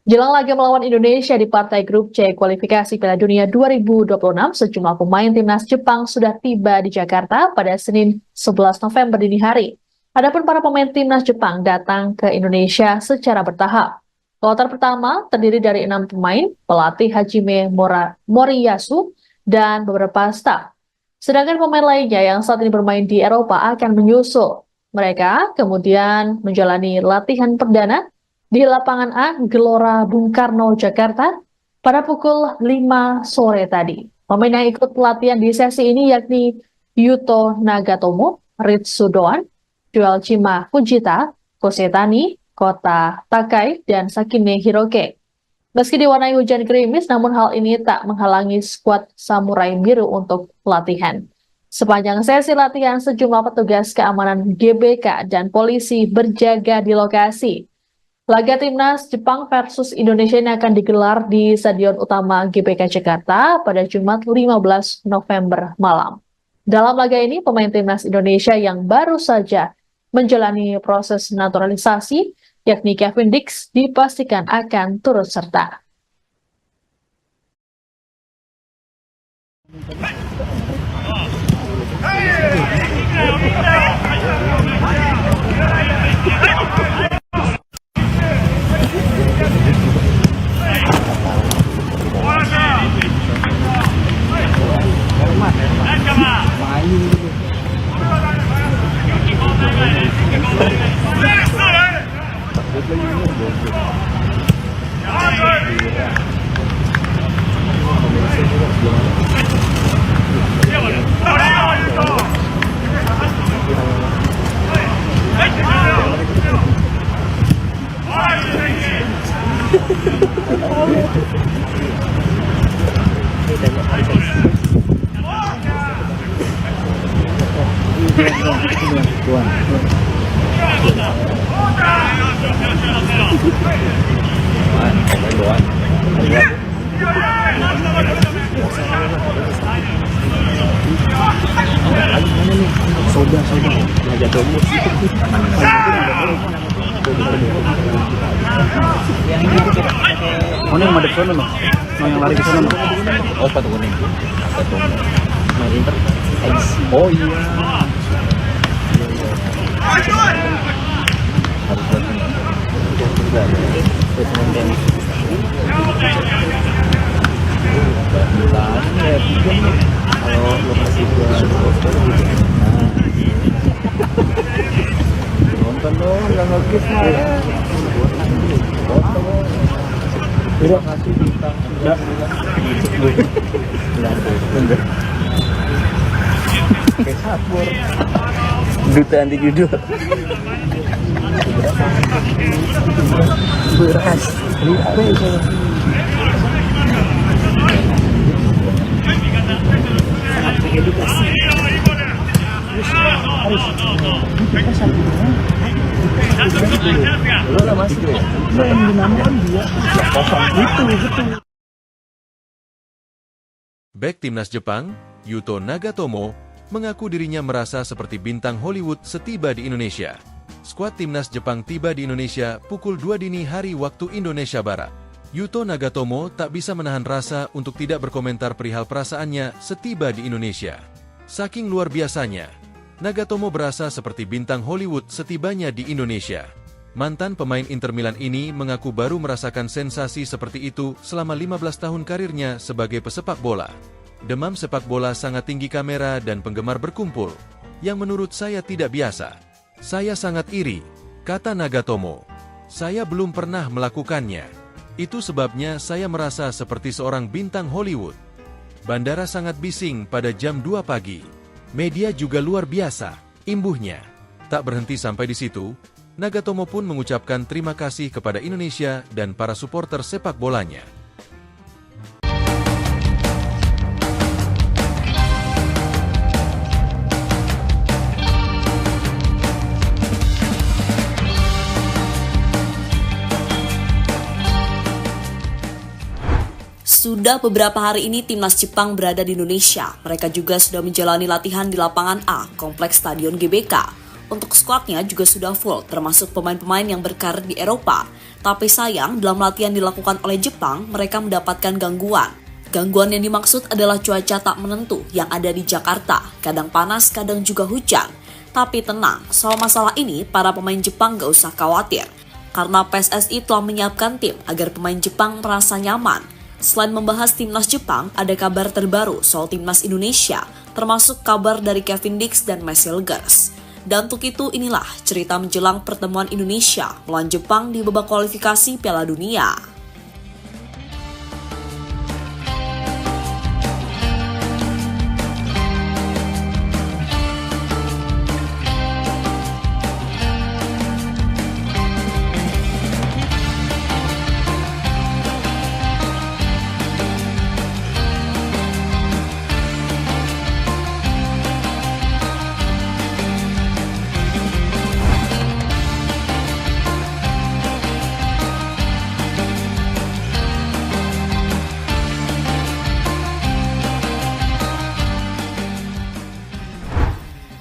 Jelang laga melawan Indonesia di partai grup C kualifikasi Piala Dunia 2026, sejumlah pemain timnas Jepang sudah tiba di Jakarta pada Senin 11 November dini hari. Adapun para pemain timnas Jepang datang ke Indonesia secara bertahap. Kloter pertama terdiri dari 6 pemain, pelatih Hajime Moriyasu, dan beberapa staf. Sedangkan pemain lainnya yang saat ini bermain di Eropa akan menyusul. Mereka kemudian menjalani latihan perdana di lapangan A Gelora Bung Karno, Jakarta pada pukul 5 sore tadi. Pemain yang ikut pelatihan di sesi ini yakni Yuto Nagatomo, Ritsu Doan, Joelchima Fujita, Kosetani, Kota Takai, dan Sakine Hiroke. Meski diwarnai hujan gerimis, namun hal ini tak menghalangi skuad Samurai Biru untuk latihan. Sepanjang sesi latihan, sejumlah petugas keamanan GBK dan polisi berjaga di lokasi. Laga timnas Jepang versus Indonesia ini akan digelar di Stadion Utama GBK Jakarta pada Jumat 15 November malam. Dalam laga ini, pemain timnas Indonesia yang baru saja menjalani proses naturalisasi, yakni Kevin Dix, dipastikan akan turut serta. Oh, ini yang madep sana loh. Yang lari ke sana loh. Oh, sepatu kuning. Main Inter. Oh iya. Harus kalau lokasi nonton dong, nggak ngelukis mah. Udah kasih bintang. Udah. Kayak sabur. Duta anti judul. Beras. Apa itu? Edukasi. Harus. Bek timnas Jepang, Yuto Nagatomo, mengaku dirinya merasa seperti bintang Hollywood setiba di Indonesia. Skuad timnas Jepang tiba di Indonesia pukul 2 dini hari waktu Indonesia Barat. Yuto Nagatomo tak bisa menahan rasa untuk tidak berkomentar perihal perasaannya setiba di Indonesia. Saking luar biasanya, Nagatomo berasa seperti bintang Hollywood setibanya di Indonesia. Mantan pemain Inter Milan ini mengaku baru merasakan sensasi seperti itu selama 15 tahun karirnya sebagai pesepak bola. Demam sepak bola sangat tinggi kamera dan penggemar berkumpul, yang menurut saya tidak biasa. Saya sangat iri, kata Nagatomo. Saya belum pernah melakukannya. Itu sebabnya saya merasa seperti seorang bintang Hollywood. Bandara sangat bising pada jam 2 pagi. Media juga luar biasa, imbuhnya. Tak berhenti sampai di situ, Nagatomo pun mengucapkan terima kasih kepada Indonesia dan para supporter sepak bolanya. Sudah beberapa hari ini timnas Jepang berada di Indonesia. Mereka juga sudah menjalani latihan di lapangan A, Kompleks Stadion GBK. Untuk skuadnya juga sudah full, termasuk pemain-pemain yang berkarir di Eropa. Tapi sayang, dalam latihan dilakukan oleh Jepang, mereka mendapatkan gangguan. Gangguan yang dimaksud adalah cuaca tak menentu yang ada di Jakarta. Kadang panas, kadang juga hujan. Tapi tenang, soal masalah ini, para pemain Jepang gak usah khawatir. Karena PSSI telah menyiapkan tim agar pemain Jepang merasa nyaman. Selain membahas timnas Jepang, ada kabar terbaru soal timnas Indonesia, termasuk kabar dari Kevin Dix dan Marcel Gers. Dan untuk itu inilah cerita menjelang pertemuan Indonesia melawan Jepang di babak kualifikasi Piala Dunia.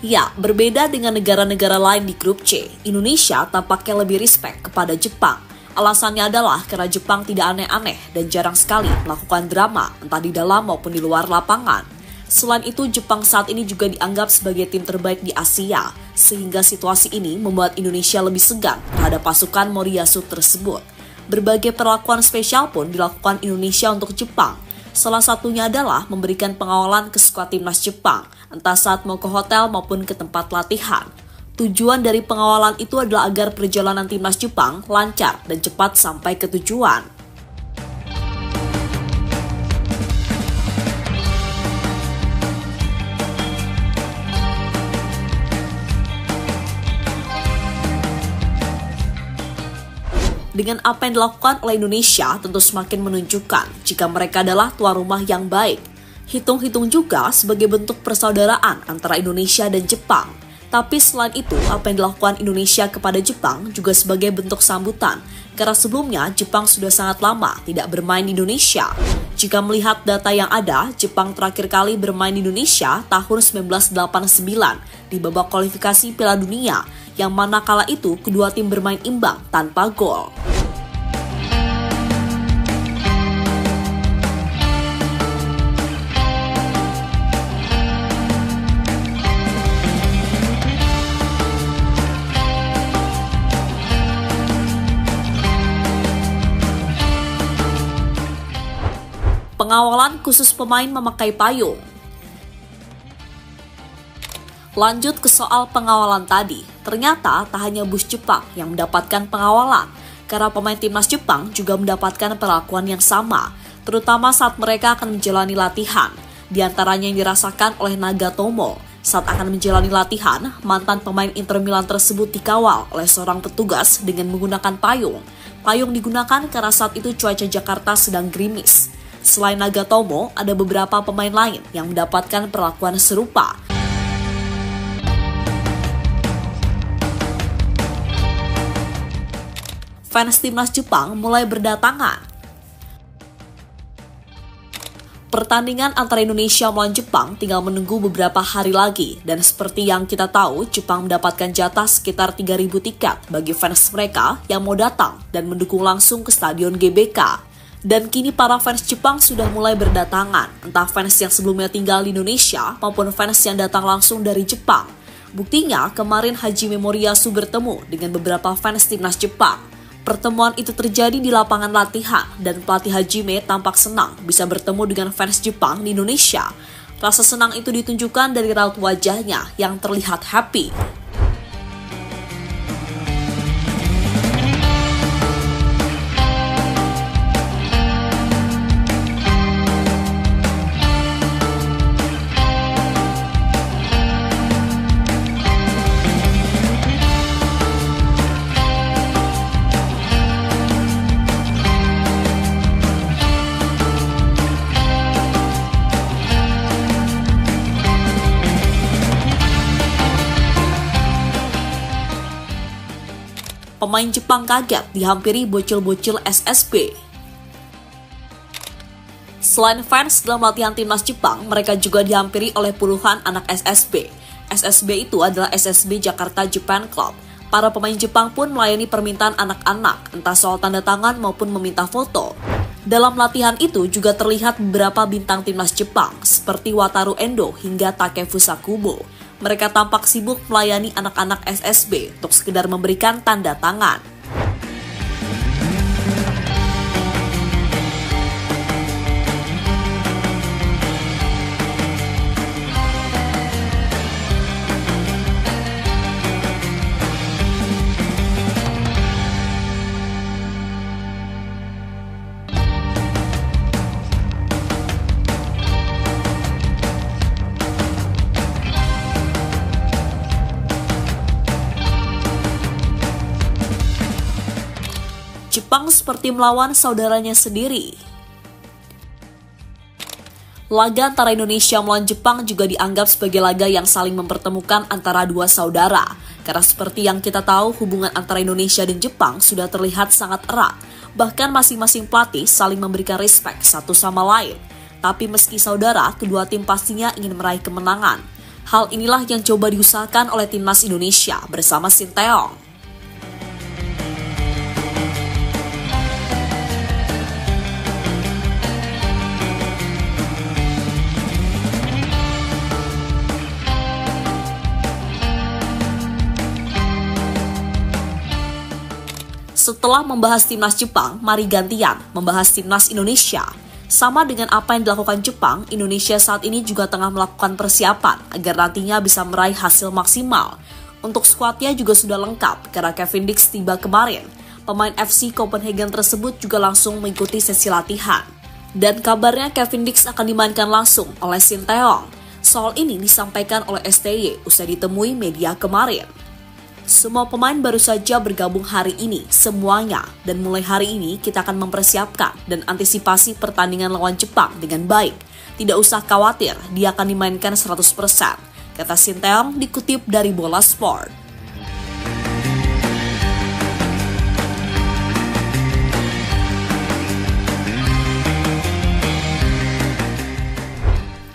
Ya, berbeda dengan negara-negara lain di grup C, Indonesia tampaknya lebih respect kepada Jepang. Alasannya adalah karena Jepang tidak aneh-aneh dan jarang sekali melakukan drama, entah di dalam maupun di luar lapangan. Selain itu, Jepang saat ini juga dianggap sebagai tim terbaik di Asia, sehingga situasi ini membuat Indonesia lebih segan terhadap pasukan Moriyasu tersebut. Berbagai perlakuan spesial pun dilakukan Indonesia untuk Jepang. Salah satunya adalah memberikan pengawalan ke skuad timnas Jepang, entah saat mau ke hotel maupun ke tempat latihan. Tujuan dari pengawalan itu adalah agar perjalanan timnas Jepang lancar dan cepat sampai ke tujuan. Dengan apa yang dilakukan oleh Indonesia tentu semakin menunjukkan jika mereka adalah tuan rumah yang baik. Hitung-hitung juga sebagai bentuk persaudaraan antara Indonesia dan Jepang. Tapi selain itu, apa yang dilakukan Indonesia kepada Jepang juga sebagai bentuk sambutan. Karena sebelumnya Jepang sudah sangat lama tidak bermain di Indonesia. Jika melihat data yang ada, Jepang terakhir kali bermain di Indonesia tahun 1989 di babak kualifikasi Piala Dunia, yang mana kala itu kedua tim bermain imbang tanpa gol. Pengawalan khusus pemain memakai payung. Lanjut ke soal pengawalan tadi, ternyata tak hanya bus Jepang yang mendapatkan pengawalan, karena pemain timnas Jepang juga mendapatkan perlakuan yang sama, terutama saat mereka akan menjalani latihan. Di antaranya yang dirasakan oleh Nagatomo. Saat akan menjalani latihan, mantan pemain Inter Milan tersebut dikawal oleh seorang petugas dengan menggunakan payung. Payung digunakan karena saat itu cuaca Jakarta sedang gerimis. Selain Nagatomo, ada beberapa pemain lain yang mendapatkan perlakuan serupa. fans timnas Jepang mulai berdatangan. Pertandingan antara Indonesia melawan Jepang tinggal menunggu beberapa hari lagi, dan seperti yang kita tahu, Jepang mendapatkan jatah sekitar 3.000 tiket bagi fans mereka yang mau datang dan mendukung langsung ke Stadion GBK. Dan kini para fans Jepang sudah mulai berdatangan, entah fans yang sebelumnya tinggal di Indonesia maupun fans yang datang langsung dari Jepang. Buktinya, kemarin Hajime Moriyasu bertemu dengan beberapa fans timnas Jepang. Pertemuan itu terjadi di lapangan latihan dan pelatih Hajime tampak senang bisa bertemu dengan fans Jepang di Indonesia. Rasa senang itu ditunjukkan dari raut wajahnya yang terlihat happy. Pemain Jepang kaget dihampiri bocil-bocil SSB. Selain fans dalam latihan timnas Jepang, mereka juga dihampiri oleh puluhan anak SSB. SSB itu adalah SSB Jakarta Japan Club. Para pemain Jepang pun melayani permintaan anak-anak, entah soal tanda tangan maupun meminta foto. Dalam latihan itu juga terlihat beberapa bintang timnas Jepang, seperti Wataru Endo hingga Takefusa Kubo. Mereka tampak sibuk melayani anak-anak SSB untuk sekedar memberikan tanda tangan. Jepang seperti melawan saudaranya sendiri. Laga antara Indonesia melawan Jepang juga dianggap sebagai laga yang saling mempertemukan antara dua saudara. Karena seperti yang kita tahu, hubungan antara Indonesia dan Jepang sudah terlihat sangat erat. Bahkan masing-masing pelatih saling memberikan respek satu sama lain. Tapi meski saudara, kedua tim pastinya ingin meraih kemenangan. Hal inilah yang coba diusahakan oleh timnas Indonesia bersama Sinteyong. Setelah membahas timnas Jepang, mari gantian membahas timnas Indonesia. Sama dengan apa yang dilakukan Jepang, Indonesia saat ini juga tengah melakukan persiapan agar nantinya bisa meraih hasil maksimal. Untuk skuadnya juga sudah lengkap karena Kevin Dix tiba kemarin. Pemain FC Copenhagen tersebut juga langsung mengikuti sesi latihan. Dan kabarnya Kevin Dix akan dimainkan langsung oleh Sinteyong. Soal ini disampaikan oleh STY usai ditemui media kemarin. Semua pemain baru saja bergabung hari ini, semuanya. Dan mulai hari ini kita akan mempersiapkan dan antisipasi pertandingan lawan Jepang dengan baik. Tidak usah khawatir, dia akan dimainkan 100%, kata Sinteyong dikutip dari Bola Sport.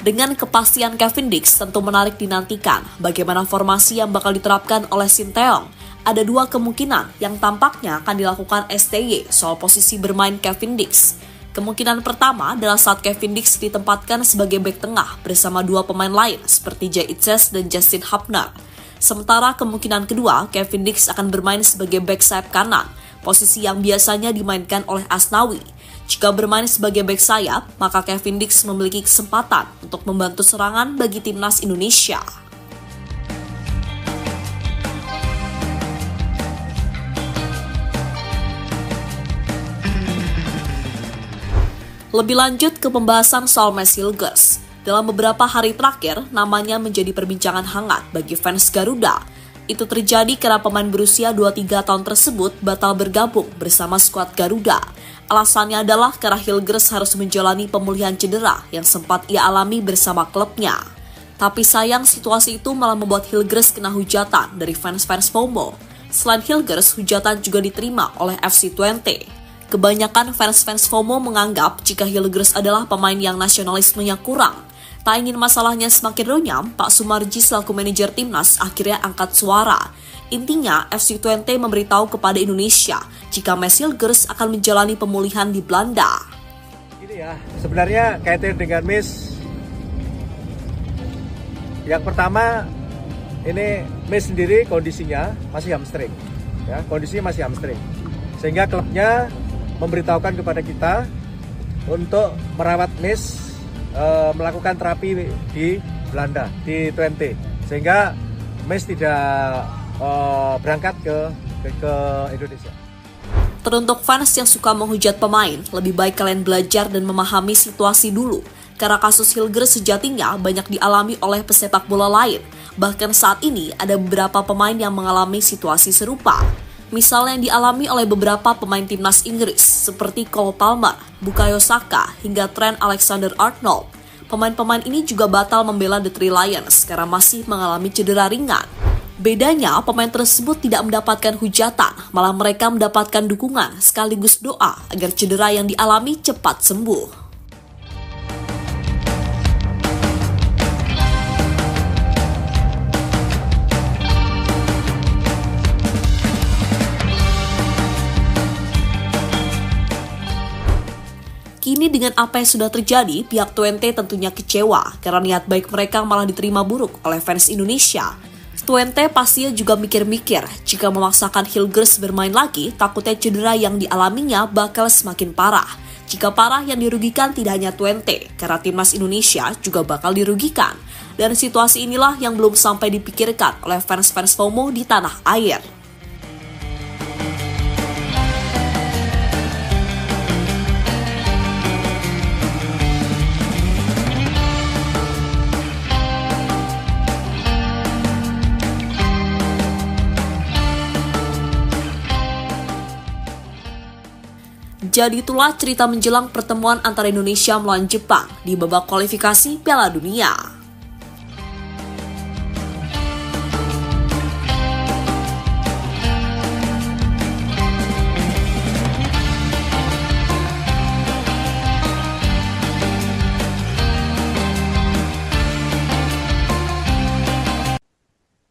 Dengan kepastian Kevin Dix tentu menarik dinantikan bagaimana formasi yang bakal diterapkan oleh Sinteyong. Ada dua kemungkinan yang tampaknya akan dilakukan STY soal posisi bermain Kevin Dix. Kemungkinan pertama adalah saat Kevin Dix ditempatkan sebagai bek tengah bersama dua pemain lain seperti Jay Itzes dan Justin Hapner. Sementara kemungkinan kedua, Kevin Dix akan bermain sebagai bek sayap kanan, posisi yang biasanya dimainkan oleh Asnawi. Jika bermain sebagai bek sayap, maka Kevin Dix memiliki kesempatan untuk membantu serangan bagi timnas Indonesia. Lebih lanjut ke pembahasan soal Max Hilgers. Dalam beberapa hari terakhir, namanya menjadi perbincangan hangat bagi fans Garuda. Itu terjadi karena pemain berusia 23 tahun tersebut batal bergabung bersama skuad Garuda. Alasannya adalah karena Hilgers harus menjalani pemulihan cedera yang sempat ia alami bersama klubnya. Tapi sayang situasi itu malah membuat Hilgers kena hujatan dari fans-fans FOMO. Selain Hilgers, hujatan juga diterima oleh FC Twente. Kebanyakan fans-fans FOMO menganggap jika Hilgers adalah pemain yang nasionalismenya kurang. Tak ingin masalahnya semakin runyam, Pak Sumarji selaku manajer timnas akhirnya angkat suara. Intinya, FC Twente memberitahu kepada Indonesia jika Mads Hilgers akan menjalani pemulihan di Belanda. Ini ya, sebenarnya kaitan dengan Mads. Yang pertama, ini Mads sendiri kondisinya masih hamstring, ya, kondisinya masih hamstring, sehingga klubnya memberitahukan kepada kita untuk merawat Mads, melakukan terapi di Belanda, di Twente, sehingga Mads tidak berangkat ke Indonesia. Teruntuk fans yang suka menghujat pemain, lebih baik kalian belajar dan memahami situasi dulu. Karena kasus Hilgers sejatinya banyak dialami oleh pesepak bola lain. Bahkan saat ini ada beberapa pemain yang mengalami situasi serupa. Misalnya yang dialami oleh beberapa pemain timnas Inggris seperti Cole Palmer, Bukayo Saka, hingga Trent Alexander-Arnold. Pemain-pemain ini juga batal membela The Three Lions karena masih mengalami cedera ringan. Bedanya, pemain tersebut tidak mendapatkan hujatan, malah mereka mendapatkan dukungan sekaligus doa agar cedera yang dialami cepat sembuh. Kini dengan apa yang sudah terjadi, pihak Twente tentunya kecewa karena niat baik mereka malah diterima buruk oleh fans Indonesia. Twente pastinya juga mikir-mikir jika memaksakan Hilgers bermain lagi, takutnya cedera yang dialaminya bakal semakin parah. Jika parah, yang dirugikan tidak hanya Twente, karena timnas Indonesia juga bakal dirugikan. Dan situasi inilah yang belum sampai dipikirkan oleh fans-fans FOMO di tanah air. Jadi itulah cerita menjelang pertemuan antara Indonesia melawan Jepang di babak kualifikasi Piala Dunia.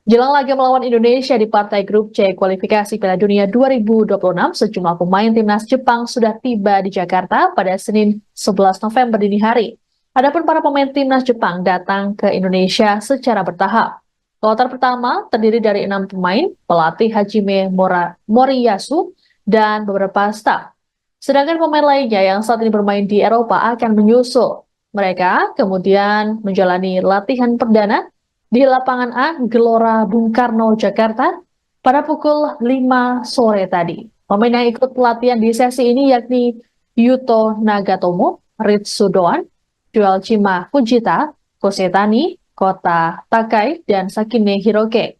Jelang laga melawan Indonesia di partai grup C kualifikasi Piala Dunia 2026, sejumlah pemain timnas Jepang sudah tiba di Jakarta pada Senin 11 November dini hari. Adapun para pemain timnas Jepang datang ke Indonesia secara bertahap. Kloter pertama terdiri dari 6 pemain, pelatih Hajime Moriyasu, dan beberapa staf. Sedangkan pemain lainnya yang saat ini bermain di Eropa akan menyusul. Mereka kemudian menjalani latihan perdana di lapangan A Gelora Bung Karno, Jakarta pada pukul 5 sore tadi. Pemain yang ikut pelatihan di sesi ini yakni Yuto Nagatomo, Ritsu Doan, Joelchima Fujita, Kosetani, Kota Takai, dan Sakine Hiroke.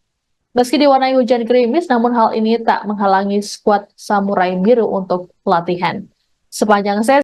Meski diwarnai hujan gerimis, namun hal ini tak menghalangi skuad Samurai Biru untuk pelatihan. Sepanjang sesi